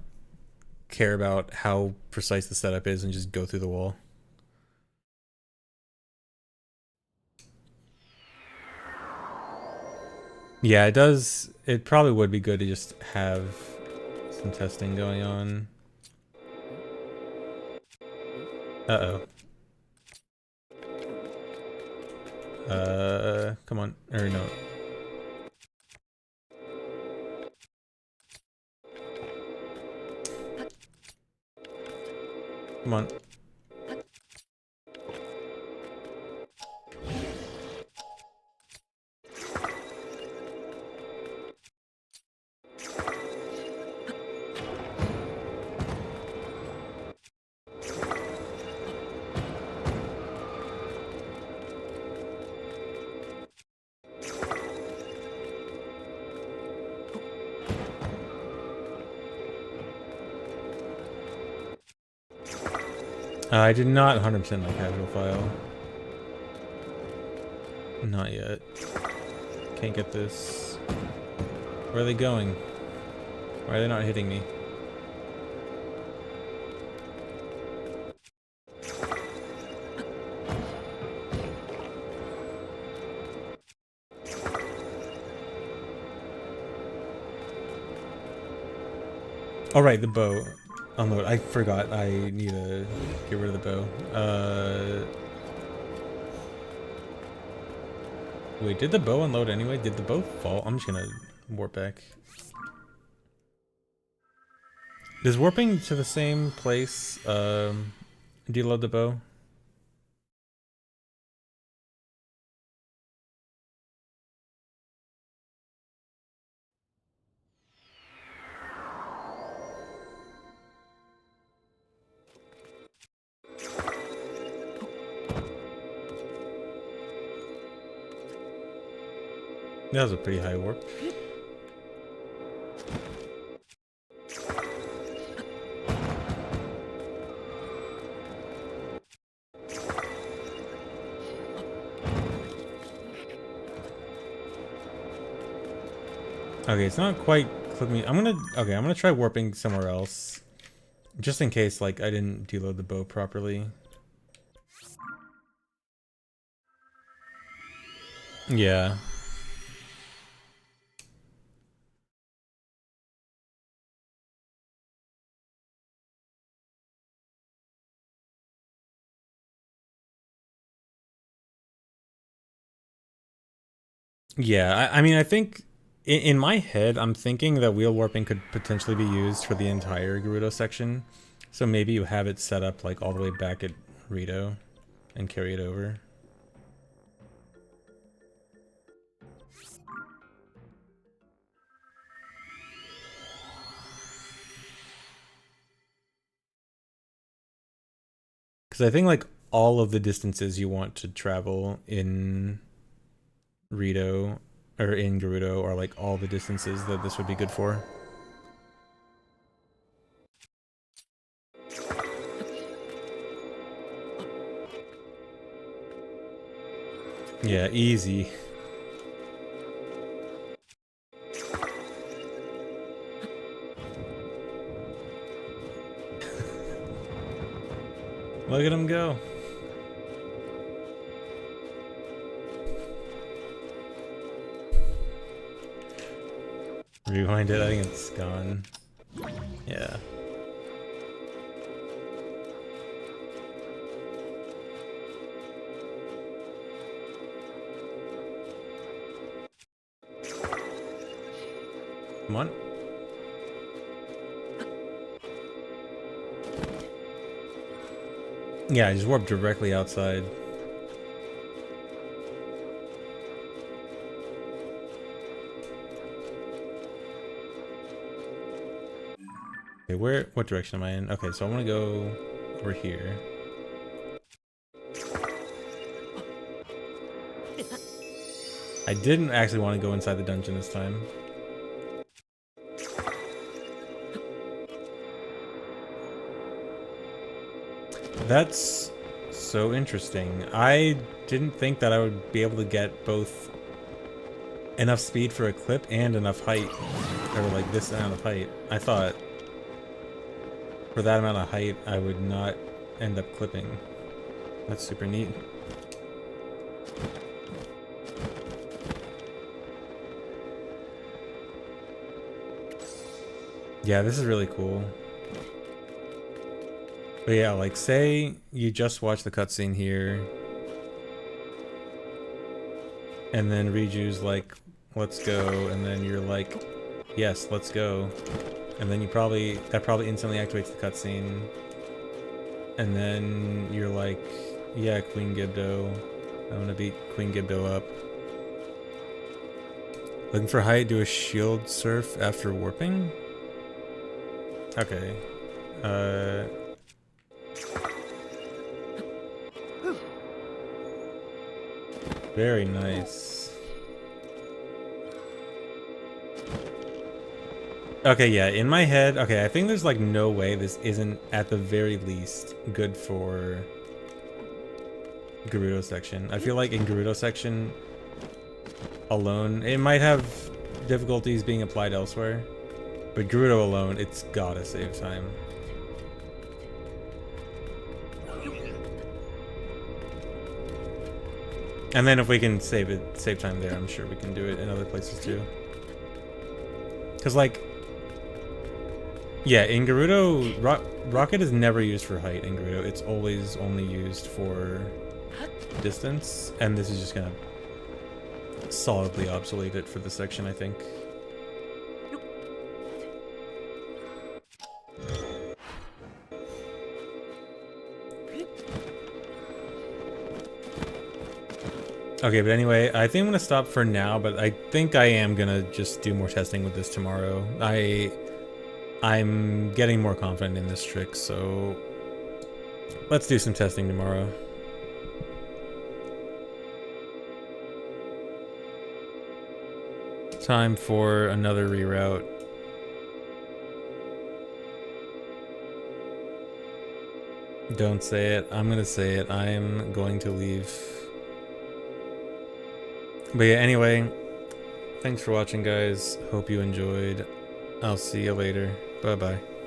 care about how precise the setup is and just go through the wall? Yeah, it does. It probably would be good to just have some testing going on. Uh-oh. Come on. Or no. Come on. I did not 100% my casual file. Not yet. Can't get this. Where are they going? Why are they not hitting me? All right, the bow. Unload. I forgot. I need to get rid of the bow. Wait, did the bow unload anyway? Did the bow fall? I'm just gonna warp back. Is warping to the same place deload the bow? That was a pretty high warp. Okay, it's not quite click me. I'm gonna try warping somewhere else. Just in case, like, I didn't deload the bow properly. Yeah. Yeah, I mean, I think in my head, I'm thinking that wheel warping could potentially be used for the entire Gerudo section. So maybe you have it set up like all the way back at Rito and carry it over. Because I think like all of the distances you want to travel in Rito or in Gerudo are like all the distances that this would be good for. Yeah, easy. Look at him go. Rewind it, I think it's gone. Yeah. Come on. Yeah, I just warped directly outside. Okay, what direction am I in? Okay, so I want to go over here. I didn't actually want to go inside the dungeon this time. That's so interesting. I didn't think that I would be able to get both enough speed for a clip and enough height, or like this amount of height. I thought for that amount of height I would not end up clipping. That's super neat. Yeah, this is really cool. But yeah, like say you just watch the cutscene here and then Riju's like, let's go, and then you're like, yes, let's go. And then that probably instantly activates the cutscene. And then you're like, yeah, Queen Gibdo. I'm gonna beat Queen Gibdo up. Looking for height, do a shield surf after warping? Okay. Very nice. Okay, yeah, in my head, okay, I think there's like no way this isn't at the very least good for Gerudo section. I feel like in Gerudo section alone, it might have difficulties being applied elsewhere, but Gerudo alone, it's gotta save time. And then if we can save time there, I'm sure we can do it in other places too. Cause like, yeah, in Gerudo, rocket is never used for height in Gerudo. It's always only used for distance, and this is just gonna solidly obsolete it for this section, I think. Okay, but anyway, I think I'm gonna stop for now, but I think I am gonna just do more testing with this tomorrow. I'm getting more confident in this trick, so let's do some testing tomorrow. Time for another reroute. Don't say it. I'm gonna say it. I'm going to leave. But yeah, anyway, thanks for watching, guys. Hope you enjoyed. I'll see you later. Bye-bye.